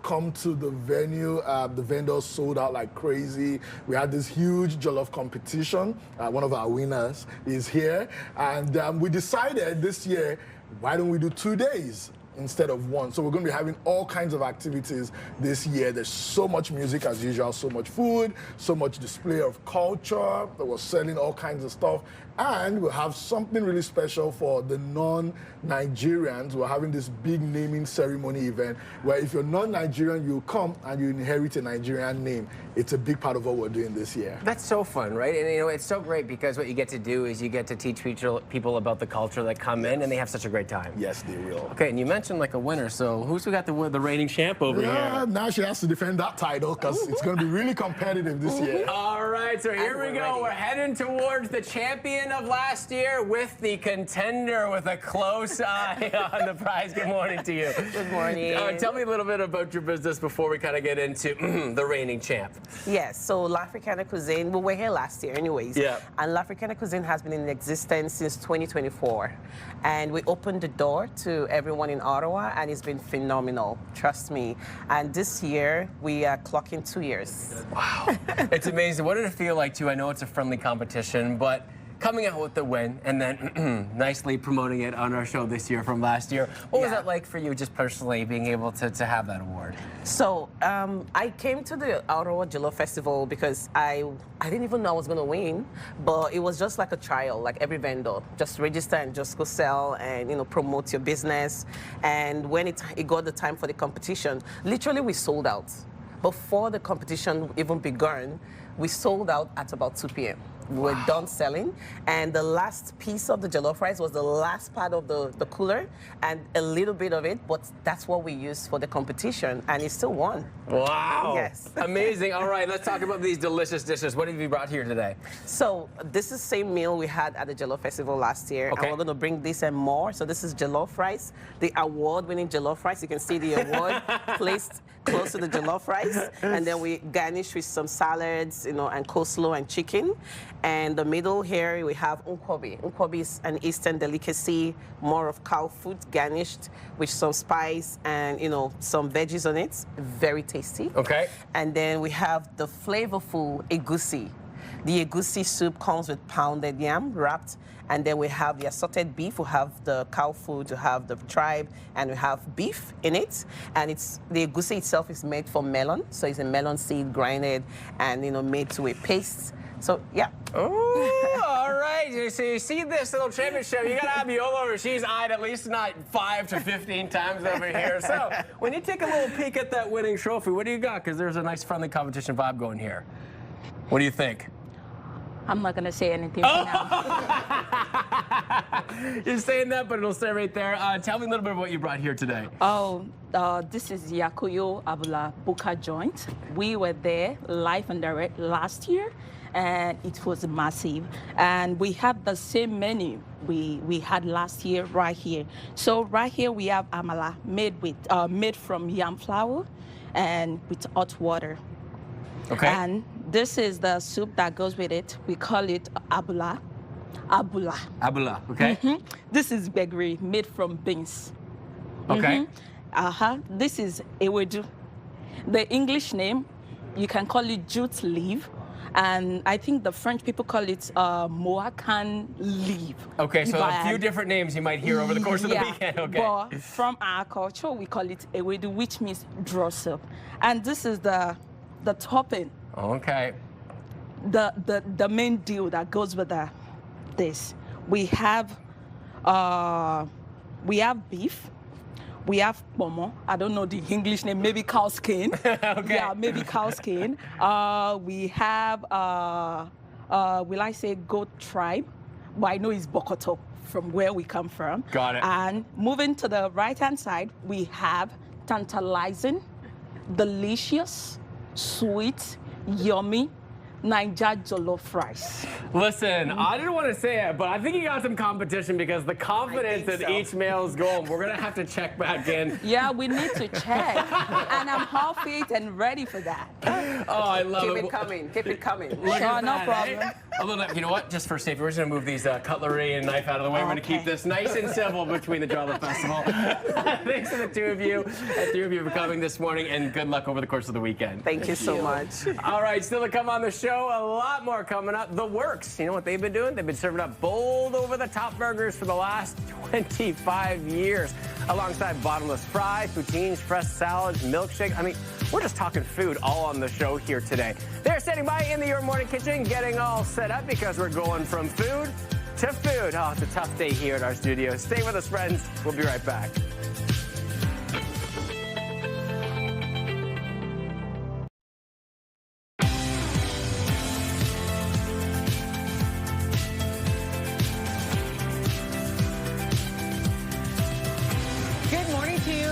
S12: come to the venue. The vendors sold out like crazy. We had this huge jollof competition. One of our winners is here. And we decided this year, why don't we do 2 days instead of one? So we're going to be having all kinds of activities this year. There's so much music as usual, so much food, so much display of culture. We're selling all kinds of stuff. And we'll have something really special for the non-Nigerians. We're having this big naming ceremony event where if you're non-Nigerian, you come and you inherit a Nigerian name. It's a big part of what we're doing this year.
S2: That's so fun, right? And it's so great because what you get to do is you get to teach people about the culture that come in, and they have such a great time.
S12: Yes, they will.
S2: Okay, and you mentioned like a winner, so who's got the reigning champ over here?
S12: Now she has to defend that title because it's going to be really competitive this year.
S2: All right, so here we go. We're heading towards the champion of last year with the contender with a close eye on the prize. Good morning to you.
S9: Good morning.
S2: Tell me a little bit about your business before we kind of get into the reigning champ.
S9: Yes, so L'Africaine Cuisine, we were here last year anyways.
S2: Yeah.
S9: And L'Africaine Cuisine has been in existence since 2024. And we opened the door to everyone in Ottawa, and it's been phenomenal, trust me. And this year, we are clocking 2 years.
S2: Wow. It's amazing. What did it feel like, too? I know it's a friendly competition, but coming out with the win and then nicely promoting it on our show this year from last year. What was that like for you, just personally, being able to have that award?
S9: So I came to the Ottawa Jollof Festival because I didn't even know I was going to win, but it was just like a trial, like every vendor. Just register and just go sell and, you know, promote your business. And when it got the time for the competition, literally we sold out. Before the competition even began, we sold out at about 2 p.m. We were done selling, and the last piece of the jollof rice was the last part of the cooler, and a little bit of it, but that's what we used for the competition, and it still won.
S2: Wow.
S9: Yes.
S2: Amazing. All right, let's talk about these delicious dishes. What have you brought here today?
S9: So this is the same meal we had at the Jollof Festival last year, and we're going to bring this and more. So this is jollof rice, the award-winning jollof rice. You can see the award placed close to the jollof rice, and then we garnish with some salads, you know, and coleslaw and chicken. And the middle here we have nkwobi. Nkwobi is an Eastern delicacy, more of cow food, garnished with some spice and, you know, some veggies on it. Very tasty.
S2: Okay.
S9: And then we have the flavorful egusi. The egusi soup comes with pounded yam wrapped, and then we have the assorted beef. We have the cow food, we have the tribe, and we have beef in it. And it's the egusi itself is made from melon, so it's a melon seed grinded and, you know, made to a paste. So yeah.
S2: Oh, all right. So you see this little championship, you gotta have Viola over. She's eyed at least not 5 to 15 times over here. So when you take a little peek at that winning trophy, what do you got? Because there's a nice friendly competition vibe going here. What do you think?
S10: I'm not gonna say anything for now.
S2: You're saying that, but it'll stay right there. Tell me a little bit about what you brought here today.
S10: Oh, this is Yakuyo Abula Buka joint. We were there live and direct last year, and it was massive. And we have the same menu we had last year right here. So right here we have amala made from yam flour and with hot water.
S2: Okay.
S10: And this is the soup that goes with it. We call it abula. Abula.
S2: Abula, okay.
S10: Mm-hmm. This is begri made from beans.
S2: Okay.
S10: Mm-hmm. This is ewedu. The English name, you can call it jute leaf. And I think the French people call it Moacan leaf.
S2: Okay, so a few different names you might hear over the course of the weekend. Okay.
S10: But from our culture, we call it ewedu, which means draw soup. And this is the topping.
S2: Okay.
S10: The main deal that goes with this. We have beef. We have pomo. I don't know the English name. Maybe cow skin.
S2: Okay.
S10: Yeah, maybe cow skin. We have will I say goat tribe? But I know it's Bokoto from where we come from.
S2: Got it.
S10: And moving to the right-hand side, we have tantalizing, delicious, sweet, yummy Niger jollof rice.
S2: Listen, I didn't want to say it, but I think you got some competition because the confidence that each meal is going, we're going to have to check back in.
S10: Yeah, we need to check. And I'm half fit and ready for that.
S2: Oh, I love it.
S9: Keep it coming. Keep it coming.
S2: Look at
S10: no
S2: that,
S10: problem.
S2: Eh? Although, you know what? Just for safety, we're just going to move these cutlery and knife out of the way. We're going to keep this nice and civil between the Jollof Festival. Thanks to the two of you, three of you for coming this morning, and good luck over the course of the weekend.
S9: Thank you so much.
S2: All right, still to come on the show, a lot more coming up. The Works. You know what they've been doing? They've been serving up bold over-the-top burgers for the last 25 years, alongside bottomless fries, poutines, fresh salads, milkshake. I mean, we're just talking food all on the show here today. They're standing by in the Your Morning Kitchen, getting all set up because we're going from food to food. Oh, it's a tough day here at our studio. Stay with us, friends. We'll be right back.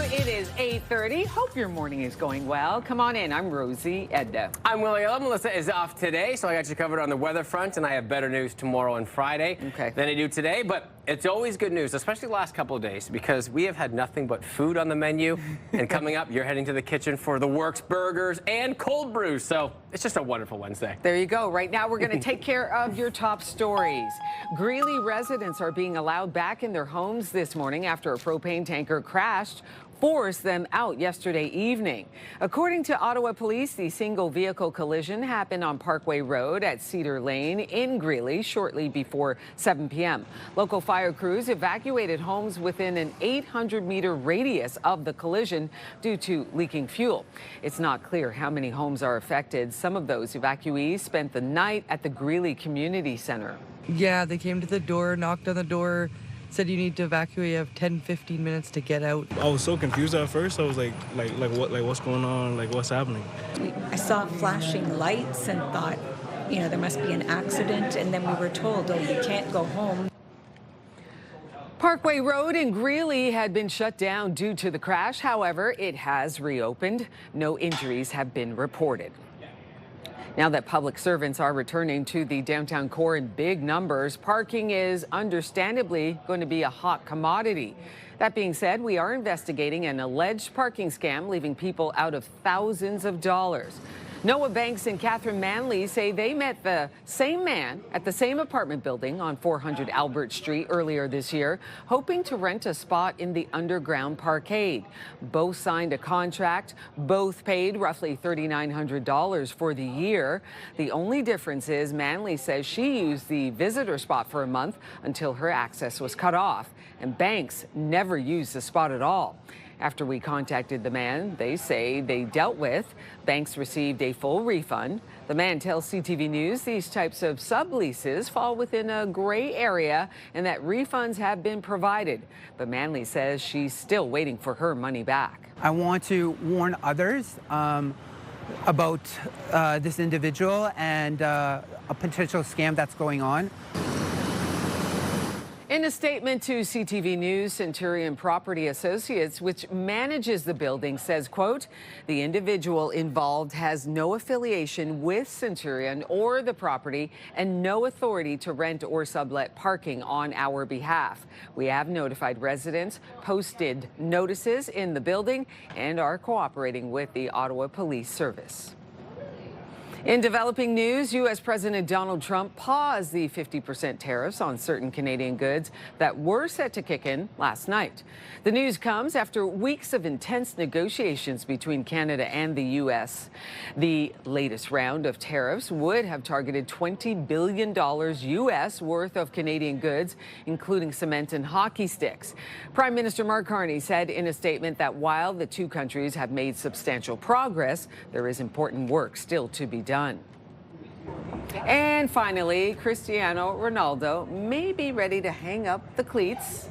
S1: It is 8:30. Hope your morning is going well. Come on in. I'm Rosie Edda.
S2: I'm Willie. Melissa is off today, so I got you covered on the weather front, and I have better news tomorrow and Friday than I do today. But it's always good news, especially the last couple of days, because we have had nothing but food on the menu. And coming up, you're heading to the kitchen for the Works burgers and cold brews. So it's just a wonderful Wednesday.
S1: There you go. Right now, we're going to take care of your top stories. Greeley residents are being allowed back in their homes this morning after a propane tanker crashed forced them out yesterday evening. According to Ottawa police, the single vehicle collision happened on Parkway Road at Cedar Lane in Greeley shortly before 7 p.m. Local fire crews evacuated homes within an 800-meter radius of the collision due to leaking fuel. It's not clear how many homes are affected. Some of those evacuees spent the night at the Greeley Community Center.
S3: Yeah, they came to the door, knocked on the door, said you need to evacuate. You have 10-15 minutes to get out.
S4: I was so confused at first. I was like what's going on? Like, what's happening?
S5: I saw flashing lights and thought, there must be an accident. And then we were told, oh, you can't go home.
S1: Parkway Road in Greeley had been shut down due to the crash. However, it has reopened. No injuries have been reported. Now that public servants are returning to the downtown core in big numbers, parking is understandably going to be a hot commodity. That being said, we are investigating an alleged parking scam leaving people out of thousands of dollars. Noah Banks and Catherine Manley say they met the same man at the same apartment building on 400 Albert Street earlier this year, hoping to rent a spot in the underground parkade. Both signed a contract. Both paid roughly $3,900 for the year. The only difference is Manley says she used the visitor spot for a month until her access was cut off, and Banks never used the spot at all. After we contacted the man they say they dealt with, Banks received a full refund. The man tells CTV News these types of subleases fall within a gray area and that refunds have been provided. But Manley says she's still waiting for her money back.
S7: I want to warn others about this individual and a potential scam that's going on.
S1: In a statement to CTV News, Centurion Property Associates, which manages the building, says, quote, the individual involved has no affiliation with Centurion or the property and no authority to rent or sublet parking on our behalf. We have notified residents, posted notices in the building, and are cooperating with the Ottawa Police Service. In developing news, U.S. President Donald Trump paused the 50% tariffs on certain Canadian goods that were set to kick in last night. The news comes after weeks of intense negotiations between Canada and the U.S. The latest round of tariffs would have targeted $20 billion U.S. worth of Canadian goods, including cement and hockey sticks. Prime Minister Mark Carney said in a statement that while the two countries have made substantial progress, there is important work still to be done. And finally, Cristiano Ronaldo may be ready to hang up the cleats.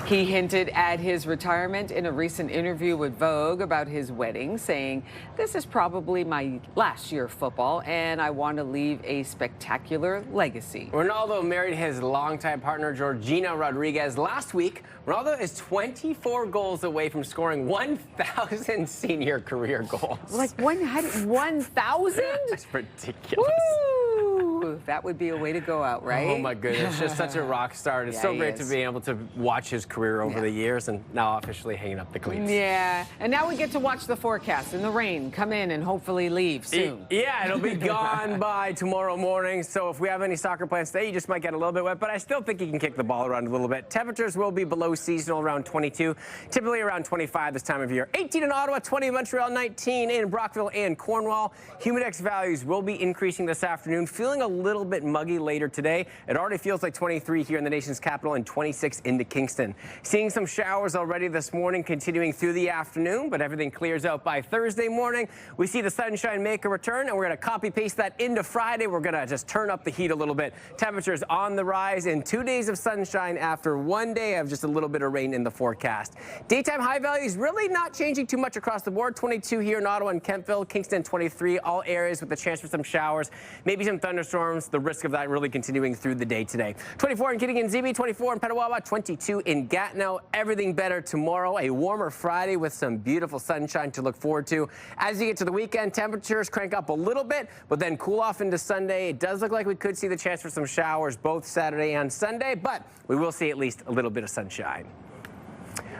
S1: He hinted at his retirement in a recent interview with Vogue about his wedding, saying, this is probably my last year of football, and I want to leave a spectacular legacy.
S2: Ronaldo married his longtime partner, Georgina Rodriguez, last week. Ronaldo is 24 goals away from scoring 1,000 senior career goals.
S1: Like 1,000?
S2: That's ridiculous.
S1: Woo! That would be a way to go out, right?
S2: Oh, my goodness. Just such a rock star. It's so great to be able to watch his career over the years and now officially hanging up the cleats.
S1: Yeah. And now we get to watch the forecast and the rain come in and hopefully leave soon.
S2: Yeah, it'll be gone by tomorrow morning. So if we have any soccer plans today, you just might get a little bit wet, but I still think you can kick the ball around a little bit. Temperatures will be below seasonal, around 22, typically around 25 this time of year. 18 in Ottawa, 20 in Montreal, 19 in Brockville and Cornwall. Humidex values will be increasing this afternoon, feeling a little bit muggy later today. It already feels like 23 here in the nation's capital and 26 into Kingston. Seeing some showers already this morning, continuing through the afternoon, but everything clears out by Thursday morning. We see the sunshine make a return, and we're going to copy-paste that into Friday. We're going to just turn up the heat a little bit. Temperatures on the rise in 2 days of sunshine after 1 day of just a little bit of rain in the forecast. Daytime high values really not changing too much across the board. 22 here in Ottawa and Kentville, Kingston 23, all areas with the chance for some showers, maybe some thunderstorms. The risk of that really continuing through the day today. 24 in Kitty and Zibi, 24 in Petawawa, 22 in Gatineau. Everything better tomorrow. A warmer Friday with some beautiful sunshine to look forward to. As you get to the weekend, temperatures crank up a little bit, but then cool off into Sunday. It does look like we could see the chance for some showers both Saturday and Sunday, but we will see at least a little bit of sunshine.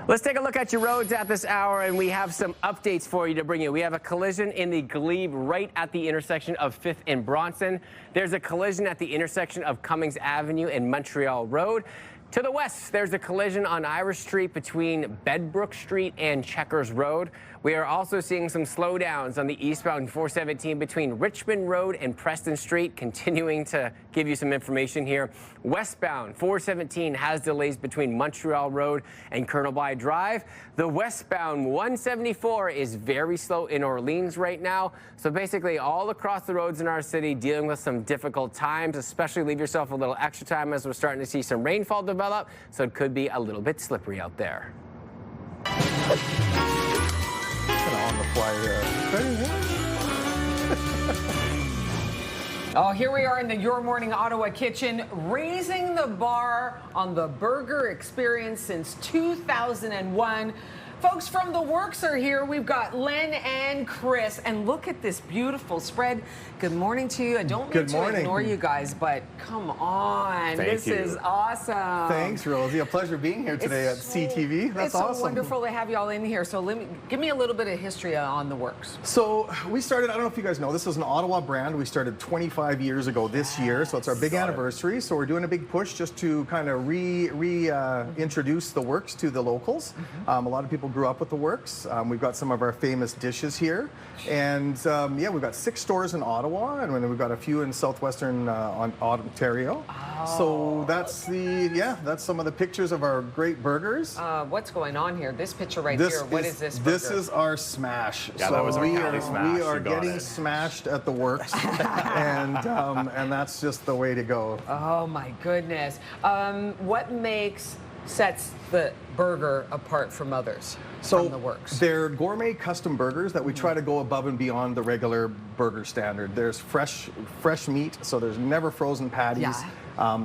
S2: Let's take a look at your roads at this hour, and we have some updates for you to bring you. We have a collision in the Glebe right at the intersection of 5th and Bronson. There's a collision at the intersection of Cummings Avenue and Montreal Road. To the west, there's a collision on Irish Street between Bedbrook Street and Checkers Road. We are also seeing some slowdowns on the eastbound 417 between Richmond Road and Preston Street. Continuing to give you some information here. Westbound 417 has delays between Montreal Road and Colonel By Drive. The westbound 174 is very slow in Orleans right now. So basically all across the roads in our city dealing with some difficult times, especially leave yourself a little extra time as we're starting to see some rainfall develop. So it could be a little bit slippery out there.
S13: On the fly
S1: Oh, here we are in the Your Morning Ottawa kitchen, raising the bar on the burger experience since 2001. Folks from The Works are here. We've got Len and Chris, and look at this beautiful spread. Good morning to you. I don't mean to ignore you guys, but come on. This is awesome.
S13: Thanks, Rosie. A pleasure being here today at CTV. That's awesome.
S1: It's so wonderful to have you all in here. So give me a little bit of history on The Works.
S13: So we started, I don't know if you guys know, this is an Ottawa brand. We started 25 years ago this year, so it's our big anniversary. So we're doing a big push just to kind of reintroduce The Works to the locals. A lot of people grew up with The Works. We've got some of our famous dishes here. And yeah, we've got 6 stores in Ottawa, and then we've got a few in southwestern Ontario. So that's that's some of the pictures of our great burgers.
S1: What's going on here? This picture right here, what is this burger?
S13: This is our smash.
S14: Yeah,
S13: so
S14: that was our
S13: we
S14: smash.
S13: We are getting smashed at The Works, and that's just the way to go.
S1: Oh my goodness. What sets the burger apart from others from The Works?
S13: They're gourmet custom burgers that we try to go above and beyond the regular burger standard. There's fresh meat, so there's never frozen patties.
S1: Yeah.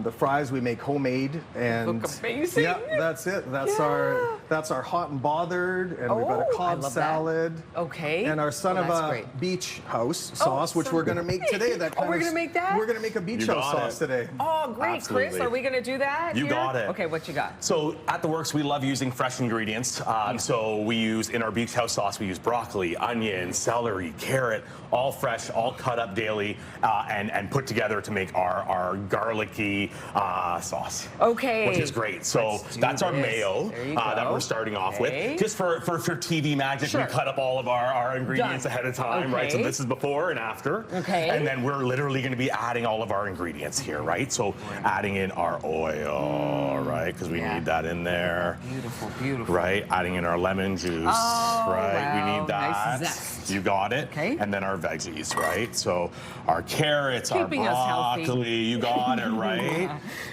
S13: The fries we make homemade, and
S1: look amazing.
S13: Yeah, that's it. That's our hot and bothered, and we've got a Cobb salad.
S1: Okay.
S13: And our son of a beach house sauce, which we're going to make today.
S1: We're going to make that?
S13: We're going to make a beach house sauce today.
S1: Oh, great,
S14: Absolutely.
S1: Chris. Are we going to do that?
S14: You
S1: here?
S14: got it.
S1: Okay, what you got?
S14: So at The Works, we love using fresh ingredients. So we use, in our beach house sauce, we use broccoli, onion, celery, carrot, all fresh, all cut up daily, and put together to make our garlicky sauce.
S1: Okay.
S14: Which is great. So that's our mayo that we're starting off with. Just for TV magic, we cut up all of our ingredients ahead of time, right? So this is before and after.
S1: Okay.
S14: And then we're literally going to be adding all of our ingredients here, right? So adding in our oil, right? Because we need that in there.
S1: Beautiful, beautiful.
S14: Right? Adding in our lemon juice, right? We need that.
S1: Nice zest.
S14: You got it.
S1: Okay.
S14: And then our veggies, right? So our carrots,
S1: Keeping us
S14: our
S1: healthy.
S14: broccoli, you got it, right?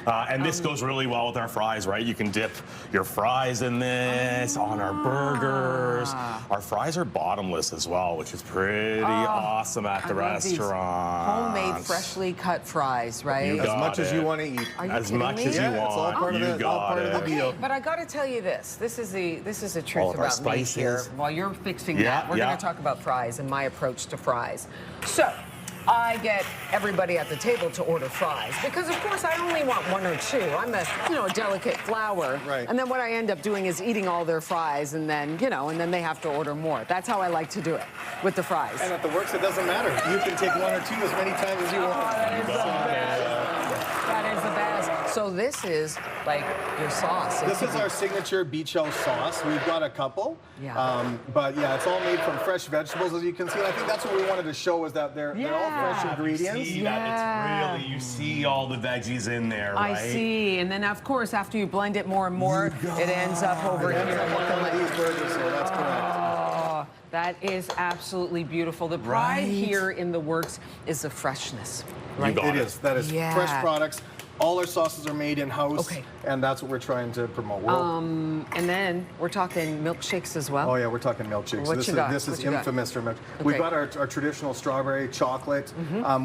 S14: And this goes really well with our fries, right? You can dip your fries in this on our burgers. Our fries are bottomless as well, which is pretty awesome at the restaurant.
S1: Homemade, freshly cut fries, right?
S13: As much as you want to eat.
S1: Are you
S14: As
S1: kidding
S14: much
S1: me?
S14: as you want.
S13: It's all part of
S14: You
S13: the, all
S14: got
S13: part of the
S14: it.
S13: deal.
S1: But I got to tell you this. This is the truth
S14: All of our
S1: about me here.
S14: spices.
S1: While you're fixing that, we're going to talk about fries and my approach to fries. So, I get everybody at the table to order fries because, of course, I only want 1 or 2. I'm a delicate flower.
S13: Right.
S1: And then what I end up doing is eating all their fries, and then, and then they have to order more. That's how I like to do it with the fries.
S13: And at The Works, it doesn't matter. You can take 1 or 2 as many times as you want.
S1: That is the best. So this is like your sauce.
S13: This is our signature beach house sauce. We've got a couple.
S1: Yeah.
S13: But yeah, it's all made from fresh vegetables, as you can see. And I think that's what we wanted to show is that they're all fresh ingredients.
S14: You see that? It's really, you see all the veggies in there, right?
S1: I see. And then, of course, after you blend it more and more, it ends up over here.
S13: These burgers, so that's correct.
S1: That is absolutely beautiful. The pride here in The Works is the freshness. Right?
S13: It is. That is fresh products. All our sauces are made in-house, and that's what we're trying to promote.
S1: And then we're talking milkshakes as well.
S13: Oh yeah, we're talking milkshakes.
S1: What
S13: This is infamous for milk. We've got our traditional strawberry chocolate.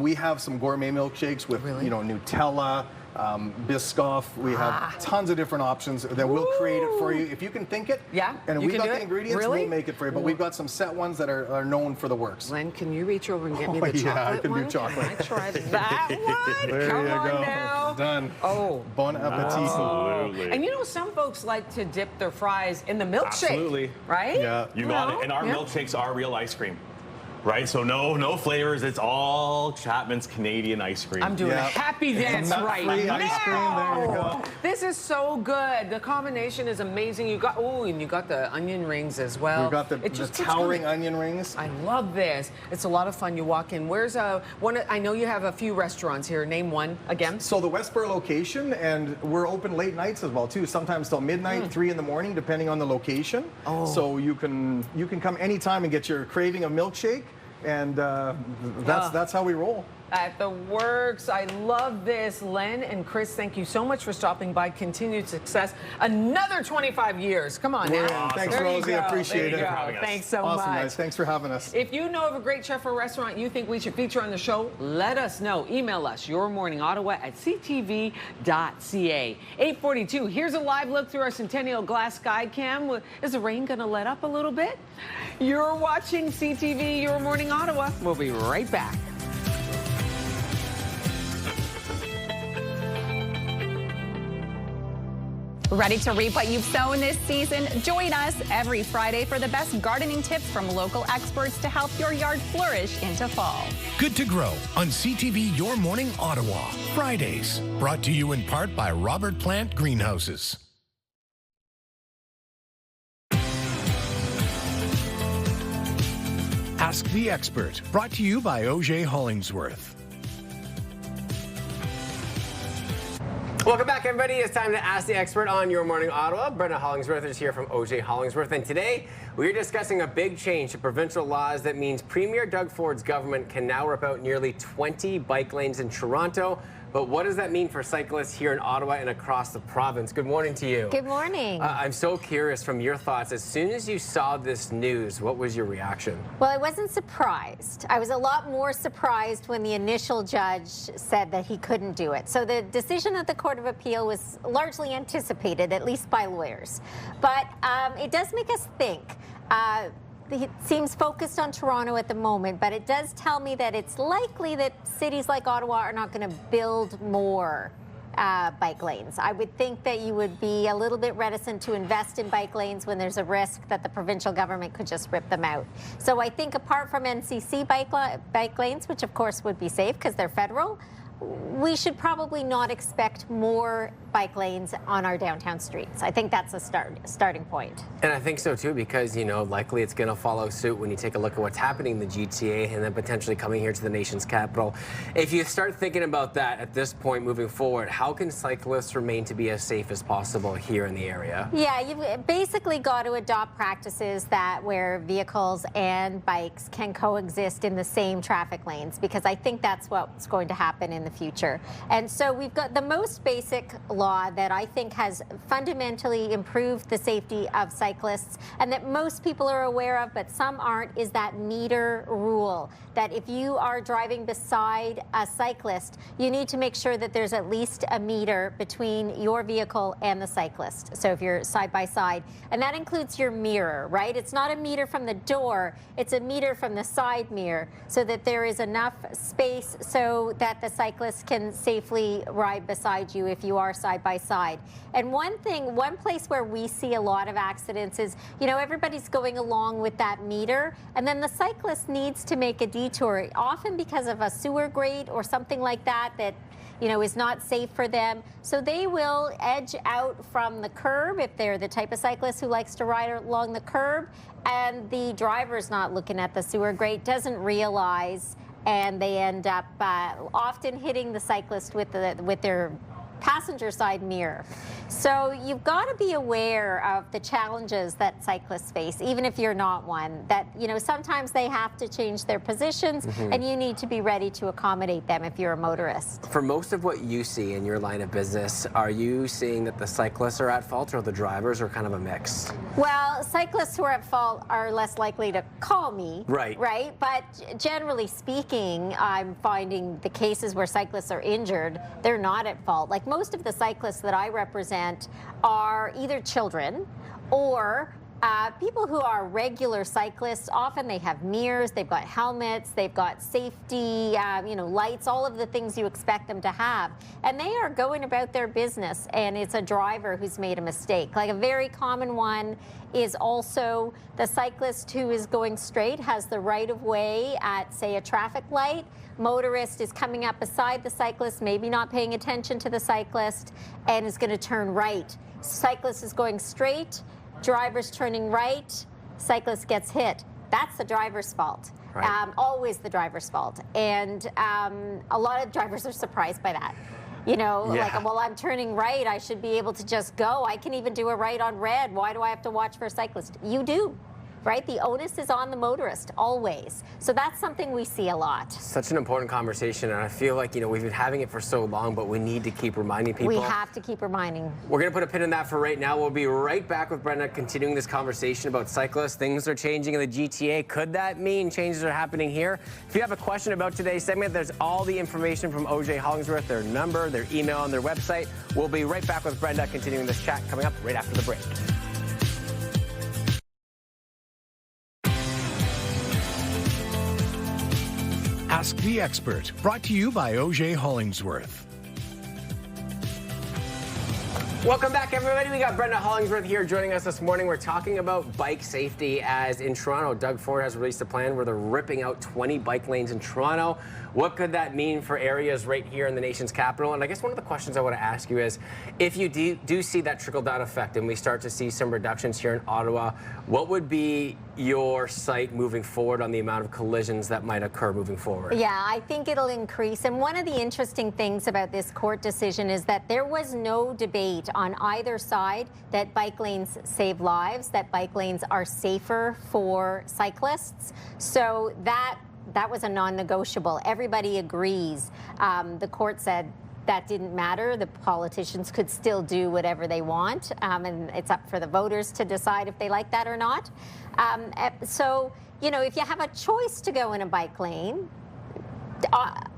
S13: We have some gourmet milkshakes with Nutella, Biscoff. We have tons of different options that we'll create it for you. If you can think it, and we've got the ingredients, we'll make it for you. But we've got some set ones that are known for The Works.
S1: Len, can you reach over and get me the chocolate
S13: I can
S1: one?
S13: do chocolate.
S1: I tried that one.
S13: There
S1: Come
S13: you
S1: on
S13: go.
S1: now.
S13: Done.
S1: Oh.
S13: Bon appetit.
S14: Absolutely.
S1: And some folks like to dip their fries in the milkshake.
S14: Absolutely.
S1: Right?
S13: Yeah.
S14: You got it. And our milkshakes are real ice cream. right? So no flavors. It's all Chapman's Canadian ice cream.
S1: I'm doing a happy dance right
S13: Nut-free
S1: now.
S13: ice cream, there you go.
S1: This is so good. The combination is amazing. You got and you got the onion rings as well.
S13: We've got the towering onion rings.
S1: I love this. It's a lot of fun. You walk in. Where's one? I know you have a few restaurants here. Name one again.
S13: So the Westboro location, and we're open late nights as well too. Sometimes till midnight, 3 in the morning, depending on the location.
S1: Oh.
S13: So you can come anytime and get your craving of milkshake, and that's how we roll.
S1: At the works. I love this. Len and Chris, thank you so much for stopping by. Continued success. Another 25 years. Come on now.
S13: Awesome. Thanks, Rosie. Appreciate it.
S1: Thanks so much.
S13: Awesome, guys. Thanks for having us.
S1: If you know of a great chef or restaurant you think we should feature on the show, let us know. Email us, yourmorningottawa@ctv.ca. 8:42. Here's a live look through our Centennial Glass Sky Cam. Is the rain going to let up a little bit? You're watching CTV, Your Morning Ottawa. We'll be right back.
S20: Ready to reap what you've sown this season? Join us every Friday for the best gardening tips from local experts to help your yard flourish into fall.
S22: Good to Grow on CTV Your Morning Ottawa. Fridays. Brought to you in part by Robert Plant Greenhouses. Ask the Expert. Brought to you by O.J. Hollingsworth.
S2: Welcome back, everybody. It's time to Ask the Expert on Your Morning Ottawa. Brenda Hollingsworth is here from O.J. Hollingsworth, and today we're discussing a big change to provincial laws that means Premier Doug Ford's government can now rip out nearly 20 bike lanes in Toronto. But what does that mean for cyclists here in Ottawa and across the province? Good morning to you.
S11: Good morning.
S2: I'm so curious from your thoughts. As soon as you saw this news, what was your reaction?
S11: Well, I wasn't surprised. I was a lot more surprised when the initial judge said that he couldn't do it. So the decision of the Court of Appeal was largely anticipated, at least by lawyers. But it does make us think. It seems focused on Toronto at the moment, but it does tell me that it's likely that cities like Ottawa are not going to build more bike lanes. I would think that you would be a little bit reticent to invest in bike lanes when there's a risk that the provincial government could just rip them out. So I think apart from NCC bike lanes, which of course would be safe because they're federal, we should probably not expect more bike lanes on our downtown streets. I think that's a starting point.
S2: And I think so too, because, you know, likely it's going to follow suit when you take a look at what's happening in the GTA and then potentially coming here to the nation's capital. If you start thinking about that at this point moving forward, how can cyclists remain to be as safe as possible here in the area?
S11: Yeah, you've basically got to adopt practices that where vehicles and bikes can coexist in the same traffic lanes, because I think that's what's going to happen in the future. And so we've got the most basic law that I think has fundamentally improved the safety of cyclists and that most people are aware of, but some aren't, is that meter rule. That if you are driving beside a cyclist, you need to make sure that there's at least a meter between your vehicle and the cyclist. So if you're side by side, and that includes your mirror, right? It's not a meter from the door, it's a meter from the side mirror, so that there is enough space so that the cyclist can safely ride beside you if you are side by side. And one place where we see a lot of accidents is, you know, everybody's going along with that meter, and then the cyclist needs to make a detour, often because of a sewer grate or something like that, you know, is not safe for them. So they will edge out from the curb if they're the type of cyclist who likes to ride along the curb, and the driver's not looking at the sewer grate, doesn't realize, and they end up often hitting the cyclist with their passenger side mirror. So you've got to be aware of the challenges that cyclists face, even if you're not one, that, you know, sometimes they have to change their positions, and you need to be ready to accommodate them if you're a motorist.
S2: For most of what you see in your line of business, are you seeing that the cyclists are at fault or the drivers, or kind of a mix?
S11: Well, cyclists who are at fault are less likely to call me.
S2: Right.
S11: Right? But generally speaking, I'm finding the cases where cyclists are injured, they're not at fault. Like, most of the cyclists that I represent are either children or People who are regular cyclists, often they have mirrors, they've got helmets, they've got safety, lights, all of the things you expect them to have. And they are going about their business, and it's a driver who's made a mistake. Like a very common one is also the cyclist who is going straight has the right of way at, say, a traffic light. Motorist is coming up beside the cyclist, maybe not paying attention to the cyclist, and is going to turn right. Cyclist is going straight. Driver's turning right, cyclist gets hit. That's the driver's fault. Right. Always the driver's fault. And a lot of drivers are surprised by that. Like, well, I'm turning right, I should be able to just go. I can even do a right on red. Why do I have to watch for a cyclist? You do. Right? The onus is on the motorist, always. So that's something we see a lot.
S2: Such an important conversation, and I feel like, we've been having it for so long, but we need to keep reminding people.
S11: We have to keep reminding.
S2: We're going to put a pin in that for right now. We'll be right back with Brenda continuing this conversation about cyclists. Things are changing in the GTA. Could that mean changes are happening here? If you have a question about today's segment, there's all the information from OJ Hollingsworth, their number, their email, and their website. We'll be right back with Brenda continuing this chat coming up right after the break.
S22: Ask the Expert, brought to you by OJ Hollingsworth.
S2: Welcome back, everybody. We got Brenda Hollingsworth here joining us this morning. We're talking about bike safety, as in Toronto, Doug Ford has released a plan where they're ripping out 20 bike lanes in Toronto. What could that mean for areas right here in the nation's capital? And I guess one of the questions I want to ask you is, if you do see that trickle-down effect and we start to see some reductions here in Ottawa, what would be your sight moving forward on the amount of collisions that might occur moving forward?
S11: Yeah, I think it'll increase. And one of the interesting things about this court decision is that there was no debate on either side that bike lanes save lives, that bike lanes are safer for cyclists. So that was a non-negotiable. Everybody agrees. The court said that didn't matter. The politicians could still do whatever they want, and it's up for the voters to decide if they like that or not. So, if you have a choice to go in a bike lane,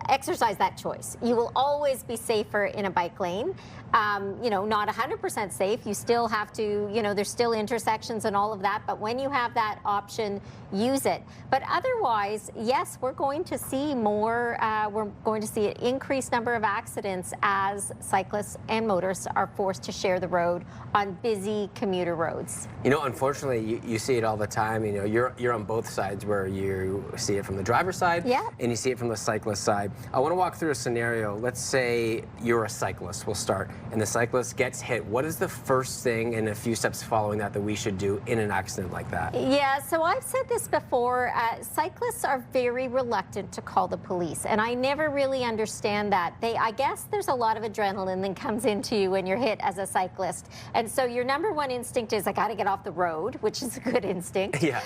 S11: exercise that choice. You will always be safer in a bike lane. Not 100% safe. You still have to, there's still intersections and all of that. But when you have that option, use it. But otherwise, yes, we're going to see more. We're going to see an increased number of accidents as cyclists and motorists are forced to share the road on busy commuter roads.
S2: Unfortunately, you see it all the time. You're on both sides, where you see it from the driver's side, and you see it from the cyclist side. I want to walk through a scenario. Let's say you're a cyclist. We'll start. And the cyclist gets hit. What is the first thing and a few steps following that we should do in an accident like that?
S11: Yeah, so I've said this before. Cyclists are very reluctant to call the police, and I never really understand that. I guess there's a lot of adrenaline that comes into you when you're hit as a cyclist. And so your number one instinct is, I got to get off the road, which is a good instinct.
S2: Yeah.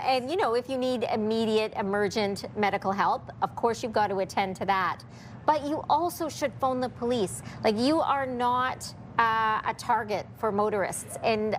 S11: And, if you need immediate, emergent medical help, of course you've got to attend to that. But you also should phone the police. Like, you are not a target for motorists, and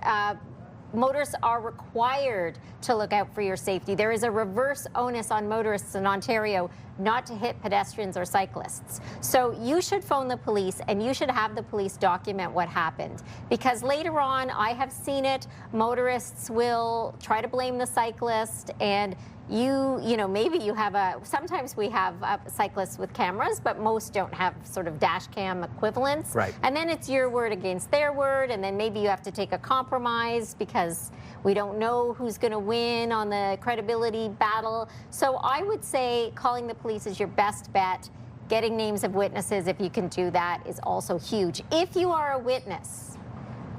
S11: motorists are required to look out for your safety. There is a reverse onus on motorists in Ontario not to hit pedestrians or cyclists. So you should phone the police, and you should have the police document what happened. Because later on, I have seen it, motorists will try to blame the cyclist, and maybe you have sometimes we have cyclists with cameras, but most don't have sort of dash cam equivalents.
S2: Right.
S11: And then it's your word against their word, and then maybe you have to take a compromise because we don't know who's going to win on the credibility battle. So I would say calling the police is your best bet. Getting names of witnesses, if you can do that, is also huge. If you are a witness,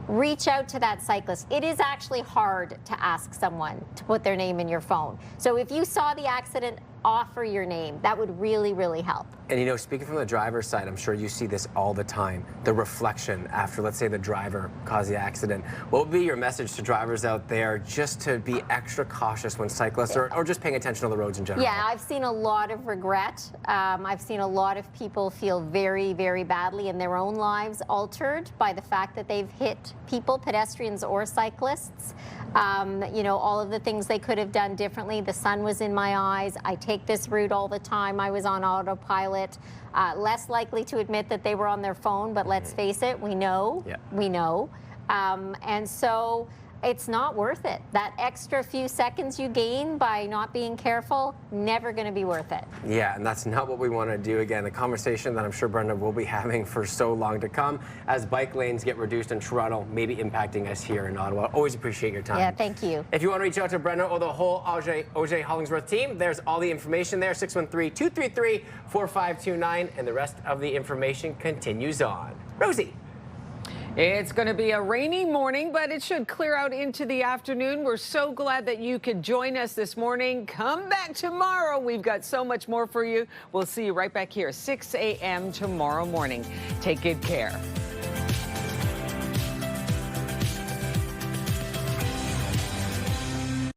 S11: reach out to that cyclist. It is actually hard to ask someone to put their name in your phone. So if you saw the accident, offer your name. That would really, really help.
S2: And speaking from the driver's side, I'm sure you see this all the time. The reflection after, let's say, the driver caused the accident. What would be your message to drivers out there just to be extra cautious when cyclists or just paying attention on the roads in general?
S11: Yeah, I've seen a lot of regret. I've seen a lot of people feel very, very badly in their own lives altered by the fact that they've hit people, pedestrians or cyclists. All of the things they could have done differently. The sun was in my eyes. I take this route all the time. I was on autopilot. Less likely to admit that they were on their phone, but let's face it, we know. Yeah. We know. And so it's not worth it. That extra few seconds you gain by not being careful, never going to be worth it.
S2: Yeah, and that's not what we want to do. Again, the conversation that I'm sure Brenda will be having for so long to come as bike lanes get reduced in Toronto, maybe impacting us here in Ottawa. Always appreciate your time.
S11: Yeah, thank you.
S2: If you want to reach out to Brenda or the whole OJ Hollingsworth team, there's all the information there, 613-233-4529, and the rest of the information continues on. Rosie.
S1: It's going to be a rainy morning, but it should clear out into the afternoon. We're so glad that you could join us this morning. Come back tomorrow. We've got so much more for you. We'll see you right back here, 6 a.m. tomorrow morning. Take good care.